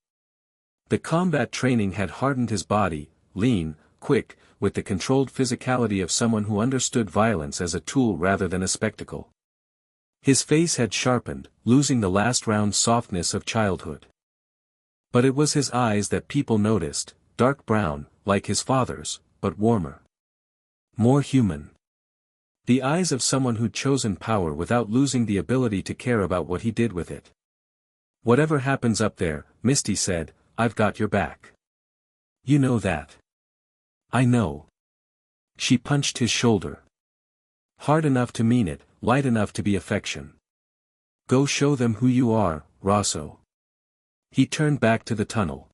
The combat training had hardened his body, lean, quick, with the controlled physicality of someone who understood violence as a tool rather than a spectacle. His face had sharpened, losing the last round softness of childhood. But it was his eyes that people noticed, dark brown, like his father's, but warmer. More human. The eyes of someone who'd chosen power without losing the ability to care about what he did with it. "Whatever happens up there," Misty said, "I've got your back. You know that." "I know." She punched his shoulder. "Hard enough to mean it, light enough to be affection. Go show them who you are, Rosso." He turned back to the tunnel.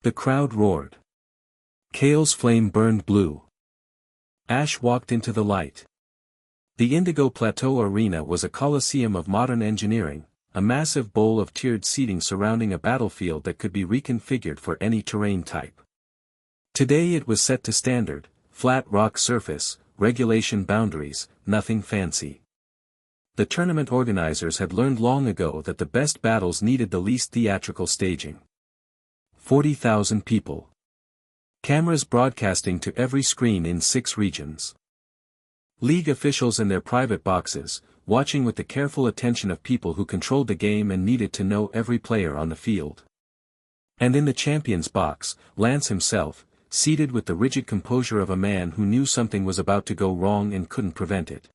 The crowd roared. Kale's flame burned blue. Ash walked into the light. The Indigo Plateau Arena was a coliseum of modern engineering, a massive bowl of tiered seating surrounding a battlefield that could be reconfigured for any terrain type. Today it was set to standard, flat rock surface, regulation boundaries, nothing fancy. The tournament organizers had learned long ago that the best battles needed the least theatrical staging. 40,000 people. Cameras broadcasting to every screen in 6 regions. League officials in their private boxes, watching with the careful attention of people who controlled the game and needed to know every player on the field. And in the champion's box, Lance himself, seated with the rigid composure of a man who knew something was about to go wrong and couldn't prevent it.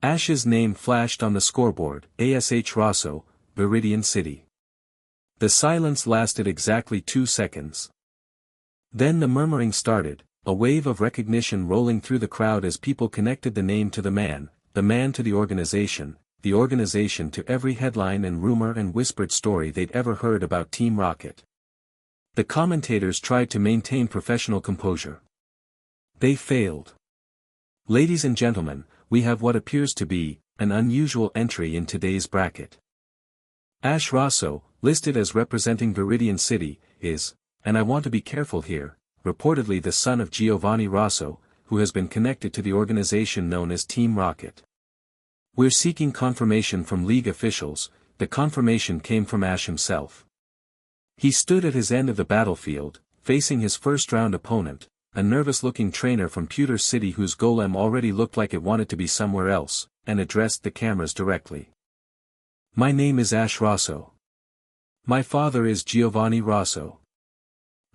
Ash's name flashed on the scoreboard, ASH Rosso, Viridian City. The silence lasted exactly 2 seconds. Then the murmuring started, a wave of recognition rolling through the crowd as people connected the name to the man to the organization to every headline and rumor and whispered story they'd ever heard about Team Rocket. The commentators tried to maintain professional composure. They failed. "Ladies and gentlemen, we have what appears to be an unusual entry in today's bracket. Ash Rosso, listed as representing Viridian City, is, and I want to be careful here, reportedly the son of Giovanni Rosso, who has been connected to the organization known as Team Rocket. We're seeking confirmation from league officials." The confirmation came from Ash himself. He stood at his end of the battlefield, facing his first-round opponent, a nervous-looking trainer from Pewter City whose golem already looked like it wanted to be somewhere else, and addressed the cameras directly. "My name is Ash Rosso. My father is Giovanni Rosso.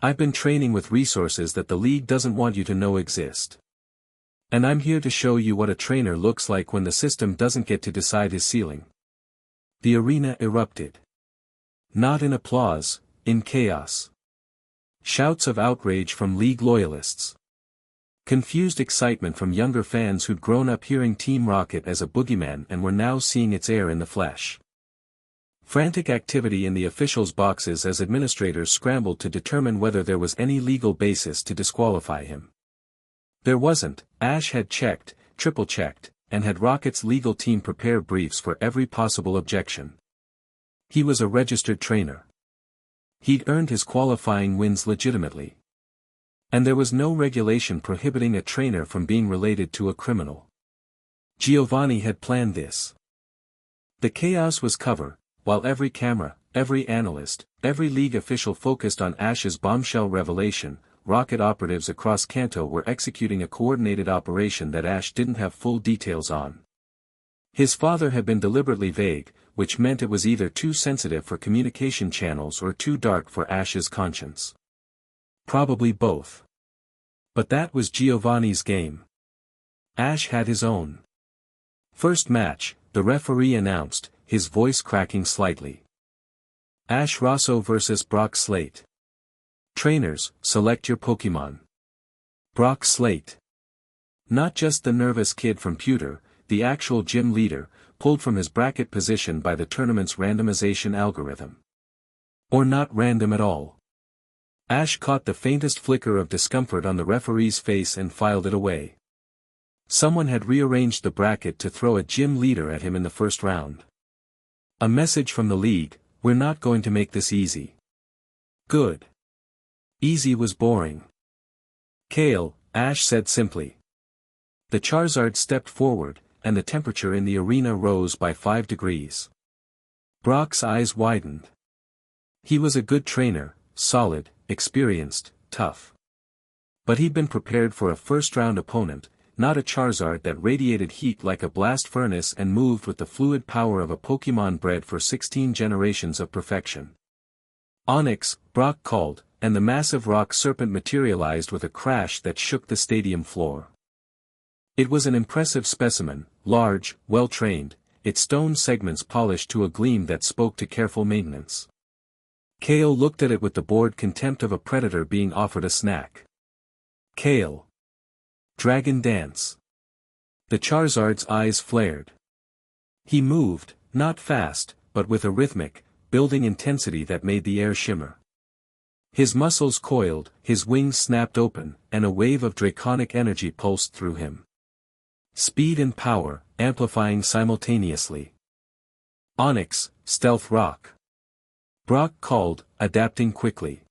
I've been training with resources that the league doesn't want you to know exist. And I'm here to show you what a trainer looks like when the system doesn't get to decide his ceiling." The arena erupted. Not in applause, in chaos. Shouts of outrage from league loyalists. Confused excitement from younger fans who'd grown up hearing Team Rocket as a boogeyman and were now seeing its heir in the flesh. Frantic activity in the officials' boxes as administrators scrambled to determine whether there was any legal basis to disqualify him. There wasn't. Ash had checked, triple-checked, and had Rocket's legal team prepare briefs for every possible objection. He was a registered trainer. He'd earned his qualifying wins legitimately. And there was no regulation prohibiting a trainer from being related to a criminal. Giovanni had planned this. The chaos was cover, while every camera, every analyst, every league official focused on Ash's bombshell revelation. Rocket operatives across Kanto were executing a coordinated operation that Ash didn't have full details on. His father had been deliberately vague, which meant it was either too sensitive for communication channels or too dark for Ash's conscience. Probably both. But that was Giovanni's game. Ash had his own. "First match," the referee announced, his voice cracking slightly. "Ash Rosso vs. Brock Slate. Trainers, select your Pokemon." Brock Slate. Not just the nervous kid from Pewter, the actual gym leader, pulled from his bracket position by the tournament's randomization algorithm. Or not random at all. Ash caught the faintest flicker of discomfort on the referee's face and filed it away. Someone had rearranged the bracket to throw a gym leader at him in the first round. A message from the league: "We're not going to make this easy." Good. Easy was boring. "Kale," Ash said simply. The Charizard stepped forward, and the temperature in the arena rose by 5 degrees. Brock's eyes widened. He was a good trainer, solid, experienced, tough. But he'd been prepared for a first-round opponent, not a Charizard that radiated heat like a blast furnace and moved with the fluid power of a Pokemon bred for 16 generations of perfection. "Onyx," Brock called, and the massive rock serpent materialized with a crash that shook the stadium floor. It was an impressive specimen, large, well-trained, its stone segments polished to a gleam that spoke to careful maintenance. Kale looked at it with the bored contempt of a predator being offered a snack. Kale. Dragon dance. The Charizard's eyes flared. He moved, not fast, but with a rhythmic, building intensity that made the air shimmer. His muscles coiled, his wings snapped open, and a wave of draconic energy pulsed through him. Speed and power, amplifying simultaneously. Onyx, stealth rock. Brock called, adapting quickly.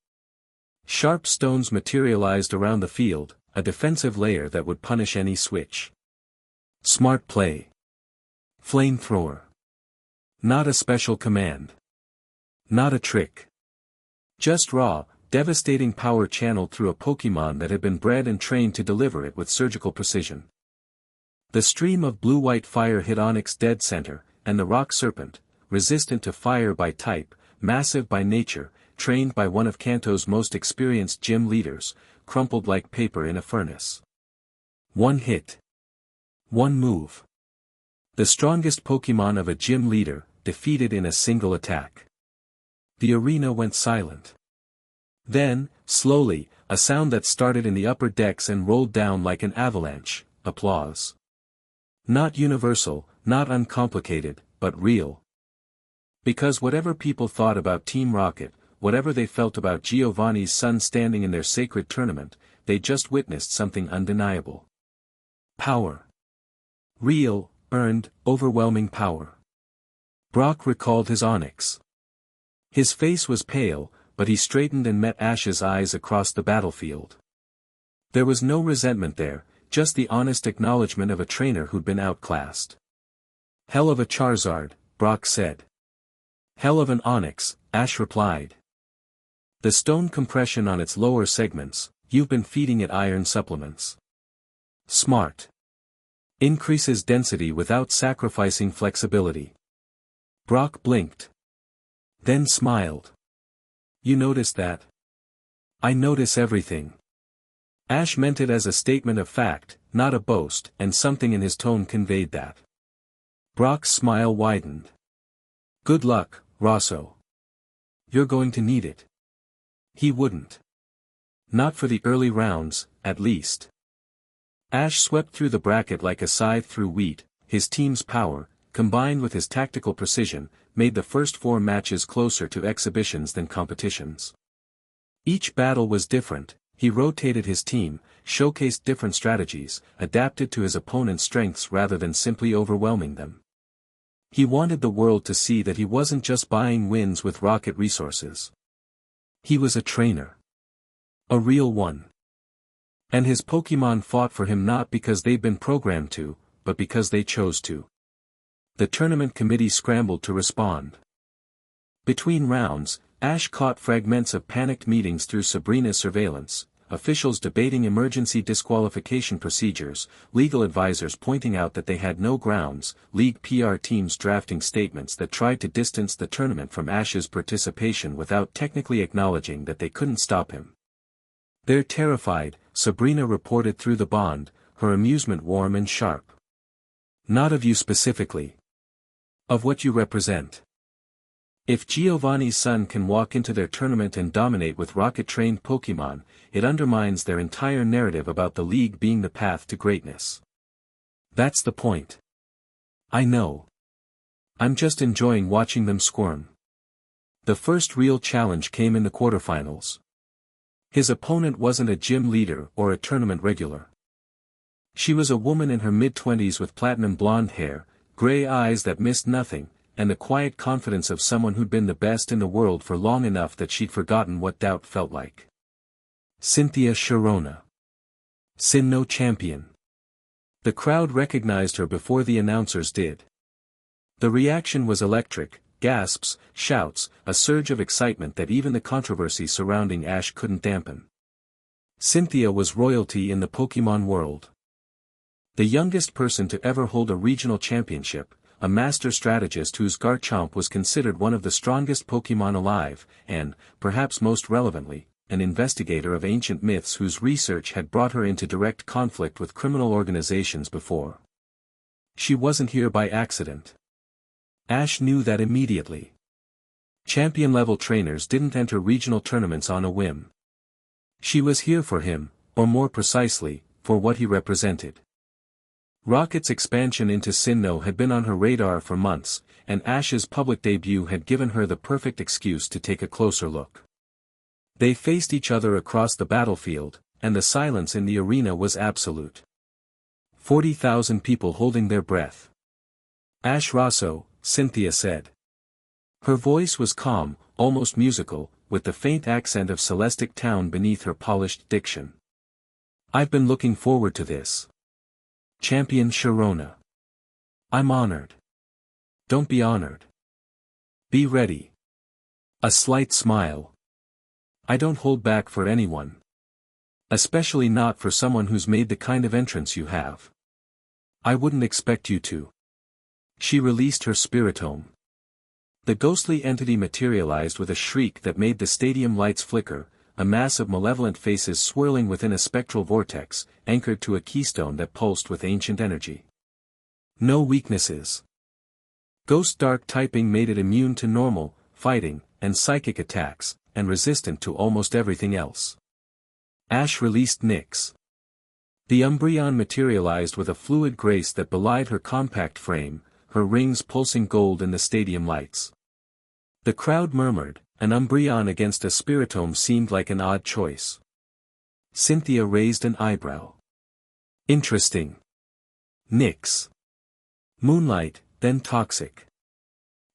Sharp stones materialized around the field, a defensive layer that would punish any switch. Smart play. Flamethrower. Not a special command. Not a trick. Just raw, devastating power channeled through a Pokémon that had been bred and trained to deliver it with surgical precision. The stream of blue-white fire hit Onyx dead center, and the rock serpent, resistant to fire by type, massive by nature, trained by one of Kanto's most experienced gym leaders, crumpled like paper in a furnace. One hit. One move. The strongest Pokémon of a gym leader, defeated in a single attack. The arena went silent. Then, slowly, a sound that started in the upper decks and rolled down like an avalanche, applause. Not universal, not uncomplicated, but real. Because whatever people thought about Team Rocket, whatever they felt about Giovanni's son standing in their sacred tournament, they just witnessed something undeniable. Power. Real, earned, overwhelming power. Brock recalled his Onyx. His face was pale, but he straightened and met Ash's eyes across the battlefield. There was no resentment there, just the honest acknowledgement of a trainer who'd been outclassed. Hell of a Charizard, Brock said. Hell of an Onyx, Ash replied. The stone compression on its lower segments, you've been feeding it iron supplements. Smart. Increases density without sacrificing flexibility. Brock blinked. Then smiled. You noticed that? I notice everything. Ash meant it as a statement of fact, not a boast, and something in his tone conveyed that. Brock's smile widened. Good luck, Rosso. You're going to need it. He wouldn't. Not for the early rounds, at least. Ash swept through the bracket like a scythe through wheat. His team's power, combined with his tactical precision, made the first 4 matches closer to exhibitions than competitions. Each battle was different. He rotated his team, showcased different strategies, adapted to his opponent's strengths rather than simply overwhelming them. He wanted the world to see that he wasn't just buying wins with rocket resources. He was a trainer. A real one. And his Pokémon fought for him not because they'd been programmed to, but because they chose to. The tournament committee scrambled to respond. Between rounds, Ash caught fragments of panicked meetings through Sabrina's surveillance, officials debating emergency disqualification procedures, legal advisors pointing out that they had no grounds, league PR teams drafting statements that tried to distance the tournament from Ash's participation without technically acknowledging that they couldn't stop him. They're terrified, Sabrina reported through the bond, her amusement warm and sharp. Not of you specifically. Of what you represent. If Giovanni's son can walk into their tournament and dominate with rocket-trained Pokémon, it undermines their entire narrative about the league being the path to greatness. That's the point. I know. I'm just enjoying watching them squirm. The first real challenge came in the quarterfinals. His opponent wasn't a gym leader or a tournament regular. She was a woman in her mid-20s with platinum blonde hair, gray eyes that missed nothing, and the quiet confidence of someone who'd been the best in the world for long enough that she'd forgotten what doubt felt like. Cynthia Sharona. Sinnoh champion. The crowd recognized her before the announcers did. The reaction was electric, gasps, shouts, a surge of excitement that even the controversy surrounding Ash couldn't dampen. Cynthia was royalty in the Pokémon world. The youngest person to ever hold a regional championship, a master strategist whose Garchomp was considered one of the strongest Pokémon alive, and, perhaps most relevantly, an investigator of ancient myths whose research had brought her into direct conflict with criminal organizations before. She wasn't here by accident. Ash knew that immediately. Champion-level trainers didn't enter regional tournaments on a whim. She was here for him, or more precisely, for what he represented. Rocket's expansion into Sinnoh had been on her radar for months, and Ash's public debut had given her the perfect excuse to take a closer look. They faced each other across the battlefield, and the silence in the arena was absolute. 40,000 people holding their breath. Ash Rosso, Cynthia said. Her voice was calm, almost musical, with the faint accent of Celestic Town beneath her polished diction. I've been looking forward to this. Champion Sharona. I'm honored. Don't be honored. Be ready. A slight smile. I don't hold back for anyone. Especially not for someone who's made the kind of entrance you have. I wouldn't expect you to. She released her spiritome. The ghostly entity materialized with a shriek that made the stadium lights flicker, a mass of malevolent faces swirling within a spectral vortex, anchored to a keystone that pulsed with ancient energy. No weaknesses. Ghost dark typing made it immune to normal, fighting, and psychic attacks, and resistant to almost everything else. Ash released Nyx. The Umbreon materialized with a fluid grace that belied her compact frame, her rings pulsing gold in the stadium lights. The crowd murmured, an Umbreon against a spiritome seemed like an odd choice. Cynthia raised an eyebrow. Interesting. Nyx. Moonlight, then Toxic.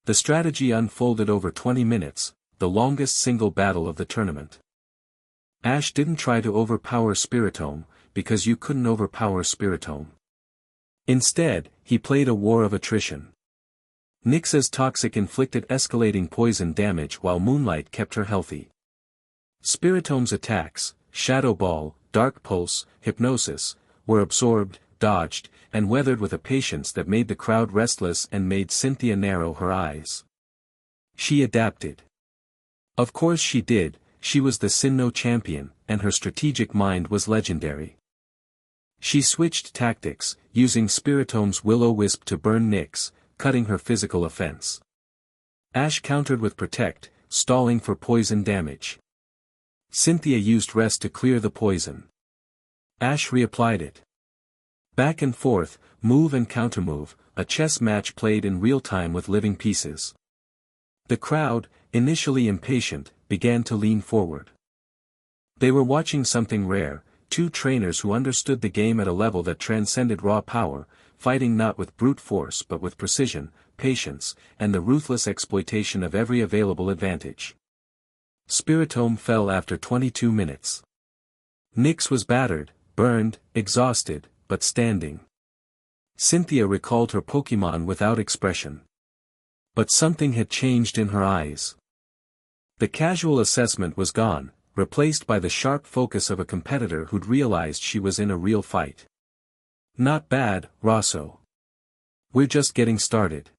The strategy unfolded over 20 minutes, the longest single battle of the tournament. Ash didn't try to overpower Spiritome, because you couldn't overpower Spiritome. Instead, he played a war of attrition. Nyx's Toxic inflicted escalating poison damage while Moonlight kept her healthy. Spiritome's attacks, Shadow Ball, Dark Pulse, Hypnosis, were absorbed, dodged, and weathered with a patience that made the crowd restless and made Cynthia narrow her eyes. She adapted. Of course she did, she was the Sinnoh champion, and her strategic mind was legendary. She switched tactics, using Spiritome's Will-O-Wisp to burn Nyx, cutting her physical offense. Ash countered with Protect, stalling for poison damage. Cynthia used Rest to clear the poison. Ash reapplied it. Back and forth, move and countermove, a chess match played in real time with living pieces. The crowd, initially impatient, began to lean forward. They were watching something rare, two trainers who understood the game at a level that transcended raw power, fighting not with brute force but with precision, patience, and the ruthless exploitation of every available advantage. Spiritome fell after 22 minutes. Nyx was battered, burned, exhausted, but standing. Cynthia recalled her Pokémon without expression. But something had changed in her eyes. The casual assessment was gone, replaced by the sharp focus of a competitor who'd realized she was in a real fight. Not bad, Rosso. We're just getting started.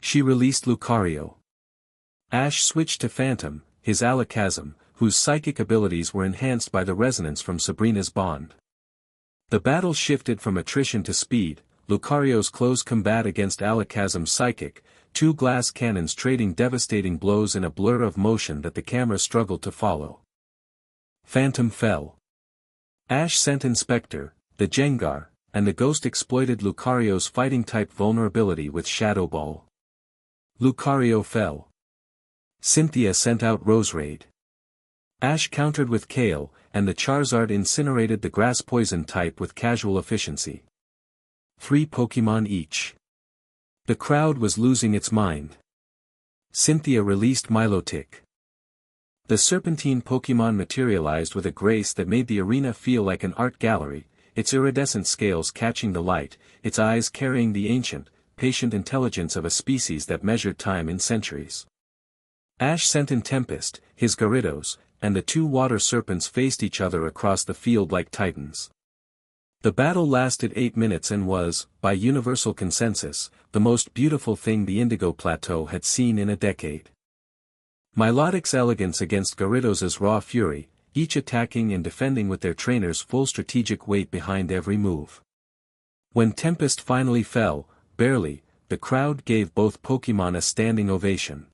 She released Lucario. Ash switched to Phantom, his Alakazam, whose psychic abilities were enhanced by the resonance from Sabrina's bond. The battle shifted from attrition to speed, Lucario's close combat against Alakazam's psychic, two glass cannons trading devastating blows in a blur of motion that the camera struggled to follow. Phantom fell. Ash sent Inspector, the Jengar, and the Ghost exploited Lucario's fighting-type vulnerability with Shadow Ball. Lucario fell. Cynthia sent out Roserade. Ash countered with Kale, and the Charizard incinerated the grass poison type with casual efficiency. 3 Pokémon each. The crowd was losing its mind. Cynthia released Milotic. The serpentine Pokémon materialized with a grace that made the arena feel like an art gallery, its iridescent scales catching the light, its eyes carrying the ancient, patient intelligence of a species that measured time in centuries. Ash sent in Tempest, his Gyarados, and the two water serpents faced each other across the field like titans. The battle lasted 8 minutes and was, by universal consensus, the most beautiful thing the Indigo Plateau had seen in a decade. Milotic's elegance against Gyarados' raw fury, each attacking and defending with their trainer's full strategic weight behind every move. When Tempest finally fell, barely, the crowd gave both Pokémon a standing ovation.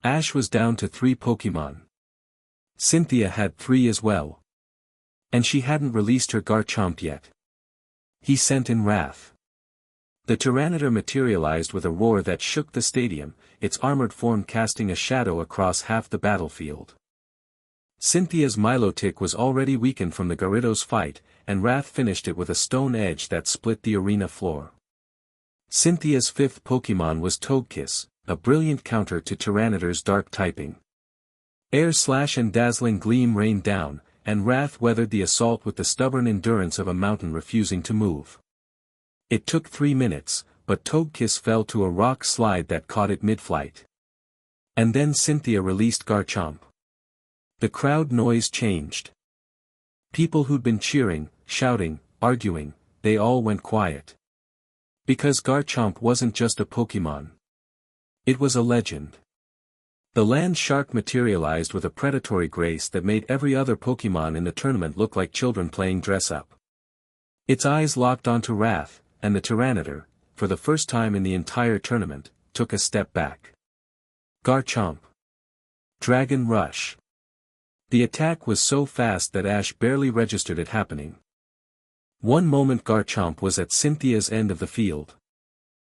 Ash was down to 3 Pokémon. Cynthia had 3 as well. And she hadn't released her Garchomp yet. He sent in wrath. The Tyranitar materialized with a roar that shook the stadium, its armored form casting a shadow across half the battlefield. Cynthia's Milotic was already weakened from the Gyarados fight, and Wrath finished it with a stone edge that split the arena floor. Cynthia's 5th Pokémon was Togekiss, a brilliant counter to Tyranitar's dark typing. Air Slash and Dazzling Gleam rained down, and Wrath weathered the assault with the stubborn endurance of a mountain refusing to move. It took 3 minutes, but Togekiss fell to a rock slide that caught it mid-flight. And then Cynthia released Garchomp. The crowd noise changed. People who'd been cheering, shouting, arguing, they all went quiet. Because Garchomp wasn't just a Pokémon. It was a legend. The land shark materialized with a predatory grace that made every other Pokémon in the tournament look like children playing dress-up. Its eyes locked onto Wrath, and the Tyranitar, for the first time in the entire tournament, took a step back. Garchomp. Dragon Rush. The attack was so fast that Ash barely registered it happening. One moment Garchomp was at Cynthia's end of the field.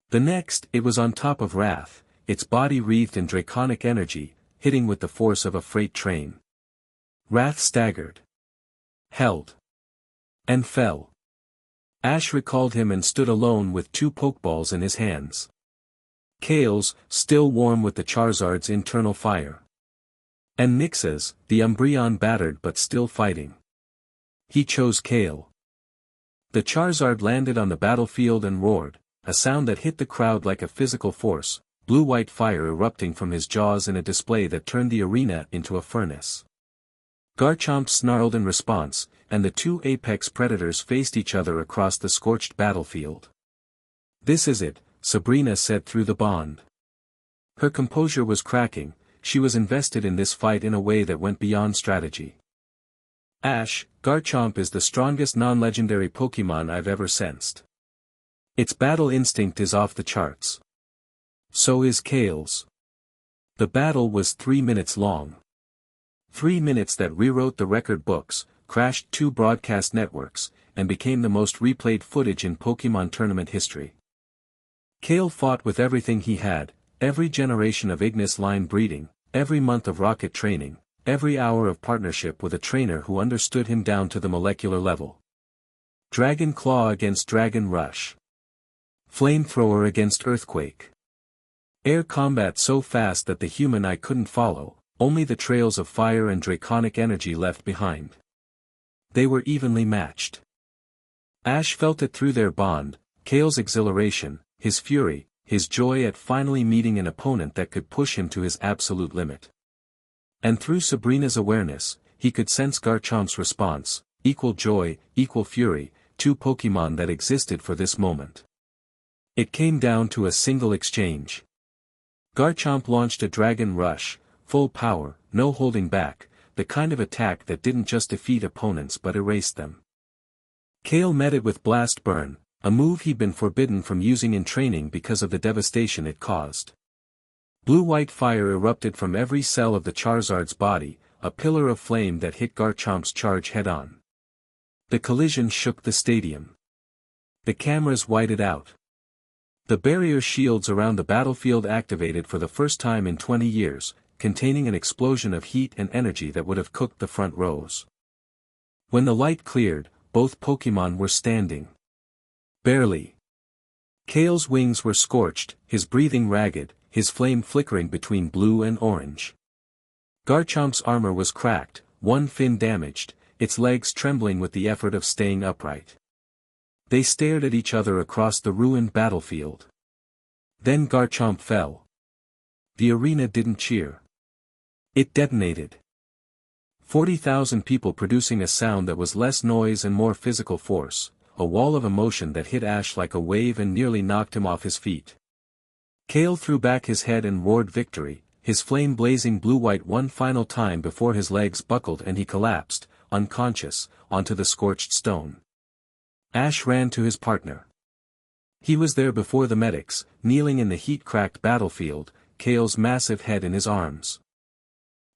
The next, it was on top of Wrath, its body wreathed in draconic energy, hitting with the force of a freight train. Wrath staggered. Held. And fell. Ash recalled him and stood alone with 2 Pokeballs in his hands. Kale's, still warm with the Charizard's internal fire. And Nix's, the Umbreon battered but still fighting. He chose Kale. The Charizard landed on the battlefield and roared, a sound that hit the crowd like a physical force, blue-white fire erupting from his jaws in a display that turned the arena into a furnace. Garchomp snarled in response, and the 2 apex predators faced each other across the scorched battlefield. "This is it," Sabrina said through the bond. Her composure was cracking. She was invested in this fight in a way that went beyond strategy. "Ash, Garchomp is the strongest non-legendary Pokémon I've ever sensed. Its battle instinct is off the charts. So is Kale's." The battle was 3 minutes long. 3 minutes that rewrote the record books, crashed 2 broadcast networks, and became the most replayed footage in Pokémon tournament history. Kale fought with everything he had, every generation of Ignis line breeding, every month of rocket training, every hour of partnership with a trainer who understood him down to the molecular level. Dragon Claw against Dragon Rush. Flamethrower against Earthquake. Air combat so fast that the human eye couldn't follow, only the trails of fire and draconic energy left behind. They were evenly matched. Ash felt it through their bond, Kale's exhilaration, his fury, his joy at finally meeting an opponent that could push him to his absolute limit. And through Sabrina's awareness, he could sense Garchomp's response, equal joy, equal fury, 2 Pokémon that existed for this moment. It came down to a single exchange. Garchomp launched a Dragon Rush, full power, no holding back, the kind of attack that didn't just defeat opponents but erased them. Kale met it with Blast Burn, a move he'd been forbidden from using in training because of the devastation it caused. Blue-white fire erupted from every cell of the Charizard's body, a pillar of flame that hit Garchomp's charge head-on. The collision shook the stadium. The cameras whited out. The barrier shields around the battlefield activated for the first time in 20 years, containing an explosion of heat and energy that would have cooked the front rows. When the light cleared, both Pokémon were standing. Barely. Kale's wings were scorched, his breathing ragged, his flame flickering between blue and orange. Garchomp's armor was cracked, one fin damaged, its legs trembling with the effort of staying upright. They stared at each other across the ruined battlefield. Then Garchomp fell. The arena didn't cheer. It detonated. 40,000 people producing a sound that was less noise and more physical force, a wall of emotion that hit Ash like a wave and nearly knocked him off his feet. Kale threw back his head and roared victory, his flame blazing blue-white one final time before his legs buckled and he collapsed, unconscious, onto the scorched stone. Ash ran to his partner. He was there before the medics, kneeling in the heat-cracked battlefield, Kale's massive head in his arms.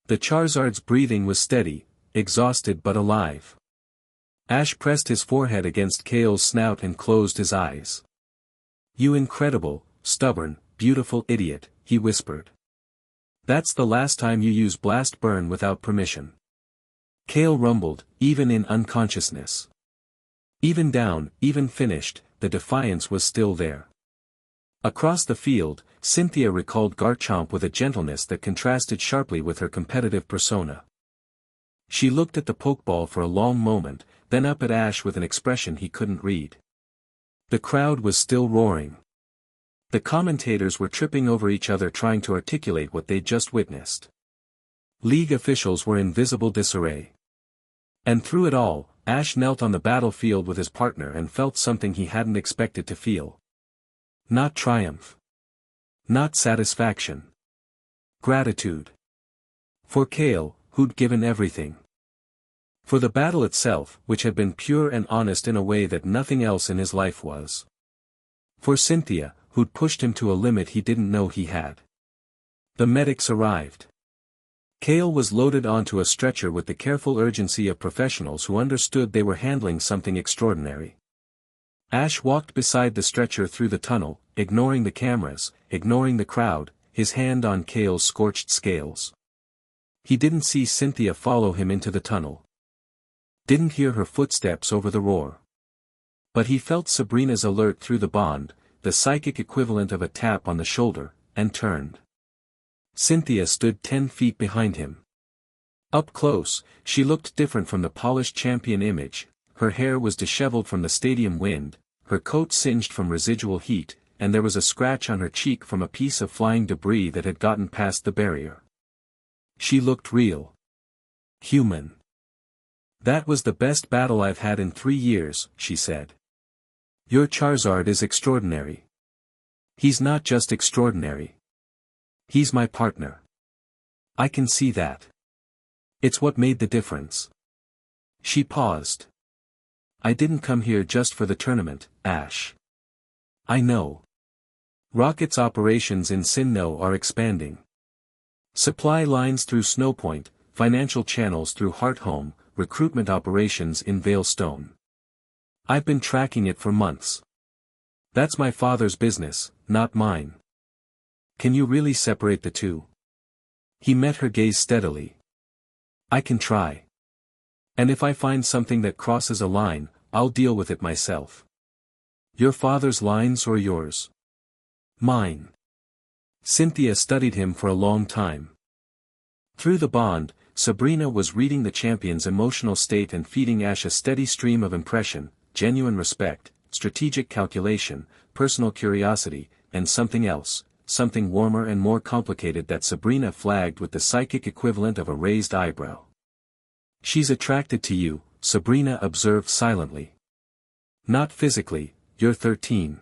The Charizard's breathing was steady, exhausted but alive. Ash pressed his forehead against Kale's snout and closed his eyes. "You incredible, stubborn, beautiful idiot," he whispered. "That's the last time you use blast burn without permission." Kale rumbled, even in unconsciousness. Even down, even finished, the defiance was still there. Across the field, Cynthia recalled Garchomp with a gentleness that contrasted sharply with her competitive persona. She looked at the Pokeball for a long moment, then up at Ash with an expression he couldn't read. The crowd was still roaring. The commentators were tripping over each other trying to articulate what they'd just witnessed. League officials were in visible disarray. And through it all, Ash knelt on the battlefield with his partner and felt something he hadn't expected to feel. Not triumph. Not satisfaction. Gratitude. For Kale, who'd given everything. For the battle itself, which had been pure and honest in a way that nothing else in his life was. For Cynthia, who'd pushed him to a limit he didn't know he had. The medics arrived. Kale was loaded onto a stretcher with the careful urgency of professionals who understood they were handling something extraordinary. Ash walked beside the stretcher through the tunnel, ignoring the cameras, ignoring the crowd, his hand on Kale's scorched scales. He didn't see Cynthia follow him into the tunnel. Didn't hear her footsteps over the roar. But he felt Sabrina's alert through the bond, the psychic equivalent of a tap on the shoulder, and turned. Cynthia stood 10 feet behind him. Up close, she looked different from the polished champion image. Her hair was disheveled from the stadium wind, her coat singed from residual heat, and there was a scratch on her cheek from a piece of flying debris that had gotten past the barrier. She looked real. Human. "That was the best battle I've had in 3 years," she said. "Your Charizard is extraordinary. He's not just extraordinary. He's my partner. I can see that. It's what made the difference." She paused. "I didn't come here just for the tournament, Ash. I know. Rocket's operations in Sinnoh are expanding. Supply lines through Snowpoint, financial channels through Hearthome, recruitment operations in Veilstone. I've been tracking it for months. That's my father's business, not mine. Can you really separate the two?" He met her gaze steadily. "I can try. And if I find something that crosses a line, I'll deal with it myself." "Your father's lines or yours?" "Mine." Cynthia studied him for a long time. Through the bond, Sabrina was reading the champion's emotional state and feeding Ash a steady stream of impression, genuine respect, strategic calculation, personal curiosity, and something else, something warmer and more complicated that Sabrina flagged with the psychic equivalent of a raised eyebrow. "She's attracted to you," Sabrina observed silently. "Not physically, you're 13.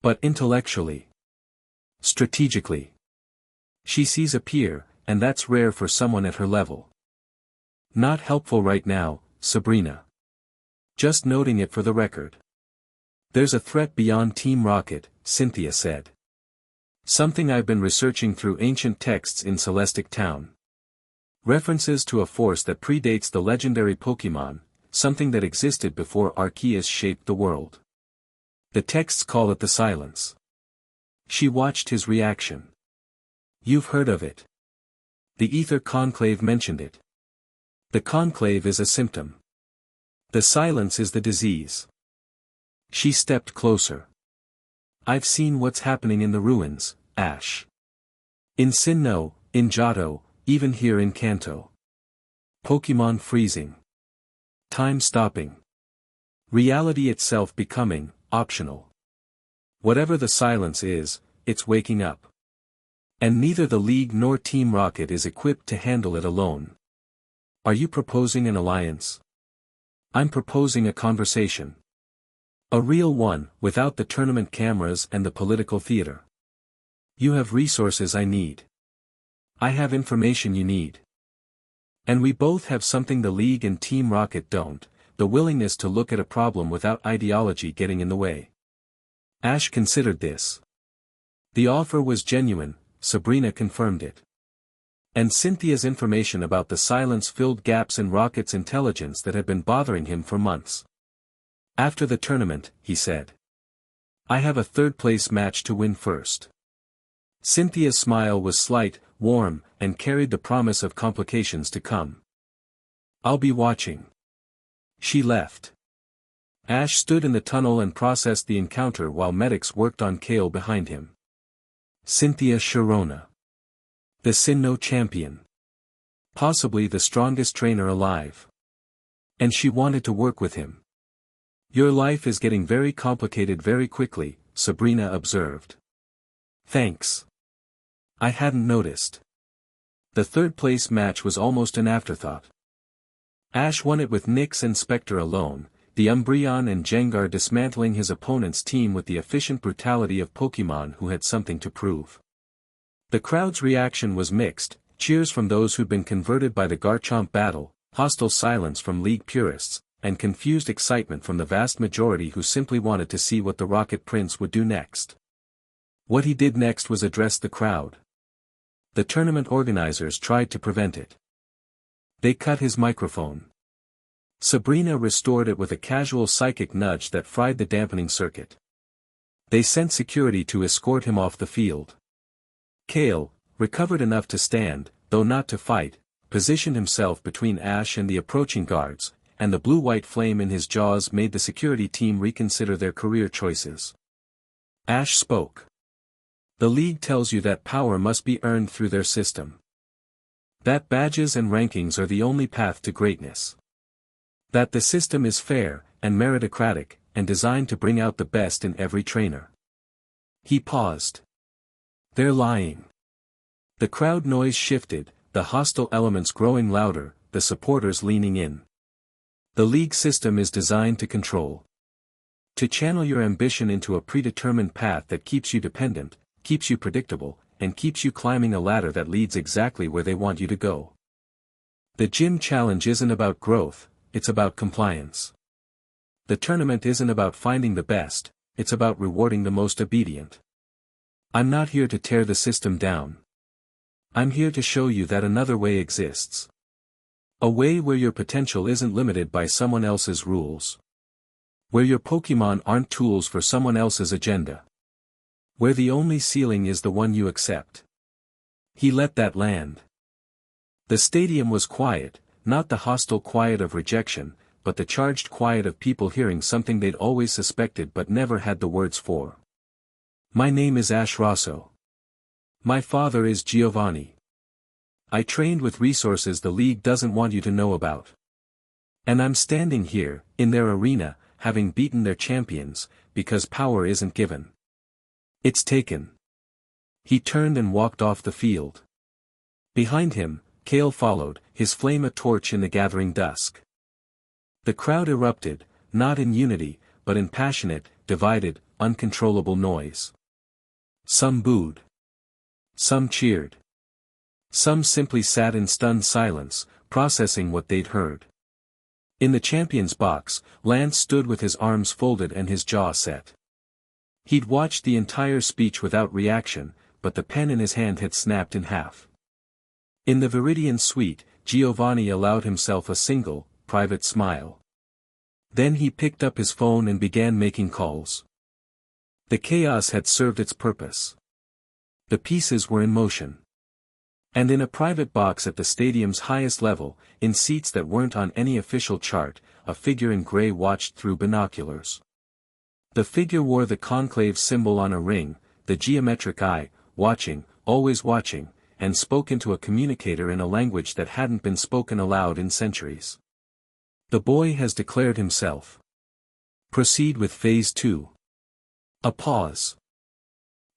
But intellectually. Strategically. She sees a peer, and that's rare for someone at her level. Not helpful right now, Sabrina. Just noting it for the record. There's a threat beyond Team Rocket," Cynthia said. "Something I've been researching through ancient texts in Celestic Town. References to a force that predates the legendary Pokémon, something that existed before Arceus shaped the world. The texts call it the Silence." She watched his reaction. "You've heard of it. The Ether Conclave mentioned it. The Conclave is a symptom. The Silence is the disease." She stepped closer. "I've seen what's happening in the ruins, Ash. In Sinnoh, in Johto, even here in Kanto. Pokémon freezing. Time stopping. Reality itself becoming optional. Whatever the Silence is, it's waking up. And neither the League nor Team Rocket is equipped to handle it alone. Are you proposing an alliance?" "I'm proposing a conversation. A real one, without the tournament cameras and the political theater. You have resources I need. I have information you need. And we both have something the League and Team Rocket don't, the willingness to look at a problem without ideology getting in the way. Ash considered this. The offer was genuine, Sabrina confirmed it. And Cynthia's information about the silence filled gaps in Rocket's intelligence that had been bothering him for months. After the tournament, he said. I have a third-place match to win first. Cynthia's smile was slight, warm, and carried the promise of complications to come. I'll be watching. She left. Ash stood in the tunnel and processed the encounter while medics worked on Kale behind him. Cynthia Sharona. The Sinnoh champion. Possibly the strongest trainer alive. And she wanted to work with him. Your life is getting very complicated very quickly, Sabrina observed. Thanks. I hadn't noticed. The third-place match was almost an afterthought. Ash won it with Nyx and Spectre alone, the Umbreon and Jengar dismantling his opponent's team with the efficient brutality of Pokémon who had something to prove. The crowd's reaction was mixed, cheers from those who'd been converted by the Garchomp battle, hostile silence from League purists, and confused excitement from the vast majority who simply wanted to see what the Rocket Prince would do next. What he did next was address the crowd. The tournament organizers tried to prevent it. They cut his microphone. Sabrina restored it with a casual psychic nudge that fried the dampening circuit. They sent security to escort him off the field. Kale, recovered enough to stand, though not to fight, positioned himself between Ash and the approaching guards, and the blue-white flame in his jaws made the security team reconsider their career choices. Ash spoke. The League tells you that power must be earned through their system. That badges and rankings are the only path to greatness. That the system is fair, and meritocratic, and designed to bring out the best in every trainer. He paused. They're lying. The crowd noise shifted, the hostile elements growing louder, the supporters leaning in. The League system is designed to control. To channel your ambition into a predetermined path that keeps you dependent, keeps you predictable, and keeps you climbing a ladder that leads exactly where they want you to go. The gym challenge isn't about growth, it's about compliance. The tournament isn't about finding the best, it's about rewarding the most obedient. I'm not here to tear the system down. I'm here to show you that another way exists. A way where your potential isn't limited by someone else's rules. Where your Pokémon aren't tools for someone else's agenda. Where the only ceiling is the one you accept. He let that land. The stadium was quiet, not the hostile quiet of rejection, but the charged quiet of people hearing something they'd always suspected but never had the words for. My name is Ash Rosso. My father is Giovanni. I trained with resources the League doesn't want you to know about. And I'm standing here, in their arena, having beaten their champions, because power isn't given. It's taken. He turned and walked off the field. Behind him, Kale followed, his flame a torch in the gathering dusk. The crowd erupted, not in unity, but in passionate, divided, uncontrollable noise. Some booed. Some cheered. Some simply sat in stunned silence, processing what they'd heard. In the champion's box, Lance stood with his arms folded and his jaw set. He'd watched the entire speech without reaction, but the pen in his hand had snapped in half. In the Viridian suite, Giovanni allowed himself a single, private smile. Then he picked up his phone and began making calls. The chaos had served its purpose. The pieces were in motion. And in a private box at the stadium's highest level, in seats that weren't on any official chart, a figure in gray watched through binoculars. The figure wore the conclave symbol on a ring, the geometric eye, watching, always watching, and spoke into a communicator in a language that hadn't been spoken aloud in centuries. The boy has declared himself. Proceed with Phase 2. A pause.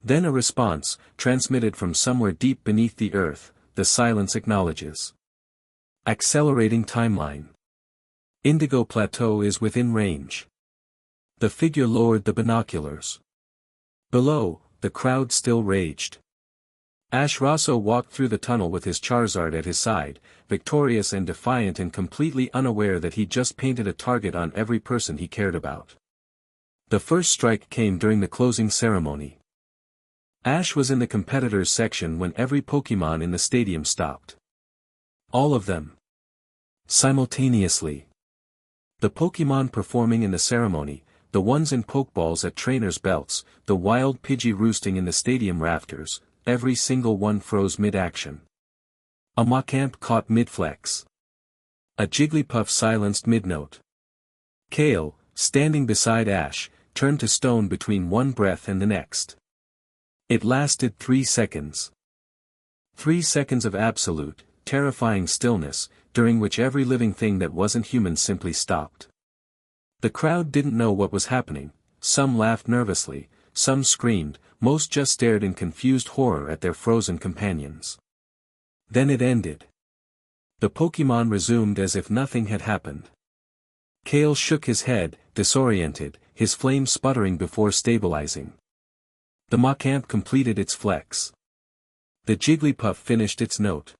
Then a response, transmitted from somewhere deep beneath the earth, the silence acknowledges. Accelerating timeline. Indigo Plateau is within range. The figure lowered the binoculars. Below, the crowd still raged. Ash Rosso walked through the tunnel with his Charizard at his side, victorious and defiant and completely unaware that he'd just painted a target on every person he cared about. The first strike came during the closing ceremony. Ash was in the competitors section when every Pokémon in the stadium stopped. All of them. Simultaneously. The Pokémon performing in the ceremony, the ones in Pokeballs at trainers' belts, the wild Pidgey roosting in the stadium rafters, every single one froze mid-action. A Macamp caught mid-flex. A Jigglypuff silenced mid-note. Kale, standing beside Ash, turned to stone between one breath and the next. It lasted 3 seconds. 3 seconds of absolute, terrifying stillness, during which every living thing that wasn't human simply stopped. The crowd didn't know what was happening, some laughed nervously, some screamed, most just stared in confused horror at their frozen companions. Then it ended. The Pokémon resumed as if nothing had happened. Kale shook his head, disoriented, his flame sputtering before stabilizing. The Macamp completed its flex. The Jigglypuff finished its note.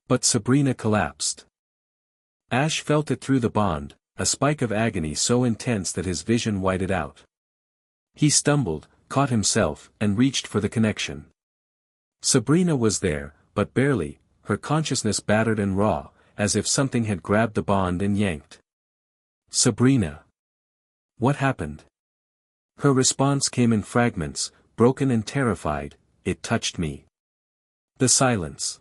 But Sabrina collapsed. Ash felt it through the bond, a spike of agony so intense that his vision whited out. He stumbled, caught himself, and reached for the connection. Sabrina was there, but barely, her consciousness battered and raw, as if something had grabbed the bond and yanked. Sabrina. What happened? Her response came in fragments, broken and terrified. It touched me. The silence.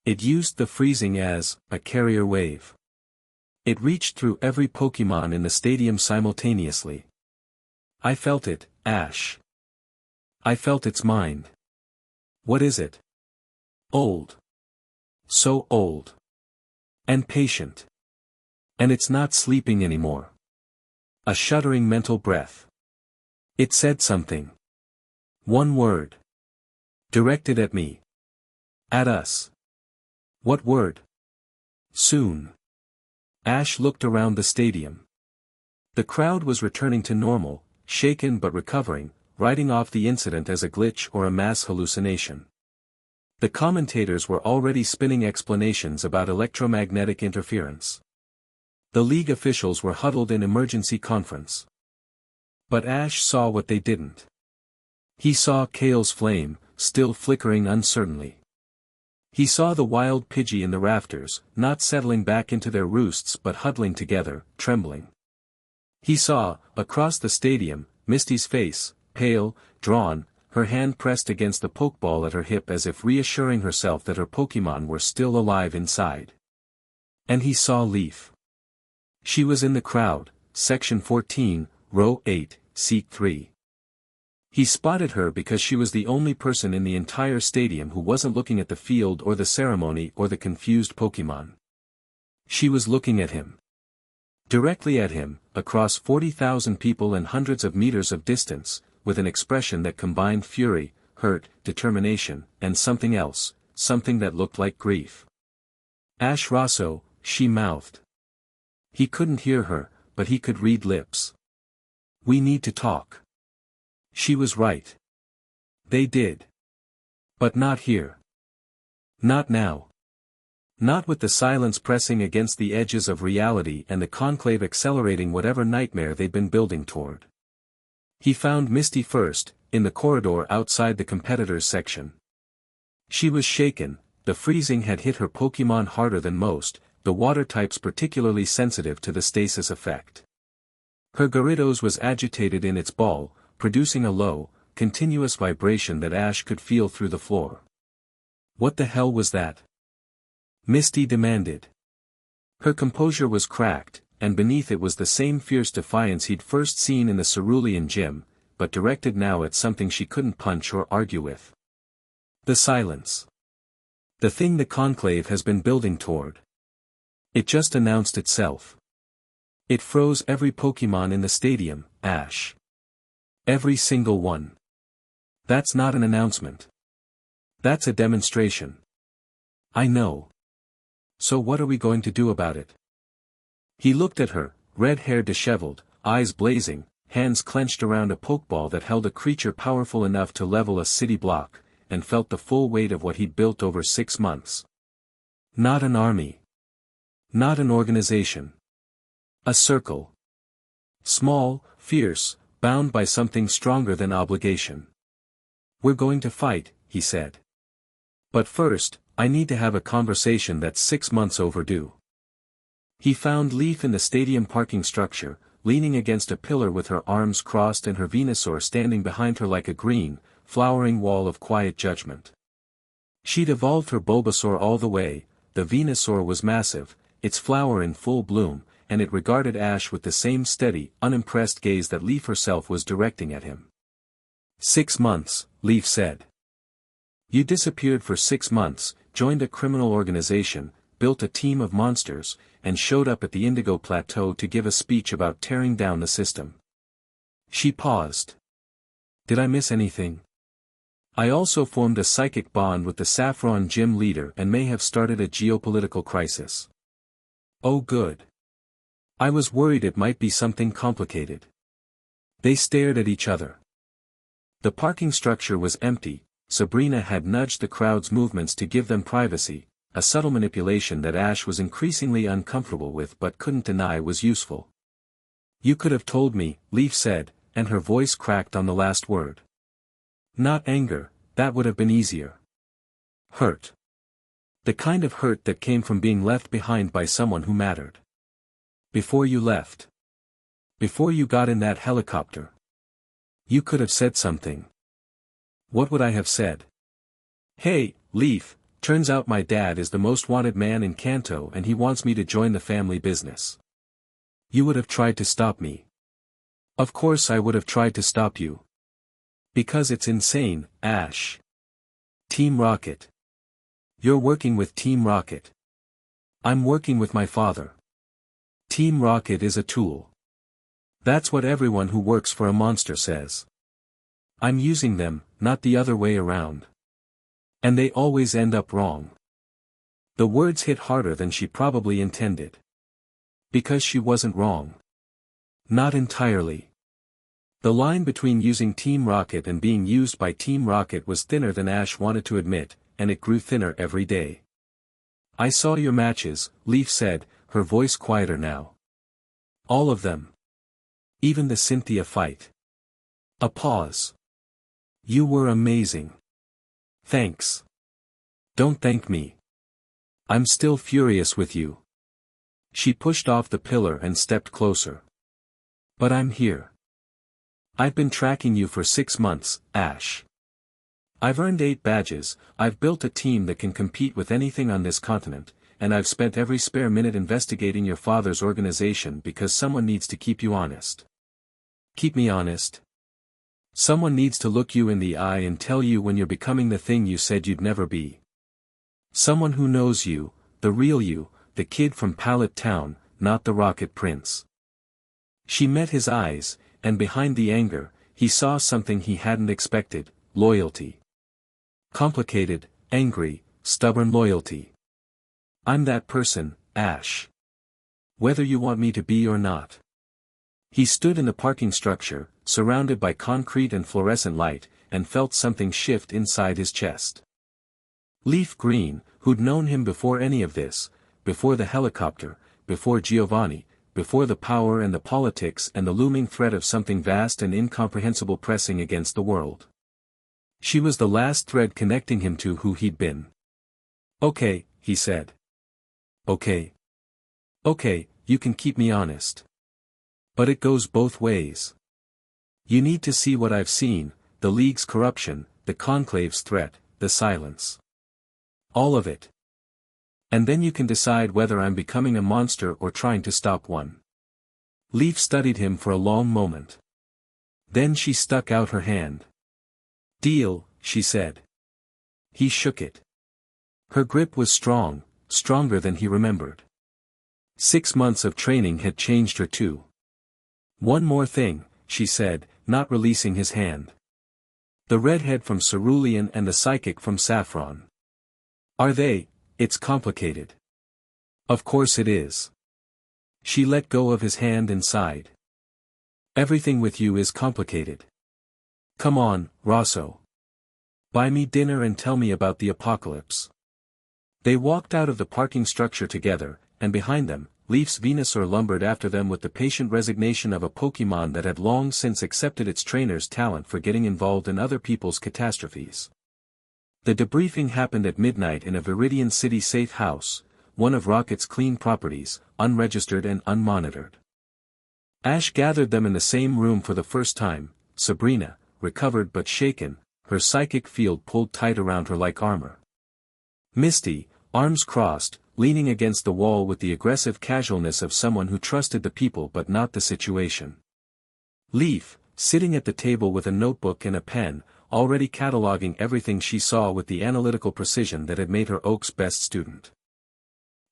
It used the freezing as a carrier wave. It reached through every Pokémon in the stadium simultaneously. I felt it, Ash. I felt its mind. What is it? Old. So old. And patient. And it's not sleeping anymore. A shuddering mental breath. It said something. One word. Directed at me. At us. What word? Soon. Ash looked around the stadium. The crowd was returning to normal, shaken but recovering, writing off the incident as a glitch or a mass hallucination. The commentators were already spinning explanations about electromagnetic interference. The league officials were huddled in emergency conference. But Ash saw what they didn't. He saw Kale's flame, still flickering uncertainly. He saw the wild Pidgey in the rafters, not settling back into their roosts but huddling together, trembling. He saw, across the stadium, Misty's face, pale, drawn, her hand pressed against the Pokeball at her hip as if reassuring herself that her Pokémon were still alive inside. And he saw Leaf. She was in the crowd, section 14, row 8, seat 3. He spotted her because she was the only person in the entire stadium who wasn't looking at the field or the ceremony or the confused Pokémon. She was looking at him. Directly at him, across 40,000 people and hundreds of meters of distance, with an expression that combined fury, hurt, determination, and something else, something that looked like grief. Ash Rosso, she mouthed. He couldn't hear her, but he could read lips. We need to talk. She was right. They did. But not here. Not now. Not with the silence pressing against the edges of reality and the conclave accelerating whatever nightmare they'd been building toward. He found Misty first, in the corridor outside the competitors section. She was shaken, the freezing had hit her Pokémon harder than most, the water types particularly sensitive to the stasis effect. Her Gyarados was agitated in its ball, producing a low, continuous vibration that Ash could feel through the floor. What the hell was that? Misty demanded. Her composure was cracked, and beneath it was the same fierce defiance he'd first seen in the Cerulean gym, but directed now at something she couldn't punch or argue with. The silence. The thing the conclave has been building toward. It just announced itself. It froze every Pokémon in the stadium, Ash. Every single one. That's not an announcement. That's a demonstration. I know. So what are we going to do about it? He looked at her, red hair disheveled, eyes blazing, hands clenched around a Pokeball that held a creature powerful enough to level a city block, and felt the full weight of what he'd built over 6 months. Not an army. Not an organization. A circle. Small, fierce, bound by something stronger than obligation. "We're going to fight," he said. "But first, I need to have a conversation that's 6 months overdue." He found Leaf in the stadium parking structure, leaning against a pillar with her arms crossed and her Venusaur standing behind her like a green, flowering wall of quiet judgment. She'd evolved her Bulbasaur all the way. The Venusaur was massive, its flower in full bloom, and it regarded Ash with the same steady, unimpressed gaze that Leaf herself was directing at him. 6 months, Leaf said. "You disappeared for 6 months, joined a criminal organization, built a team of monsters, and showed up at the Indigo Plateau to give a speech about tearing down the system." She paused. "Did I miss anything?" "I also formed a psychic bond with the Saffron Gym leader and may have started a geopolitical crisis." "Oh good. I was worried it might be something complicated." They stared at each other. The parking structure was empty. Sabrina had nudged the crowd's movements to give them privacy, a subtle manipulation that Ash was increasingly uncomfortable with but couldn't deny was useful. "You could have told me," Leaf said, and her voice cracked on the last word. "Not anger, that would have been easier. Hurt. The kind of hurt that came from being left behind by someone who mattered. Before you left. Before you got in that helicopter. You could have said something." "What would I have said?" "Hey, Leaf, turns out my dad is the most wanted man in Kanto and he wants me to join the family business." "You would have tried to stop me." "Of course I would have tried to stop you. Because it's insane, Ash. Team Rocket. You're working with Team Rocket. I'm working with my father. Team Rocket is a tool. That's what everyone who works for a monster says. I'm using them, not the other way around. And they always end up wrong." The words hit harder than she probably intended. Because she wasn't wrong. Not entirely. The line between using Team Rocket and being used by Team Rocket was thinner than Ash wanted to admit, and it grew thinner every day. "I saw your matches," Leaf said, her voice quieter now. "All of them. Even the Cynthia fight." A pause. "You were amazing." "Thanks." "Don't thank me. I'm still furious with you." She pushed off the pillar and stepped closer. "But I'm here. I've been tracking you for 6 months, Ash. I've earned 8 badges, I've built a team that can compete with anything on this continent, and I've spent every spare minute investigating your father's organization because someone needs to keep you honest." "Keep me honest?" "Someone needs to look you in the eye and tell you when you're becoming the thing you said you'd never be. Someone who knows you, the real you, the kid from Pallet Town, not the Rocket Prince." She met his eyes, and behind the anger, he saw something he hadn't expected: loyalty. Complicated, angry, stubborn loyalty. "I'm that person, Ash. Whether you want me to be or not." He stood in the parking structure, surrounded by concrete and fluorescent light, and felt something shift inside his chest. Leaf Green, who'd known him before any of this, before the helicopter, before Giovanni, before the power and the politics and the looming threat of something vast and incomprehensible pressing against the world. She was the last thread connecting him to who he'd been. "Okay," he said. "Okay. Okay, you can keep me honest. But it goes both ways. You need to see what I've seen, the League's corruption, the Conclave's threat, the silence. All of it. And then you can decide whether I'm becoming a monster or trying to stop one." Leaf studied him for a long moment. Then she stuck out her hand. "Deal," she said. He shook it. Her grip was strong, stronger than he remembered. 6 months of training had changed her too. "One more thing," she said, not releasing his hand. "The redhead from Cerulean and the psychic from Saffron. Are they? It's complicated." "Of course it is." She let go of his hand and sighed. "Everything with you is complicated. Come on, Rosso. Buy me dinner and tell me about the apocalypse. They walked out of the parking structure together, and behind them, Leaf's Venusaur lumbered after them with the patient resignation of a Pokémon that had long since accepted its trainer's talent for getting involved in other people's catastrophes. The debriefing happened at midnight in a Viridian City safe house, one of Rocket's clean properties, unregistered and unmonitored. Ash gathered them in the same room for the first time. Sabrina, recovered but shaken, her psychic field pulled tight around her like armor. Misty, arms crossed, leaning against the wall with the aggressive casualness of someone who trusted the people but not the situation. Leaf, sitting at the table with a notebook and a pen, already cataloging everything she saw with the analytical precision that had made her Oak's best student.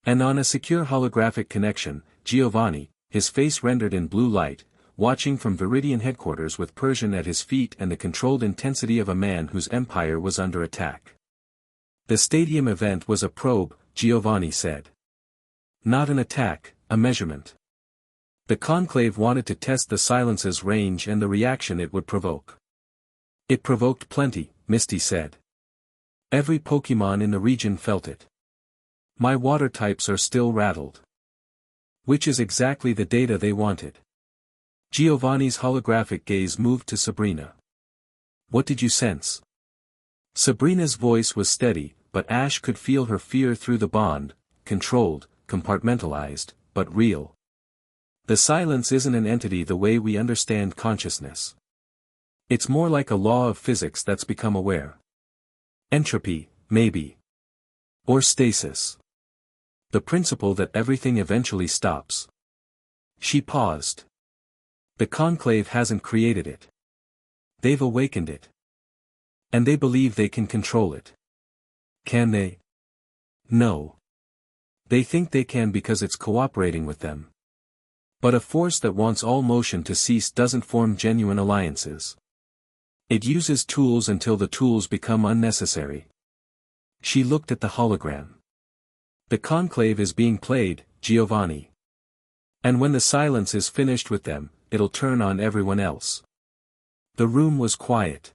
And on a secure holographic connection, Giovanni, his face rendered in blue light, watching from Viridian headquarters with Persian at his feet and the controlled intensity of a man whose empire was under attack. The stadium event was a probe, Giovanni said. Not an attack, a measurement. The conclave wanted to test the silence's range and the reaction it would provoke. It provoked plenty, Misty said. Every Pokémon in the region felt it. My water types are still rattled. Which is exactly the data they wanted. Giovanni's holographic gaze moved to Sabrina. What did you sense? Sabrina's voice was steady, but Ash could feel her fear through the bond, controlled, compartmentalized, but real. The silence isn't an entity the way we understand consciousness. It's more like a law of physics that's become aware. Entropy, maybe. Or stasis. The principle that everything eventually stops. She paused. The conclave hasn't created it. They've awakened it. And they believe they can control it. Can they? No. They think they can because it's cooperating with them. But a force that wants all motion to cease doesn't form genuine alliances. It uses tools until the tools become unnecessary. She looked at the hologram. The conclave is being played, Giovanni. And when the silence is finished with them, it'll turn on everyone else. The room was quiet.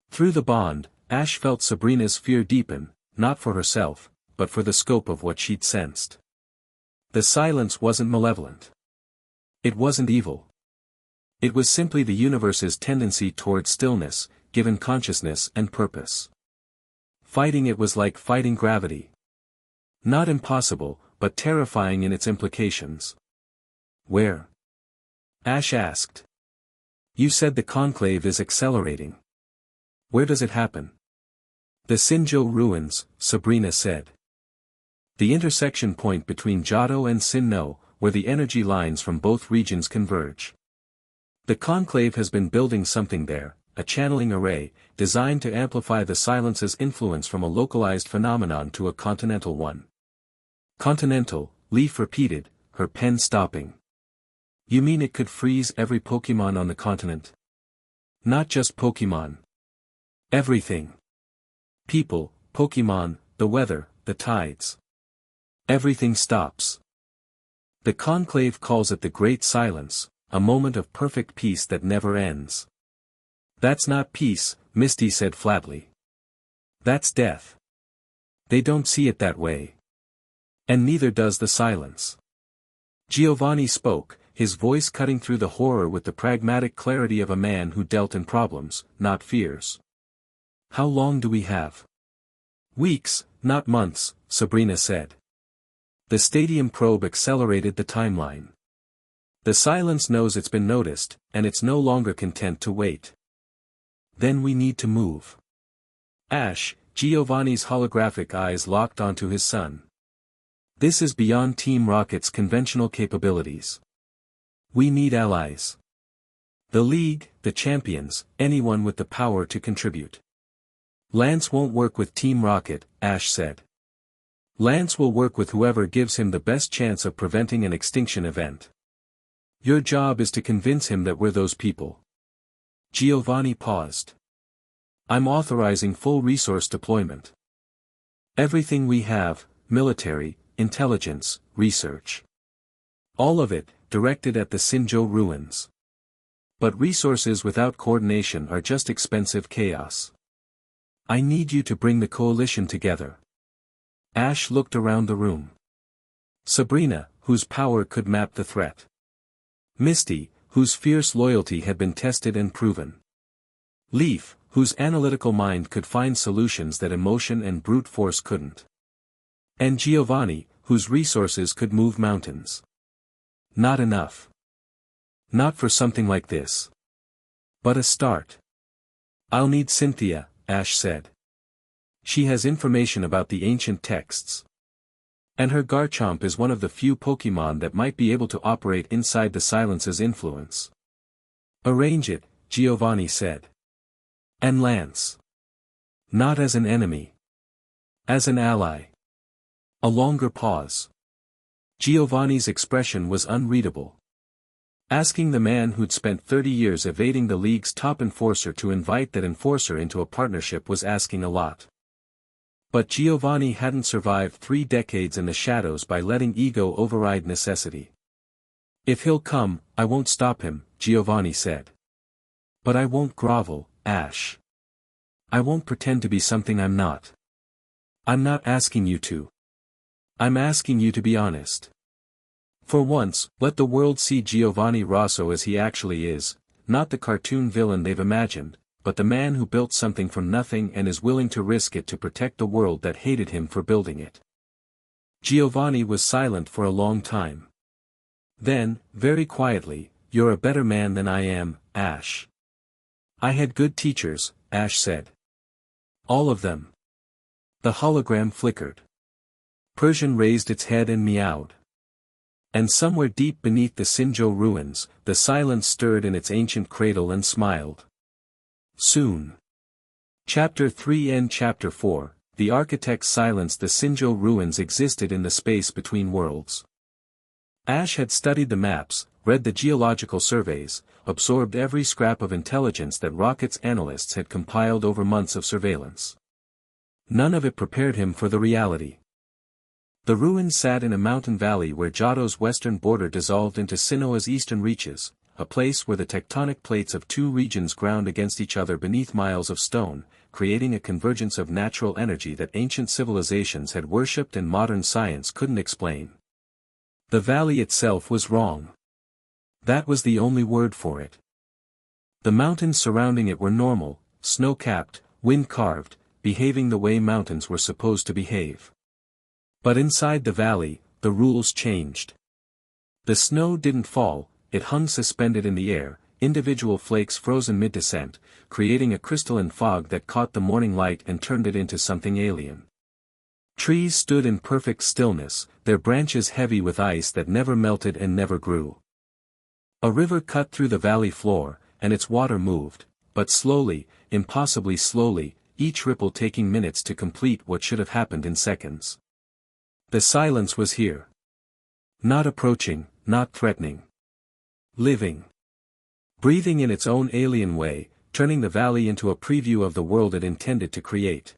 Through the bond, Ash felt Sabrina's fear deepen, not for herself, but for the scope of what she'd sensed. The silence wasn't malevolent. It wasn't evil. It was simply the universe's tendency toward stillness, given consciousness and purpose. Fighting it was like fighting gravity. Not impossible, but terrifying in its implications. Where? Ash asked. You said the conclave is accelerating. Where does it happen? The Sinjo ruins, Sabrina said. The intersection point between Johto and Sinnoh, where the energy lines from both regions converge. The conclave has been building something there, a channeling array, designed to amplify the silence's influence from a localized phenomenon to a continental one. Continental, Leaf repeated, her pen stopping. You mean it could freeze every Pokémon on the continent? Not just Pokémon. Everything. People, Pokémon, the weather, the tides. Everything stops. The conclave calls it the Great Silence, a moment of perfect peace that never ends. That's not peace, Misty said flatly. That's death. They don't see it that way. And neither does the silence. Giovanni spoke, his voice cutting through the horror with the pragmatic clarity of a man who dealt in problems, not fears. How long do we have? Weeks, not months, Sabrina said. The stadium probe accelerated the timeline. The silence knows it's been noticed, and it's no longer content to wait. Then we need to move. Ash, Giovanni's holographic eyes locked onto his son. This is beyond Team Rocket's conventional capabilities. We need allies. The League, the champions, anyone with the power to contribute. Lance won't work with Team Rocket, Ash said. Lance will work with whoever gives him the best chance of preventing an extinction event. Your job is to convince him that we're those people. Giovanni paused. I'm authorizing full resource deployment. Everything we have, military, intelligence, research. All of it, directed at the Sinjo ruins. But resources without coordination are just expensive chaos. I need you to bring the coalition together. Ash looked around the room. Sabrina, whose power could map the threat. Misty, whose fierce loyalty had been tested and proven. Leaf, whose analytical mind could find solutions that emotion and brute force couldn't. And Giovanni, whose resources could move mountains. Not enough. Not for something like this. But a start. I'll need Cynthia, Ash said. She has information about the ancient texts. And her Garchomp is one of the few Pokémon that might be able to operate inside the Silence's influence. Arrange it, Giovanni said. And Lance. Not as an enemy. As an ally. A longer pause. Giovanni's expression was unreadable. Asking the man who'd spent 30 years evading the League's top enforcer to invite that enforcer into a partnership was asking a lot. But Giovanni hadn't survived 3 decades in the shadows by letting ego override necessity. If he'll come, I won't stop him, Giovanni said. But I won't grovel, Ash. I won't pretend to be something I'm not. I'm not asking you to. I'm asking you to be honest. For once, let the world see Giovanni Rosso as he actually is, not the cartoon villain they've imagined, but the man who built something from nothing and is willing to risk it to protect the world that hated him for building it. Giovanni was silent for a long time. Then, very quietly, "You're a better man than I am, Ash." "I had good teachers," Ash said. "All of them." The hologram flickered. Persian raised its head and meowed. And somewhere deep beneath the Sinjo ruins, the silence stirred in its ancient cradle and smiled. Soon. Chapter 3 and Chapter 4, The Architect's Silence. The Sinjo ruins existed in the space between worlds. Ash had studied the maps, read the geological surveys, absorbed every scrap of intelligence that Rocket's analysts had compiled over months of surveillance. None of it prepared him for the reality. The ruins sat in a mountain valley where Johto's western border dissolved into Sinnoh's eastern reaches, a place where the tectonic plates of 2 regions ground against each other beneath miles of stone, creating a convergence of natural energy that ancient civilizations had worshipped and modern science couldn't explain. The valley itself was wrong. That was the only word for it. The mountains surrounding it were normal, snow-capped, wind-carved, behaving the way mountains were supposed to behave. But inside the valley, the rules changed. The snow didn't fall, it hung suspended in the air, individual flakes frozen mid-descent, creating a crystalline fog that caught the morning light and turned it into something alien. Trees stood in perfect stillness, their branches heavy with ice that never melted and never grew. A river cut through the valley floor, and its water moved, but slowly, impossibly slowly, each ripple taking minutes to complete what should have happened in seconds. The silence was here. Not approaching, not threatening. Living. Breathing in its own alien way, turning the valley into a preview of the world it intended to create.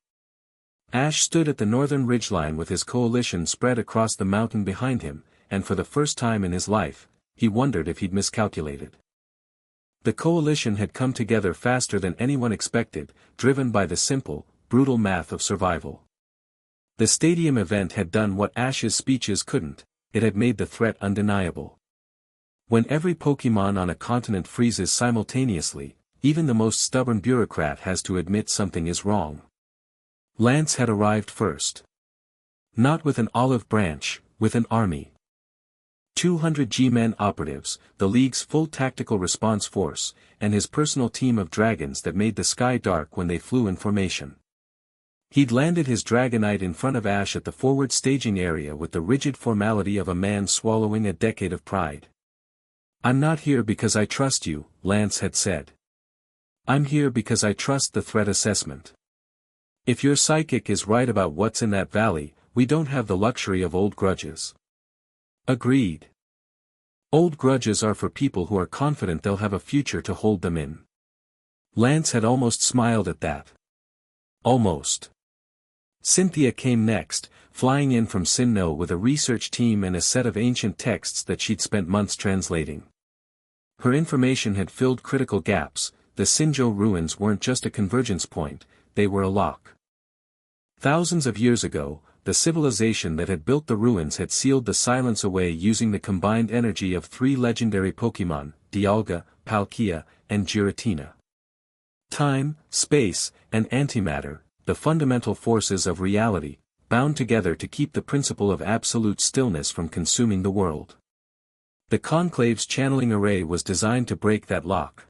Ash stood at the northern ridgeline with his coalition spread across the mountain behind him, and for the first time in his life, he wondered if he'd miscalculated. The coalition had come together faster than anyone expected, driven by the simple, brutal math of survival. The stadium event had done what Ash's speeches couldn't, it had made the threat undeniable. When every Pokémon on a continent freezes simultaneously, even the most stubborn bureaucrat has to admit something is wrong. Lance had arrived first. Not with an olive branch, with an army. 200 G-men operatives, the League's full tactical response force, and his personal team of dragons that made the sky dark when they flew in formation. He'd landed his Dragonite in front of Ash at the forward staging area with the rigid formality of a man swallowing a decade of pride. "I'm not here because I trust you," Lance had said. "I'm here because I trust the threat assessment. If your psychic is right about what's in that valley, we don't have the luxury of old grudges." Agreed. Old grudges are for people who are confident they'll have a future to hold them in. Lance had almost smiled at that. Almost. Cynthia came next, flying in from Sinnoh with a research team and a set of ancient texts that she'd spent months translating. Her information had filled critical gaps. The Sinjo ruins weren't just a convergence point, they were a lock. Thousands of years ago, the civilization that had built the ruins had sealed the silence away using the combined energy of 3 legendary Pokemon, Dialga, Palkia, and Giratina. Time, space, and antimatter, the fundamental forces of reality, bound together to keep the principle of absolute stillness from consuming the world. The conclave's channeling array was designed to break that lock.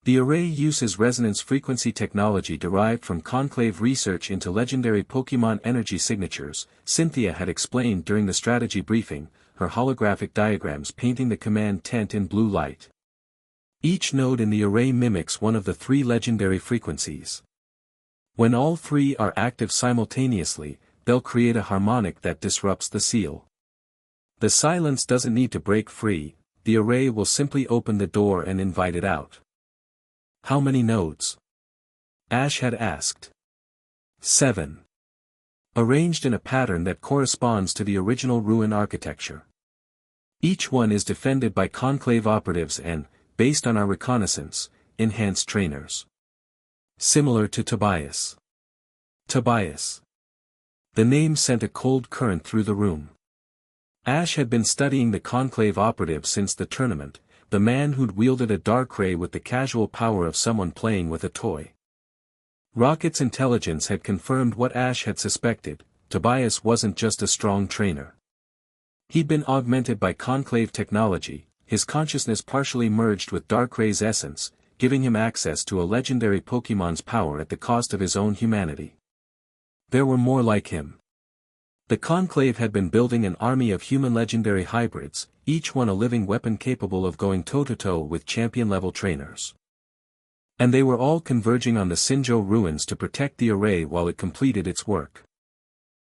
The array uses resonance frequency technology derived from conclave research into legendary Pokemon energy signatures, Cynthia had explained during the strategy briefing, her holographic diagrams painting the command tent in blue light. Each node in the array mimics one of the 3 legendary frequencies. When all 3 are active simultaneously, they'll create a harmonic that disrupts the seal. The silence doesn't need to break free, the array will simply open the door and invite it out. How many nodes? Ash had asked. 7. Arranged in a pattern that corresponds to the original ruin architecture. Each one is defended by conclave operatives and, based on our reconnaissance, enhanced trainers. Similar to Tobias. Tobias. The name sent a cold current through the room. Ash had been studying the conclave operative since the tournament, the man who'd wielded a dark ray with the casual power of someone playing with a toy. Rocket's intelligence had confirmed what Ash had suspected, Tobias wasn't just a strong trainer. He'd been augmented by conclave technology, his consciousness partially merged with Darkray's essence, giving him access to a legendary Pokemon's power at the cost of his own humanity. There were more like him. The conclave had been building an army of human legendary hybrids, each one a living weapon capable of going toe-to-toe with champion-level trainers. And they were all converging on the Sinjo ruins to protect the array while it completed its work.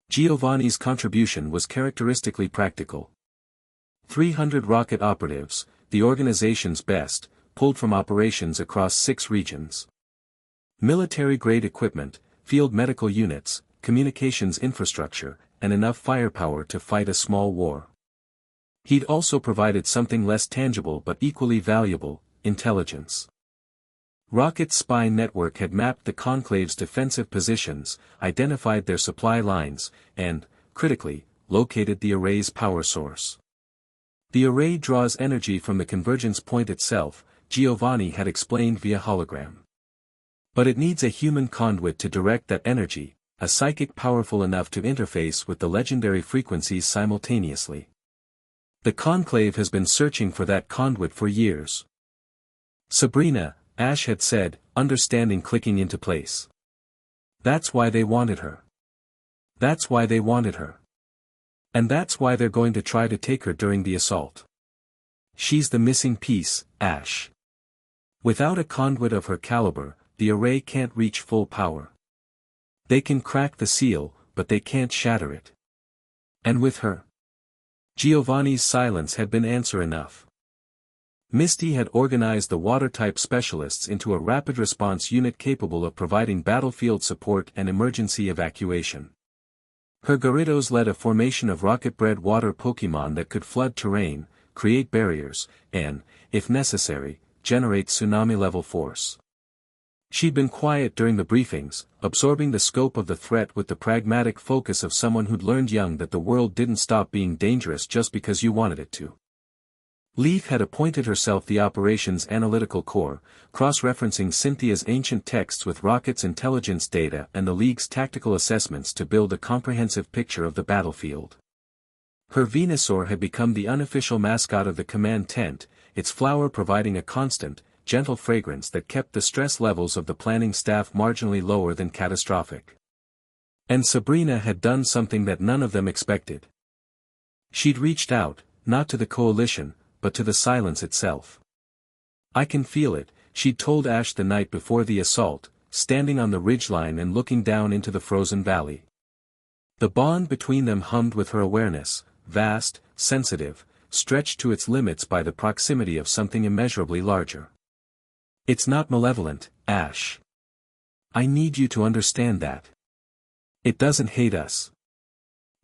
Giovanni's contribution was characteristically practical. 300 rocket operatives, the organization's best, pulled from operations across 6 regions. Military-grade equipment, field medical units, communications infrastructure, and enough firepower to fight a small war. He'd also provided something less tangible but equally valuable, intelligence. Rocket's spy network had mapped the conclave's defensive positions, identified their supply lines, and, critically, located the array's power source. The array draws energy from the convergence point itself, Giovanni had explained via hologram. But it needs a human conduit to direct that energy, a psychic powerful enough to interface with the legendary frequencies simultaneously. The conclave has been searching for that conduit for years. Sabrina, Ash had said, understanding clicking into place. That's why they wanted her. That's why they wanted her. And that's why they're going to try to take her during the assault. She's the missing piece, Ash. Without a conduit of her caliber, the array can't reach full power. They can crack the seal, but they can't shatter it. And with her? Giovanni's silence had been answer enough. Misty had organized the water-type specialists into a rapid response unit capable of providing battlefield support and emergency evacuation. Her Gyarados led a formation of rocket-bred water Pokemon that could flood terrain, create barriers, and, if necessary, generate tsunami-level force. She'd been quiet during the briefings, absorbing the scope of the threat with the pragmatic focus of someone who'd learned young that the world didn't stop being dangerous just because you wanted it to. Leaf had appointed herself the operations analytical core, cross-referencing Cynthia's ancient texts with Rocket's intelligence data and the League's tactical assessments to build a comprehensive picture of the battlefield. Her Venusaur had become the unofficial mascot of the command tent, its flower providing a constant, gentle fragrance that kept the stress levels of the planning staff marginally lower than catastrophic. And Sabrina had done something that none of them expected. She'd reached out, not to the coalition, but to the silence itself. I can feel it, she'd told Ash the night before the assault, standing on the ridgeline and looking down into the frozen valley. The bond between them hummed with her awareness, vast, sensitive, stretched to its limits by the proximity of something immeasurably larger. It's not malevolent, Ash. I need you to understand that. It doesn't hate us.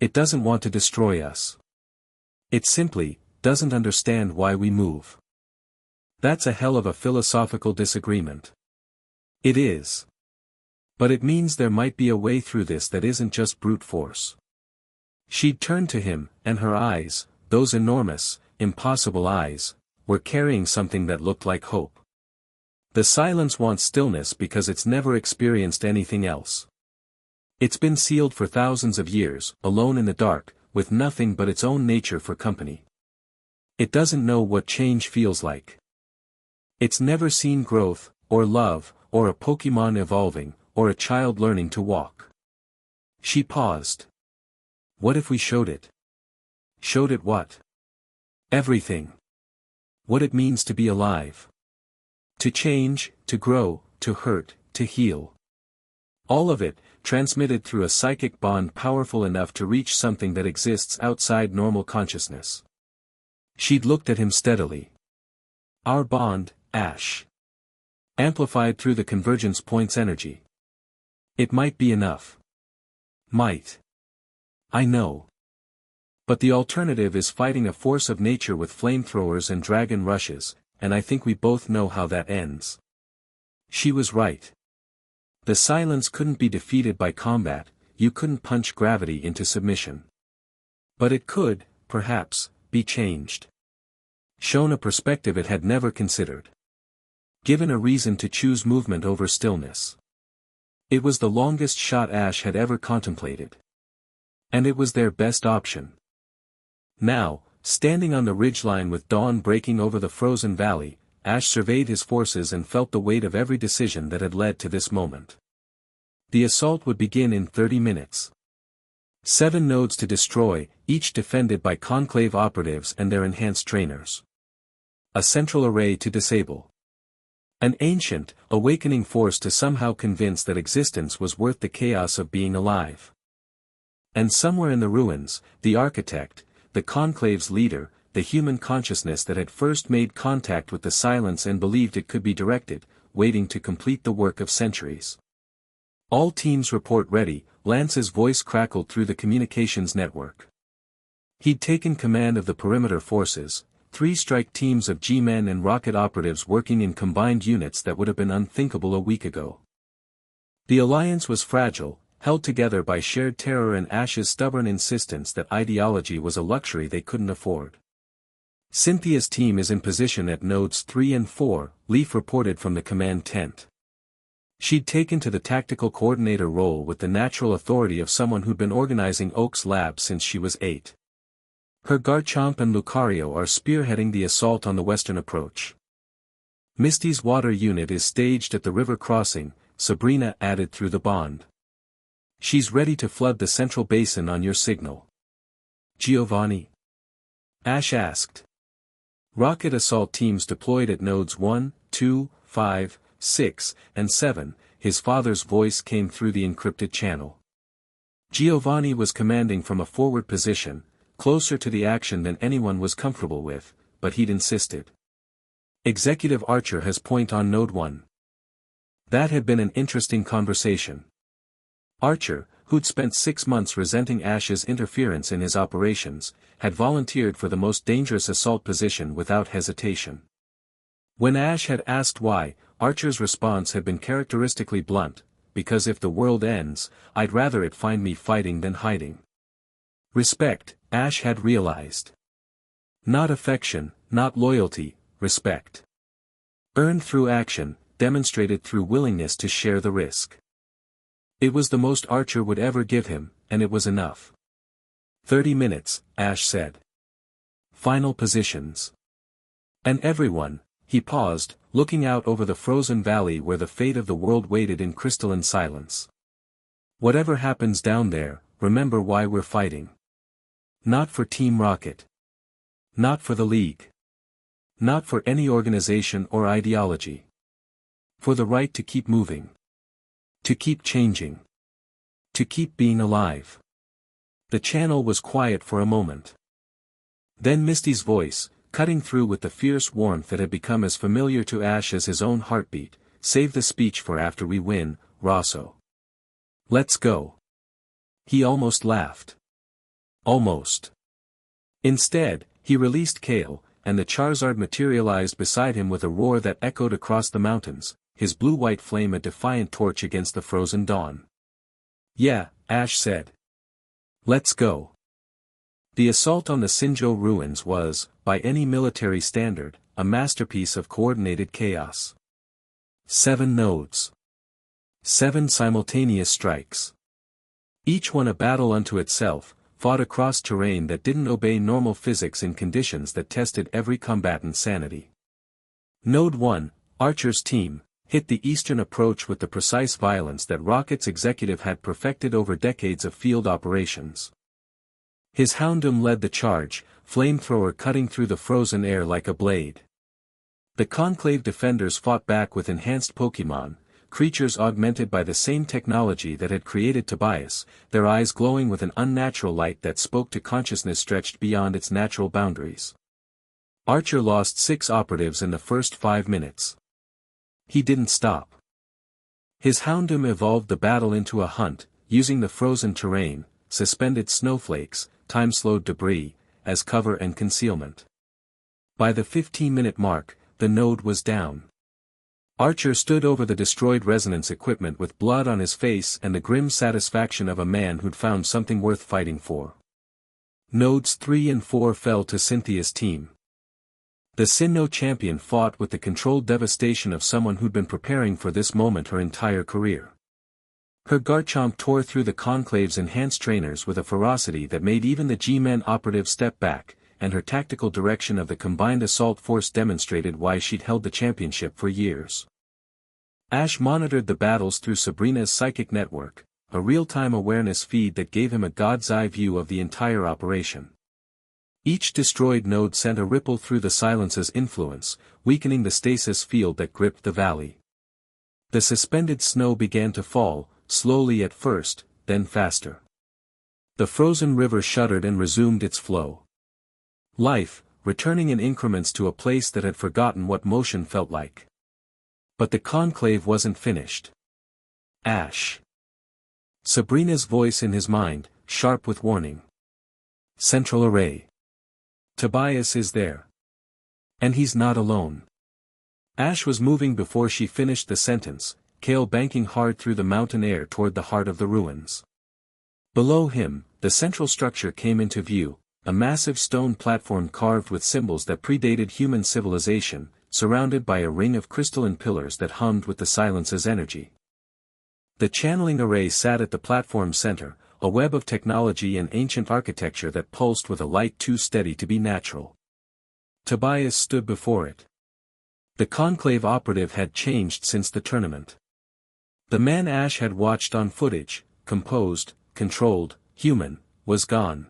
It doesn't want to destroy us. It simply doesn't understand why we move. That's a hell of a philosophical disagreement. It is. But it means there might be a way through this that isn't just brute force. She'd turned to him, and her eyes, those enormous, impossible eyes, were carrying something that looked like hope. The silence wants stillness because it's never experienced anything else. It's been sealed for thousands of years, alone in the dark, with nothing but its own nature for company. It doesn't know what change feels like. It's never seen growth, or love, or a Pokemon evolving, or a child learning to walk. She paused. What if we showed it? Showed it what? Everything. What it means to be alive. To change, to grow, to hurt, to heal. All of it, transmitted through a psychic bond powerful enough to reach something that exists outside normal consciousness. She'd looked at him steadily. Our bond, Ash. Amplified through the convergence point's energy. It might be enough. Might. I know. But the alternative is fighting a force of nature with flamethrowers and dragon rushes, and I think we both know how that ends. She was right. The silence couldn't be defeated by combat, you couldn't punch gravity into submission. But it could, perhaps, be changed. Shown a perspective it had never considered. Given a reason to choose movement over stillness. It was the longest shot Ash had ever contemplated. And it was their best option. Now, standing on the ridgeline with dawn breaking over the frozen valley, Ash surveyed his forces and felt the weight of every decision that had led to this moment. The assault would begin in 30 minutes. 7 nodes to destroy, each defended by conclave operatives and their enhanced trainers. A central array to disable. An ancient, awakening force to somehow convince that existence was worth the chaos of being alive. And somewhere in the ruins, the architect, the conclave's leader, the human consciousness that had first made contact with the silence and believed it could be directed, waiting to complete the work of centuries. All teams report ready, Lance's voice crackled through the communications network. He'd taken command of the perimeter forces, 3 strike teams of G-men and rocket operatives working in combined units that would have been unthinkable a week ago. The alliance was fragile, held together by shared terror and Ash's stubborn insistence that ideology was a luxury they couldn't afford. Cynthia's team is in position at nodes 3 and 4, Leaf reported from the command tent. She'd taken to the tactical coordinator role with the natural authority of someone who'd been organizing Oak's lab since she was 8. Her Garchomp and Lucario are spearheading the assault on the western approach. Misty's water unit is staged at the river crossing, Sabrina added through the bond. She's ready to flood the central basin on your signal. Giovanni? Ash asked. Rocket assault teams deployed at nodes 1, 2, 5, 6, and 7, his father's voice came through the encrypted channel. Giovanni was commanding from a forward position, closer to the action than anyone was comfortable with, but he'd insisted. Executive Archer has point on node 1. That had been an interesting conversation. Archer, who'd spent 6 months resenting Ash's interference in his operations, had volunteered for the most dangerous assault position without hesitation. When Ash had asked why, Archer's response had been characteristically blunt, because if the world ends, I'd rather it find me fighting than hiding. Respect, Ash had realized. Not affection, not loyalty, respect. Earned through action, demonstrated through willingness to share the risk. It was the most Archer would ever give him, and it was enough. 30 minutes, Ash said. Final positions. And everyone, he paused, looking out over the frozen valley where the fate of the world waited in crystalline silence. Whatever happens down there, remember why we're fighting. Not for Team Rocket. Not for the League. Not for any organization or ideology. For the right to keep moving. To keep changing. To keep being alive. The channel was quiet for a moment. Then Misty's voice, cutting through with the fierce warmth that had become as familiar to Ash as his own heartbeat, save the speech for after we win, Rosso. Let's go. He almost laughed. Almost. Instead, he released Kale, and the Charizard materialized beside him with a roar that echoed across the mountains, his blue-white flame a defiant torch against the frozen dawn. "Yeah," Ash said. "Let's go." The assault on the Sinjo ruins was, by any military standard, a masterpiece of coordinated chaos. 7 nodes. 7 simultaneous strikes. Each one a battle unto itself, fought across terrain that didn't obey normal physics in conditions that tested every combatant's sanity. Node 1, Archer's team, hit the eastern approach with the precise violence that Rocket's executive had perfected over decades of field operations. His Houndoom led the charge, flamethrower cutting through the frozen air like a blade. The Conclave defenders fought back with enhanced Pokémon, creatures augmented by the same technology that had created Tobias, their eyes glowing with an unnatural light that spoke to consciousness stretched beyond its natural boundaries. Archer lost 6 operatives in the first 5 minutes. He didn't stop. His Houndoom evolved the battle into a hunt, using the frozen terrain, suspended snowflakes, time-slowed debris, as cover and concealment. By the 15-minute mark, the node was down. Archer stood over the destroyed resonance equipment with blood on his face and the grim satisfaction of a man who'd found something worth fighting for. Nodes 3 and 4 fell to Cynthia's team. The Sinnoh champion fought with the controlled devastation of someone who'd been preparing for this moment her entire career. Her Garchomp tore through the Conclave's enhanced trainers with a ferocity that made even the G-Men operative step back, and her tactical direction of the combined assault force demonstrated why she'd held the championship for years. Ash monitored the battles through Sabrina's psychic network, a real-time awareness feed that gave him a god's-eye view of the entire operation. Each destroyed node sent a ripple through the silence's influence, weakening the stasis field that gripped the valley. The suspended snow began to fall, slowly at first, then faster. The frozen river shuddered and resumed its flow. Life, returning in increments to a place that had forgotten what motion felt like. But the conclave wasn't finished. Ash. Sabrina's voice in his mind, sharp with warning. Central array. Tobias is there. And he's not alone. Ash was moving before she finished the sentence, Kale banking hard through the mountain air toward the heart of the ruins. Below him, the central structure came into view, a massive stone platform carved with symbols that predated human civilization, surrounded by a ring of crystalline pillars that hummed with the silence's energy. The channeling array sat at the platform's center, a web of technology and ancient architecture that pulsed with a light too steady to be natural. Tobias stood before it. The conclave operative had changed since the tournament. The man Ash had watched on footage, composed, controlled, human, was gone.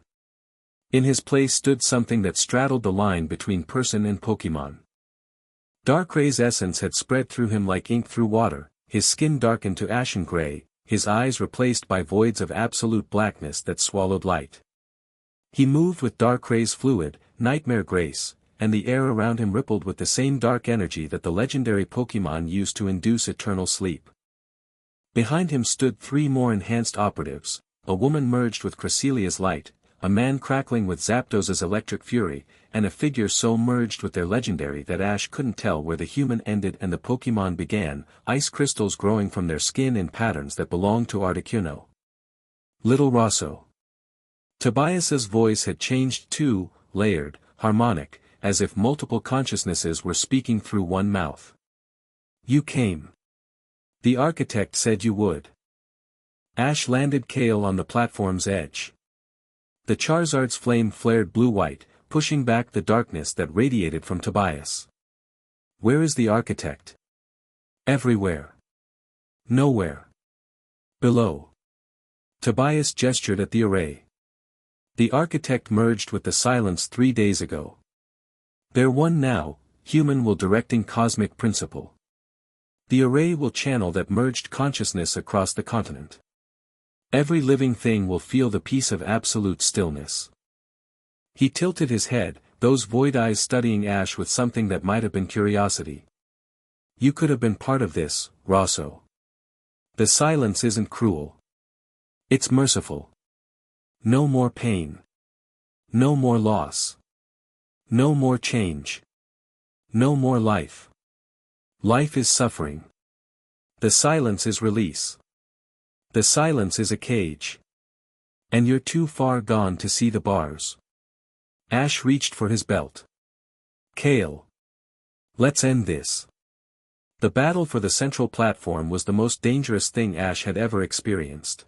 In his place stood something that straddled the line between person and Pokémon. Darkray's essence had spread through him like ink through water, his skin darkened to ashen gray, his eyes replaced by voids of absolute blackness that swallowed light. He moved with Darkray's fluid, nightmare grace, and the air around him rippled with the same dark energy that the legendary Pokémon used to induce eternal sleep. Behind him stood 3 more enhanced operatives, a woman merged with Cresselia's light, a man crackling with Zapdos's electric fury, and a figure so merged with their legendary that Ash couldn't tell where the human ended and the Pokémon began, ice crystals growing from their skin in patterns that belonged to Articuno. Little Rosso. Tobias's voice had changed too, layered, harmonic, as if multiple consciousnesses were speaking through one mouth. You came. The architect said you would. Ash landed Kale on the platform's edge. The Charizard's flame flared blue-white, pushing back the darkness that radiated from Tobias. Where is the architect? Everywhere. Nowhere. Below. Tobias gestured at the array. The architect merged with the silence 3 days ago. They're one now, human will directing cosmic principle. The array will channel that merged consciousness across the continent. Every living thing will feel the peace of absolute stillness. He tilted his head, those void eyes studying Ash with something that might have been curiosity. You could have been part of this, Rosso. The silence isn't cruel. It's merciful. No more pain. No more loss. No more change. No more life. Life is suffering. The silence is release. The silence is a cage. And you're too far gone to see the bars. Ash reached for his belt. Kale. Let's end this. The battle for the central platform was the most dangerous thing Ash had ever experienced.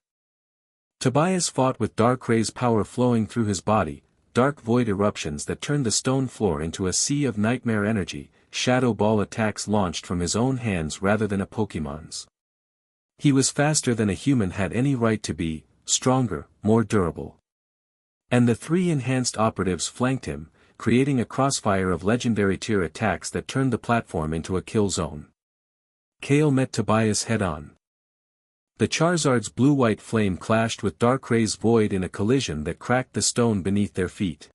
Tobias fought with Darkray's power flowing through his body, dark void eruptions that turned the stone floor into a sea of nightmare energy, shadow ball attacks launched from his own hands rather than a Pokémon's. He was faster than a human had any right to be, stronger, more durable. And the three enhanced operatives flanked him, creating a crossfire of legendary tier attacks that turned the platform into a kill zone. Kale met Tobias head-on. The Charizard's blue-white flame clashed with Darkray's void in a collision that cracked the stone beneath their feet.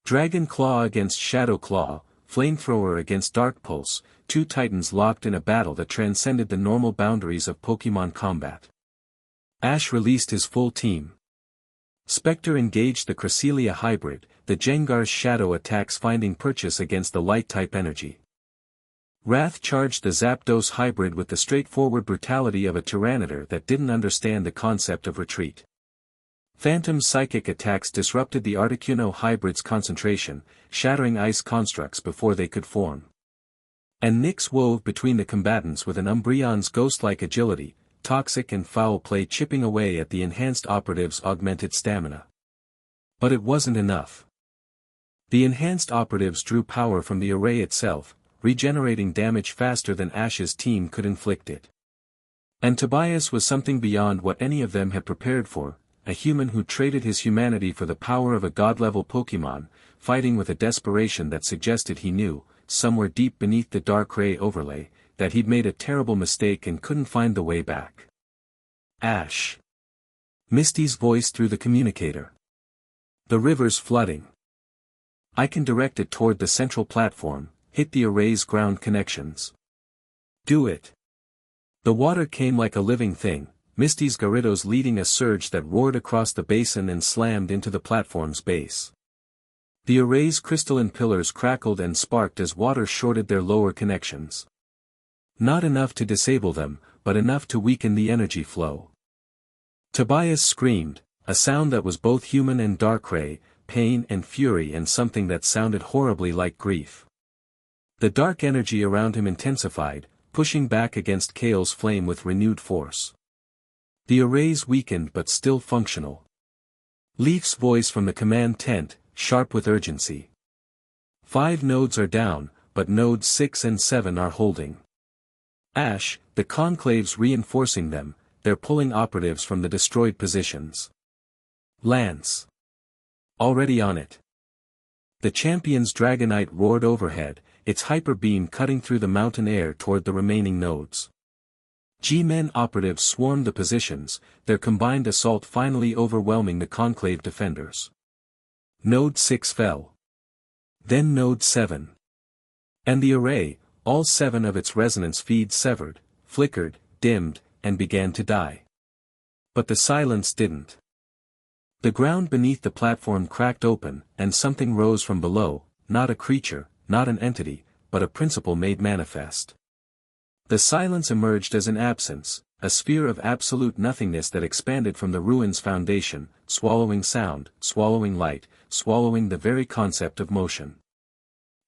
Dragon Claw against Shadow Claw, Flamethrower against Dark Pulse, two titans locked in a battle that transcended the normal boundaries of Pokémon combat. Ash released his full team. Spectre engaged the Cresselia hybrid, the Jengar's shadow attacks finding purchase against the light-type energy. Wrath charged the Zapdos hybrid with the straightforward brutality of a Tyranitar that didn't understand the concept of retreat. Phantom's psychic attacks disrupted the Articuno hybrid's concentration, shattering ice constructs before they could form. And Nyx wove between the combatants with an Umbreon's ghost-like agility, toxic and foul play chipping away at the enhanced operative's augmented stamina. But it wasn't enough. The enhanced operatives drew power from the array itself, regenerating damage faster than Ash's team could inflict it. And Tobias was something beyond what any of them had prepared for, a human who traded his humanity for the power of a god-level Pokémon, fighting with a desperation that suggested he knew, somewhere deep beneath the Darkrai overlay, that he'd made a terrible mistake and couldn't find the way back. Ash. Misty's voice through the communicator. The river's flooding. I can direct it toward the central platform, hit the array's ground connections. Do it. The water came like a living thing, Misty's Gyarados leading a surge that roared across the basin and slammed into the platform's base. The array's crystalline pillars crackled and sparked as water shorted their lower connections. Not enough to disable them, but enough to weaken the energy flow. Tobias screamed, a sound that was both human and Darkrai, pain and fury and something that sounded horribly like grief. The dark energy around him intensified, pushing back against Kale's flame with renewed force. The arrays weakened but still functional. Leaf's voice from the command tent, sharp with urgency. 5 nodes are down, but nodes 6 and 7 are holding. Ash, the conclave's reinforcing them, they're pulling operatives from the destroyed positions. Lance. Already on it. The champion's Dragonite roared overhead, its hyper beam cutting through the mountain air toward the remaining nodes. G-Men operatives swarmed the positions, their combined assault finally overwhelming the conclave defenders. Node 6 fell. Then Node 7. And the array, all 7 of its resonance feeds severed, flickered, dimmed, and began to die. But the silence didn't. The ground beneath the platform cracked open, and something rose from below, not a creature, not an entity, but a principle made manifest. The silence emerged as an absence, a sphere of absolute nothingness that expanded from the ruin's foundation, swallowing sound, swallowing light, swallowing the very concept of motion.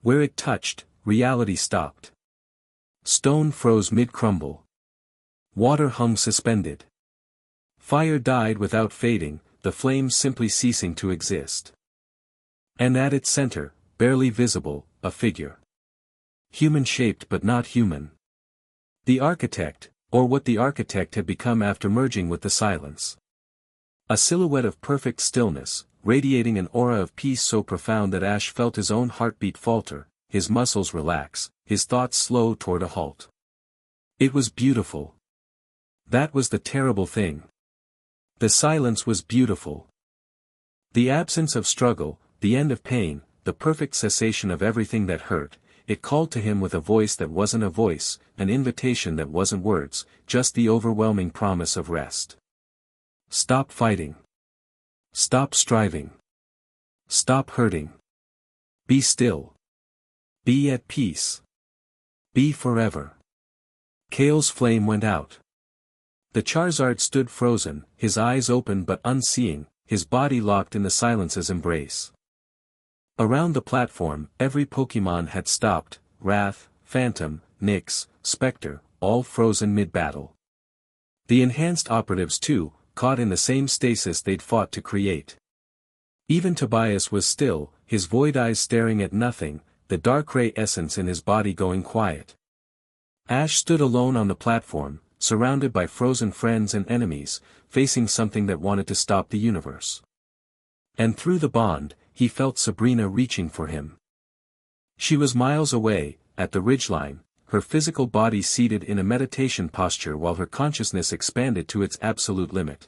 Where it touched, reality stopped. Stone froze mid-crumble. Water hung suspended. Fire died without fading, the flames simply ceasing to exist. And at its center, barely visible, a figure. Human-shaped but not human. The architect, or what the architect had become after merging with the silence. A silhouette of perfect stillness, radiating an aura of peace so profound that Ash felt his own heartbeat falter, his muscles relax, his thoughts slow toward a halt. It was beautiful. That was the terrible thing. The silence was beautiful. The absence of struggle, the end of pain, the perfect cessation of everything that hurt, it called to him with a voice that wasn't a voice, an invitation that wasn't words, just the overwhelming promise of rest. Stop fighting. Stop striving. Stop hurting. Be still. Be at peace. Be forever. Kale's flame went out. The Charizard stood frozen, his eyes open but unseeing, his body locked in the silence's embrace. Around the platform, every Pokémon had stopped, Wrath, Phantom, Nyx, Spectre, all frozen mid-battle. The enhanced operatives too, caught in the same stasis they'd fought to create. Even Tobias was still, his void eyes staring at nothing, the dark ray essence in his body going quiet. Ash stood alone on the platform, surrounded by frozen friends and enemies, facing something that wanted to stop the universe. And through the bond, he felt Sabrina reaching for him. She was miles away, at the ridgeline, her physical body seated in a meditation posture while her consciousness expanded to its absolute limit.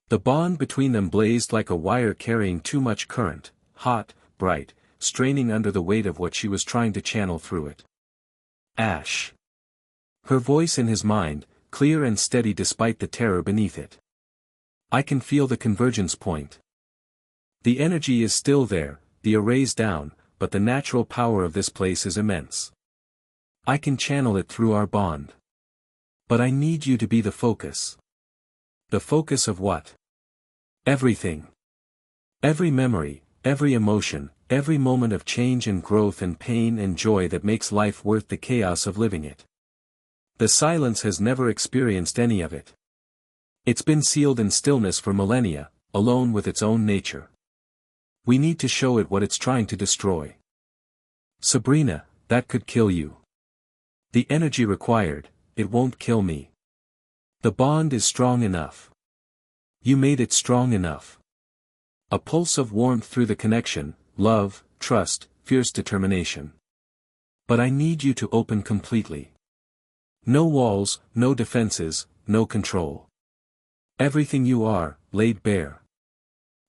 The bond between them blazed like a wire carrying too much current, hot, bright, straining under the weight of what she was trying to channel through it. Ash. Her voice in his mind, clear and steady despite the terror beneath it. I can feel the convergence point. The energy is still there, the array's down, but the natural power of this place is immense. I can channel it through our bond. But I need you to be the focus. The focus of what? Everything. Every memory, every emotion, every moment of change and growth and pain and joy that makes life worth the chaos of living it. The silence has never experienced any of it. It's been sealed in stillness for millennia, alone with its own nature. We need to show it what it's trying to destroy. Sabrina, that could kill you. The energy required, it won't kill me. The bond is strong enough. You made it strong enough. A pulse of warmth through the connection, love, trust, fierce determination. But I need you to open completely. No walls, no defenses, no control. Everything you are, laid bare.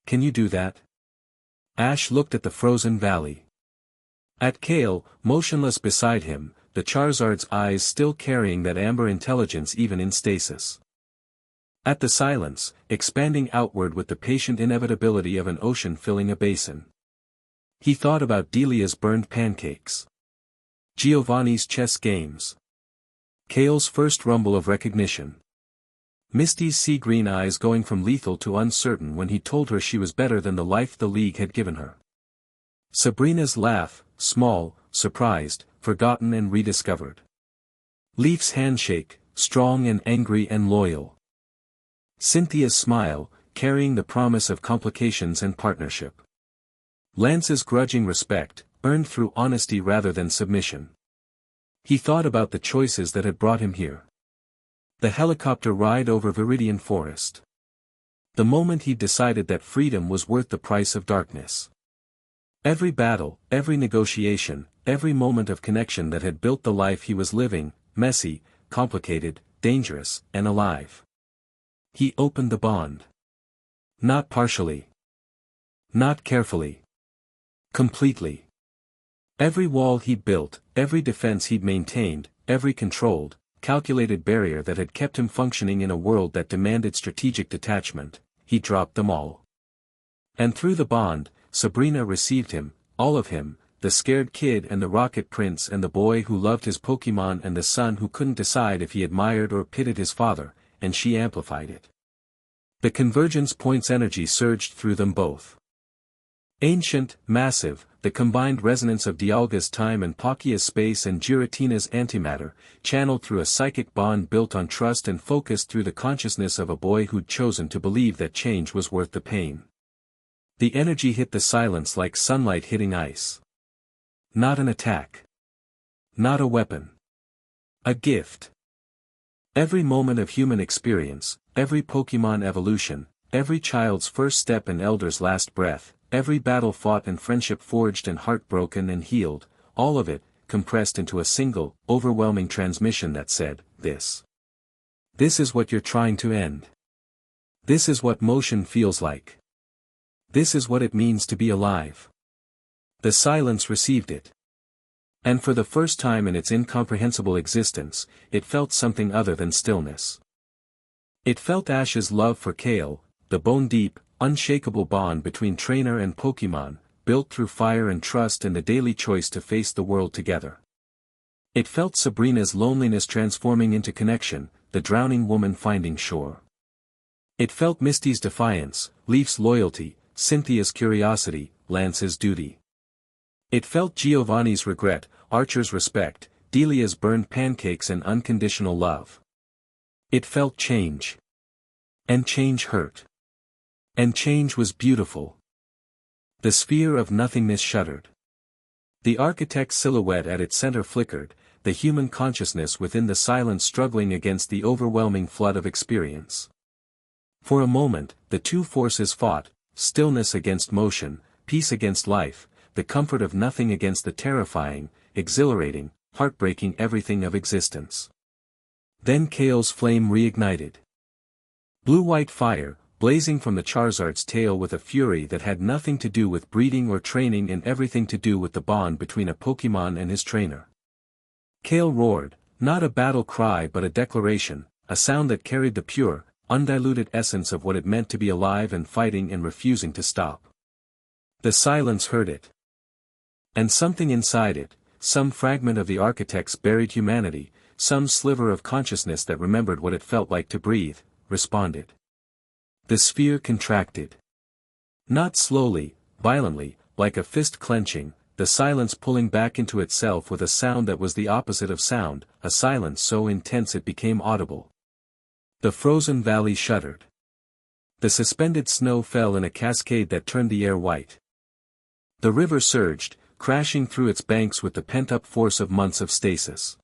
Can you do that? Ash looked at the frozen valley. At Kale, motionless beside him, the Charizard's eyes still carrying that amber intelligence even in stasis. At the silence, expanding outward with the patient inevitability of an ocean filling a basin. He thought about Delia's burned pancakes. Giovanni's chess games. Kale's first rumble of recognition. Misty's sea-green eyes going from lethal to uncertain when he told her she was better than the life the League had given her. Sabrina's laugh, small, surprised, forgotten and rediscovered. Leaf's handshake, strong and angry and loyal. Cynthia's smile, carrying the promise of complications and partnership. Lance's grudging respect, earned through honesty rather than submission. He thought about the choices that had brought him here. The helicopter ride over Viridian Forest. The moment he decided that freedom was worth the price of darkness. Every battle, every negotiation, every moment of connection that had built the life he was living, messy, complicated, dangerous, and alive. He opened the bond. Not partially. Not carefully. Completely. Every wall he'd built, every defense he'd maintained, every controlled, calculated barrier that had kept him functioning in a world that demanded strategic detachment, he dropped them all. And through the bond, Sabrina received him, all of him, the scared kid and the rocket prince and the boy who loved his Pokémon and the son who couldn't decide if he admired or pitied his father, and she amplified it. The convergence point's energy surged through them both. Ancient, massive, the combined resonance of Dialga's time and Palkia's space and Giratina's antimatter, channeled through a psychic bond built on trust and focused through the consciousness of a boy who'd chosen to believe that change was worth the pain. The energy hit the silence like sunlight hitting ice. Not an attack. Not a weapon. A gift. Every moment of human experience, every Pokémon evolution, every child's first step and elder's last breath, every battle fought and friendship forged and heart broken and healed, all of it, compressed into a single, overwhelming transmission that said, this. This is what you're trying to end. This is what motion feels like. This is what it means to be alive. The silence received it. And for the first time in its incomprehensible existence, it felt something other than stillness. It felt Ash's love for Kale, the bone-deep, unshakable bond between trainer and Pokémon, built through fire and trust and the daily choice to face the world together. It felt Sabrina's loneliness transforming into connection, the drowning woman finding shore. It felt Misty's defiance, Leaf's loyalty, Cynthia's curiosity, Lance's duty. It felt Giovanni's regret, Archer's respect, Delia's burned pancakes and unconditional love. It felt change. And change hurt. And change was beautiful. The sphere of nothingness shuddered. The architect's silhouette at its center flickered, the human consciousness within the silence struggling against the overwhelming flood of experience. For a moment, the two forces fought, stillness against motion, peace against life, the comfort of nothing against the terrifying, exhilarating, heartbreaking everything of existence. Then Kale's flame reignited. Blue-white fire, blazing from the Charizard's tail with a fury that had nothing to do with breeding or training and everything to do with the bond between a Pokémon and his trainer. Kale roared, not a battle cry but a declaration, a sound that carried the pure, undiluted essence of what it meant to be alive and fighting and refusing to stop. The silence heard it. And something inside it, some fragment of the architect's buried humanity, some sliver of consciousness that remembered what it felt like to breathe, responded. The sphere contracted. Not slowly, violently, like a fist clenching, the silence pulling back into itself with a sound that was the opposite of sound, a silence so intense it became audible. The frozen valley shuddered. The suspended snow fell in a cascade that turned the air white. The river surged, crashing through its banks with the pent-up force of months of stasis.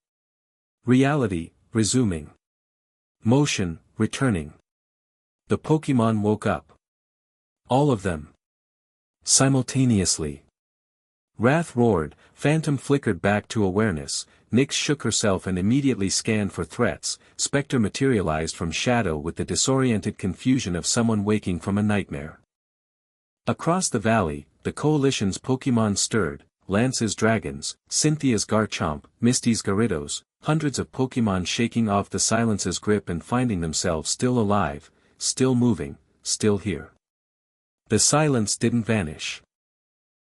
Reality, resuming. Motion, returning. The Pokémon woke up. All of them. Simultaneously. Wrath roared, Phantom flickered back to awareness, Nyx shook herself and immediately scanned for threats, Spectre materialized from shadow with the disoriented confusion of someone waking from a nightmare. Across the valley, the Coalition's Pokémon stirred, Lance's dragons, Cynthia's Garchomp, Misty's Gyarados, hundreds of Pokémon shaking off the silence's grip and finding themselves still alive, still moving, still here. The silence didn't vanish.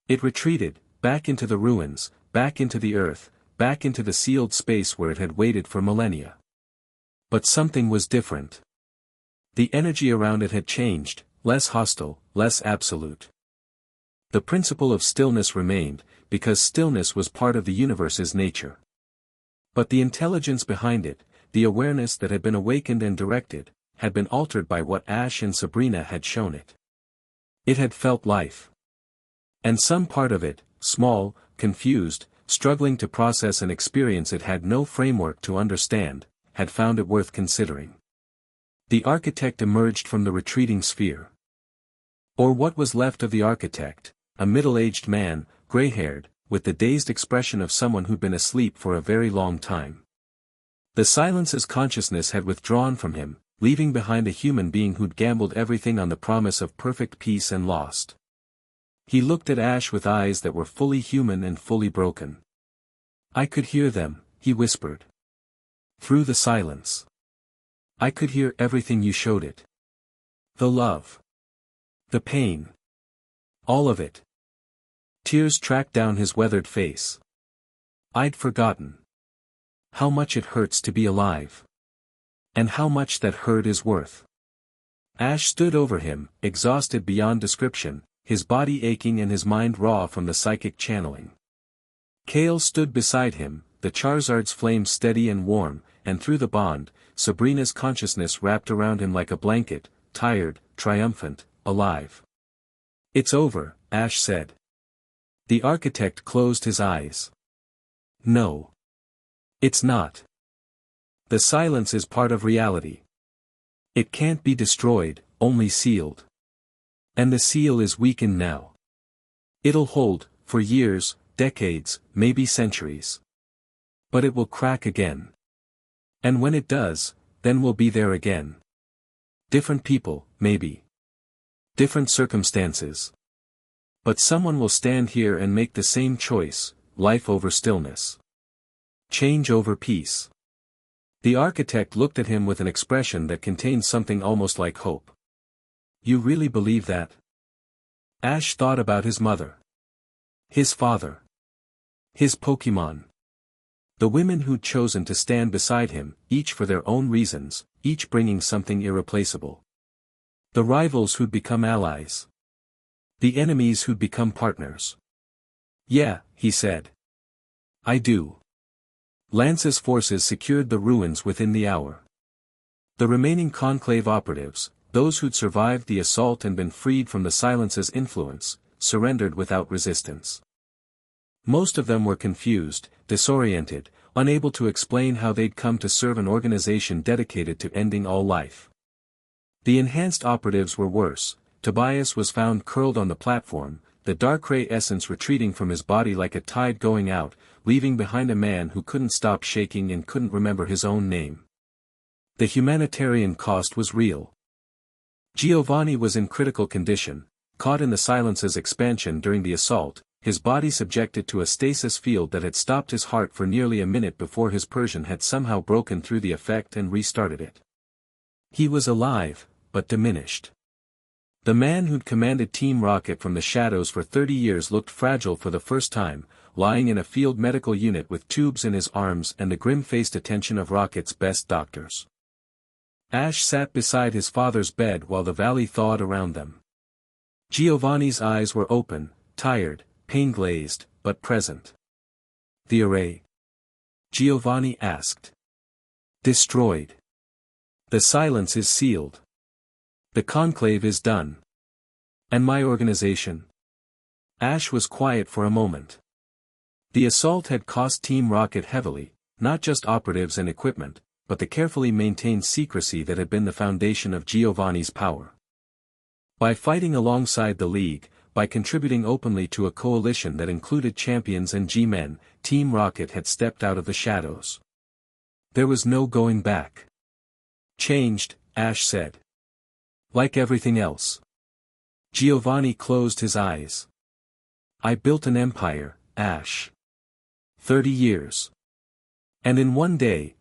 It retreated, back into the ruins, back into the earth, back into the sealed space where it had waited for millennia. But something was different. The energy around it had changed, less hostile, less absolute. The principle of stillness remained, because stillness was part of the universe's nature. But the intelligence behind it, the awareness that had been awakened and directed, had been altered by what Ash and Sabrina had shown it. It had felt life. And some part of it, small, confused, struggling to process an experience it had no framework to understand, had found it worth considering. The architect emerged from the retreating sphere. Or what was left of the architect, a middle-aged man, gray-haired, with the dazed expression of someone who'd been asleep for a very long time. The silence's consciousness had withdrawn from him, leaving behind a human being who'd gambled everything on the promise of perfect peace and lost. He looked at Ash with eyes that were fully human and fully broken. I could hear them, he whispered. Through the silence. I could hear everything you showed it. The love. The pain. All of it. Tears tracked down his weathered face. I'd forgotten. How much it hurts to be alive. And how much that hurt is worth. Ash stood over him, exhausted beyond description, his body aching and his mind raw from the psychic channeling. Kale stood beside him, the Charizard's flame steady and warm, and through the bond, Sabrina's consciousness wrapped around him like a blanket, tired, triumphant, alive. It's over, Ash said. The architect closed his eyes. No. It's not. The silence is part of reality. It can't be destroyed, only sealed. And the seal is weakened now. It'll hold, for years, decades, maybe centuries. But it will crack again. And when it does, then we'll be there again. Different people, maybe. Different circumstances. But someone will stand here and make the same choice, life over stillness. Change over peace. The architect looked at him with an expression that contained something almost like hope. You really believe that? Ash thought about his mother. His father. His Pokémon. The women who'd chosen to stand beside him, each for their own reasons, each bringing something irreplaceable. The rivals who'd become allies. The enemies who'd become partners. "Yeah," he said. "I do." Lance's forces secured the ruins within the hour. The remaining conclave operatives, those who'd survived the assault and been freed from the Silence's influence, surrendered without resistance. Most of them were confused, disoriented, unable to explain how they'd come to serve an organization dedicated to ending all life. The enhanced operatives were worse. Tobias was found curled on the platform, the dark ray essence retreating from his body like a tide going out, leaving behind a man who couldn't stop shaking and couldn't remember his own name. The humanitarian cost was real. Giovanni was in critical condition, caught in the Silence's expansion during the assault, his body subjected to a stasis field that had stopped his heart for nearly a minute before his Persian had somehow broken through the effect and restarted it. He was alive, but diminished. The man who'd commanded Team Rocket from the shadows for 30 years looked fragile for the first time, lying in a field medical unit with tubes in his arms and the grim-faced attention of Rocket's best doctors. Ash sat beside his father's bed while the valley thawed around them. Giovanni's eyes were open, tired, pain-glazed, but present. "The array?" Giovanni asked. "Destroyed. The Silence is sealed. The conclave is done. And my organization?" Ash was quiet for a moment. The assault had cost Team Rocket heavily, not just operatives and equipment, but the carefully maintained secrecy that had been the foundation of Giovanni's power. By fighting alongside the League, by contributing openly to a coalition that included champions and G-men, Team Rocket had stepped out of the shadows. There was no going back. "Changed," Ash said. "Like everything else." Giovanni closed his eyes. "I built an empire, Ash. 30 years. And in one day,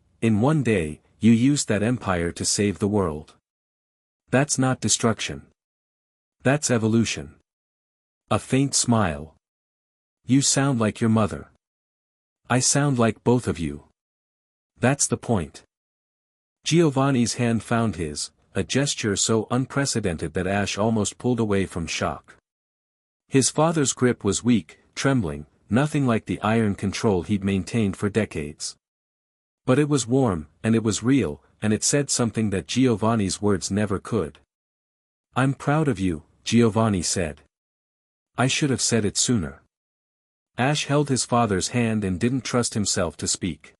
you used that empire to save the world. That's not destruction. That's evolution." A faint smile. "You sound like your mother. I sound like both of you. That's the point." Giovanni's hand found his, a gesture so unprecedented that Ash almost pulled away from shock. His father's grip was weak, trembling, nothing like the iron control he'd maintained for decades. But it was warm, and it was real, and it said something that Giovanni's words never could. "I'm proud of you," Giovanni said. "I should have said it sooner." Ash held his father's hand and didn't trust himself to speak.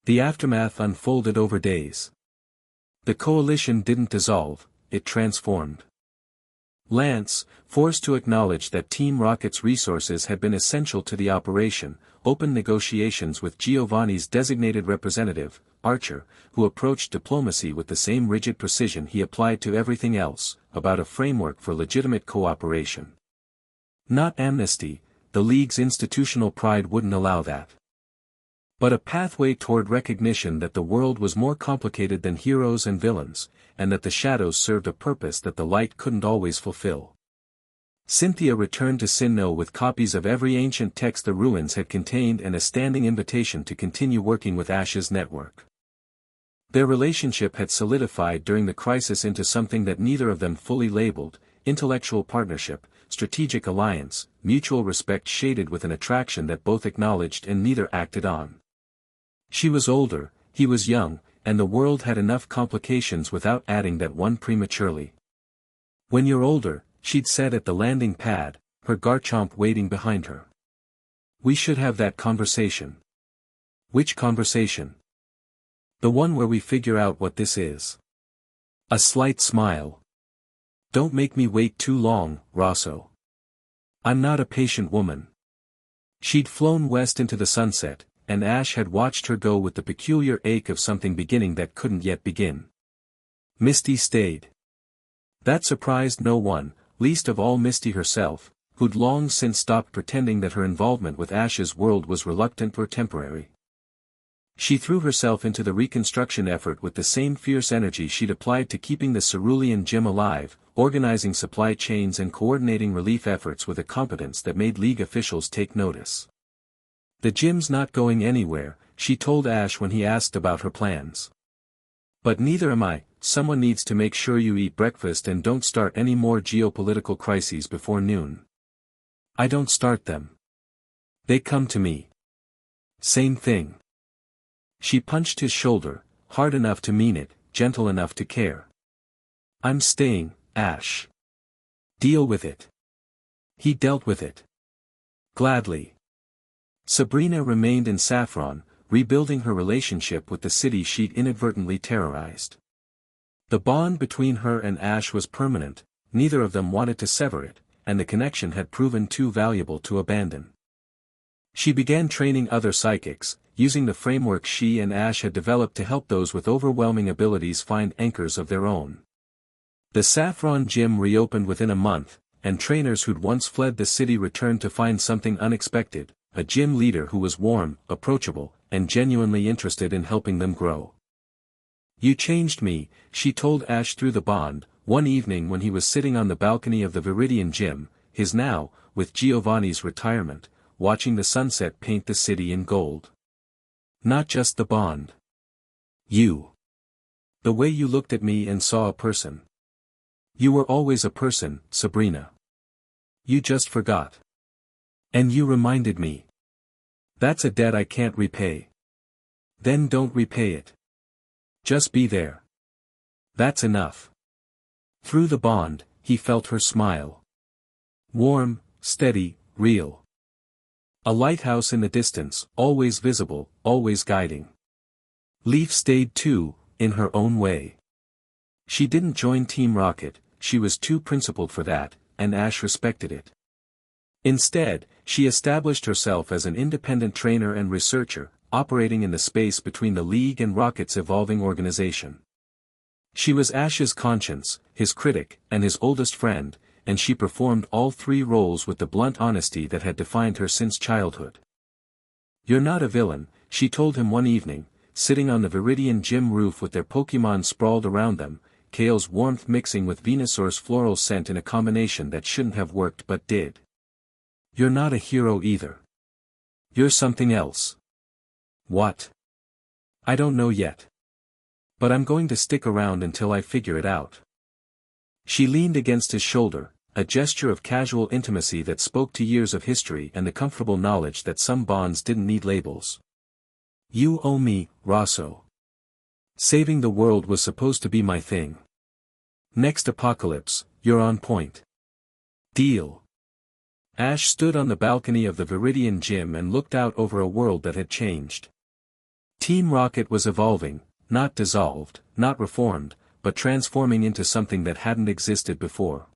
The aftermath unfolded over days. The coalition didn't dissolve, it transformed. Lance, forced to acknowledge that Team Rocket's resources had been essential to the operation, opened negotiations with Giovanni's designated representative, Archer, who approached diplomacy with the same rigid precision he applied to everything else, about a framework for legitimate cooperation. Not amnesty, the League's institutional pride wouldn't allow that. But a pathway toward recognition that the world was more complicated than heroes and villains, and that the shadows served a purpose that the light couldn't always fulfill. Cynthia returned to Sinnoh with copies of every ancient text the ruins had contained and a standing invitation to continue working with Ash's network. Their relationship had solidified during the crisis into something that neither of them fully labeled: intellectual partnership, strategic alliance, mutual respect shaded with an attraction that both acknowledged and neither acted on. She was older, he was young, and the world had enough complications without adding that one prematurely. "When you're older," she'd said at the landing pad, her Garchomp waiting behind her. "We should have that conversation." "Which conversation?" "The one where we figure out what this is." A slight smile. "Don't make me wait too long, Rosso. I'm not a patient woman." She'd flown west into the sunset, and Ash had watched her go with the peculiar ache of something beginning that couldn't yet begin. Misty stayed. That surprised no one, least of all Misty herself, who'd long since stopped pretending that her involvement with Ash's world was reluctant or temporary. She threw herself into the reconstruction effort with the same fierce energy she'd applied to keeping the Cerulean gym alive, organizing supply chains and coordinating relief efforts with a competence that made League officials take notice. "The gym's not going anywhere," she told Ash when he asked about her plans. But neither am I. Someone needs to make sure you eat breakfast and don't start any more geopolitical crises before noon. I don't start them. They come to me. Same thing. She punched his shoulder, hard enough to mean it, gentle enough to care. I'm staying, Ash. Deal with it. He dealt with it. Gladly. Sabrina remained in Saffron, rebuilding her relationship with the city she'd inadvertently terrorized. The bond between her and Ash was permanent, neither of them wanted to sever it, and the connection had proven too valuable to abandon. She began training other psychics, using the framework she and Ash had developed to help those with overwhelming abilities find anchors of their own. The Saffron gym reopened within a month, and trainers who'd once fled the city returned to find something unexpected, a gym leader who was warm, approachable, and genuinely interested in helping them grow. You changed me, she told Ash through the bond, one evening when he was sitting on the balcony of the Viridian gym, his now, with Giovanni's retirement, watching the sunset paint the city in gold. Not just the bond. You. The way you looked at me and saw a person. You were always a person, Sabrina. You just forgot. And you reminded me. That's a debt I can't repay. Then don't repay it. Just be there. That's enough. Through the bond, he felt her smile. Warm, steady, real. A lighthouse in the distance, always visible, always guiding. Leaf stayed too, in her own way. She didn't join Team Rocket, she was too principled for that, and Ash respected it. Instead, she established herself as an independent trainer and researcher, operating in the space between the League and Rocket's evolving organization. She was Ash's conscience, his critic, and his oldest friend, and she performed all three roles with the blunt honesty that had defined her since childhood. You're not a villain, she told him one evening, sitting on the Viridian gym roof with their Pokémon sprawled around them, Kale's warmth mixing with Venusaur's floral scent in a combination that shouldn't have worked but did. You're not a hero either. You're something else. What? I don't know yet. But I'm going to stick around until I figure it out. She leaned against his shoulder, a gesture of casual intimacy that spoke to years of history and the comfortable knowledge that some bonds didn't need labels. You owe me, Rosso. Saving the world was supposed to be my thing. Next apocalypse, you're on point. Deal. Ash stood on the balcony of the Viridian gym and looked out over a world that had changed. Team Rocket was evolving, not dissolved, not reformed, but transforming into something that hadn't existed before.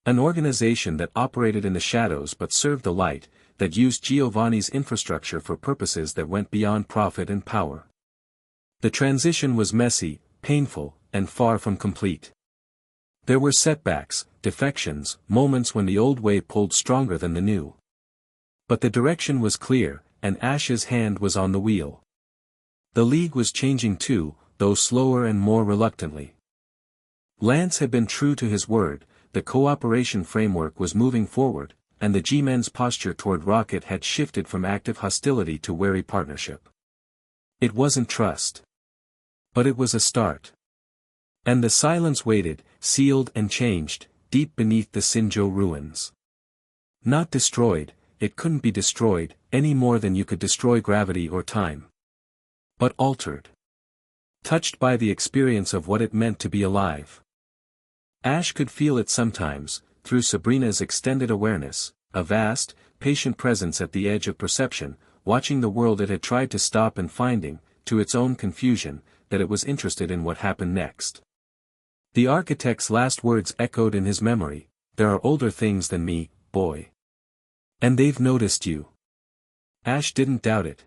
An organization that operated in the shadows but served the light, that used Giovanni's infrastructure for purposes that went beyond profit and power. The transition was messy, painful, and far from complete. There were setbacks, defections, moments when the old way pulled stronger than the new. But the direction was clear, and Ash's hand was on the wheel. The League was changing too, though slower and more reluctantly. Lance had been true to his word, the cooperation framework was moving forward, and the G-Men's posture toward Rocket had shifted from active hostility to wary partnership. It wasn't trust. But it was a start. And the silence waited, sealed and changed, deep beneath the Sinjo ruins. Not destroyed, it couldn't be destroyed, any more than you could destroy gravity or time. But altered. Touched by the experience of what it meant to be alive. Ash could feel it sometimes, through Sabrina's extended awareness, a vast, patient presence at the edge of perception, watching the world it had tried to stop and finding, to its own confusion, that it was interested in what happened next. The architect's last words echoed in his memory, there are older things than me, boy. And they've noticed you. Ash didn't doubt it.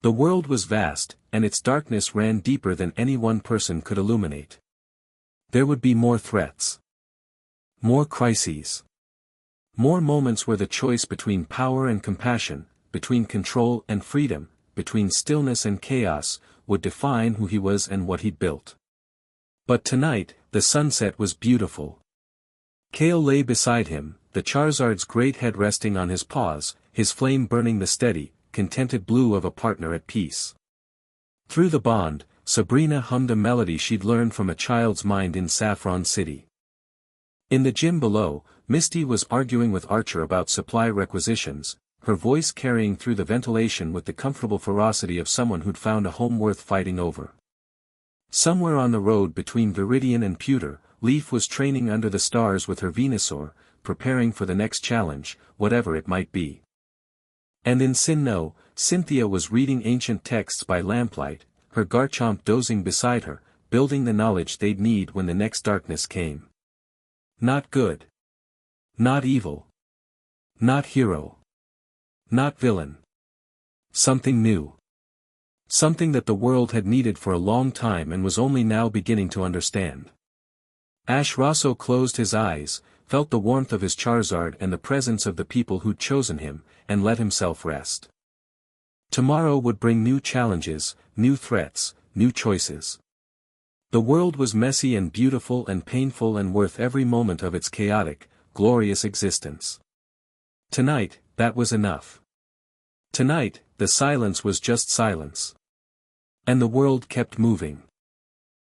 The world was vast, and its darkness ran deeper than any one person could illuminate. There would be more threats. More crises. More moments where the choice between power and compassion, between control and freedom, between stillness and chaos, would define who he was and what he'd built. But tonight, the sunset was beautiful. Kale lay beside him, the Charizard's great head resting on his paws, his flame burning the steady, contented blue of a partner at peace. Through the bond, Sabrina hummed a melody she'd learned from a child's mind in Saffron City. In the gym below, Misty was arguing with Archer about supply requisitions, her voice carrying through the ventilation with the comfortable ferocity of someone who'd found a home worth fighting over. Somewhere on the road between Viridian and Pewter, Leaf was training under the stars with her Venusaur, preparing for the next challenge, whatever it might be. And in Sinnoh, Cynthia was reading ancient texts by lamplight, her Garchomp dozing beside her, building the knowledge they'd need when the next darkness came. Not good. Not evil. Not hero. Not villain. Something new. Something that the world had needed for a long time and was only now beginning to understand. Ash Rosso closed his eyes, felt the warmth of his Charizard and the presence of the people who'd chosen him, and let himself rest. Tomorrow would bring new challenges, new threats, new choices. The world was messy and beautiful and painful and worth every moment of its chaotic, glorious existence. Tonight, that was enough. Tonight, the silence was just silence. And the world kept moving.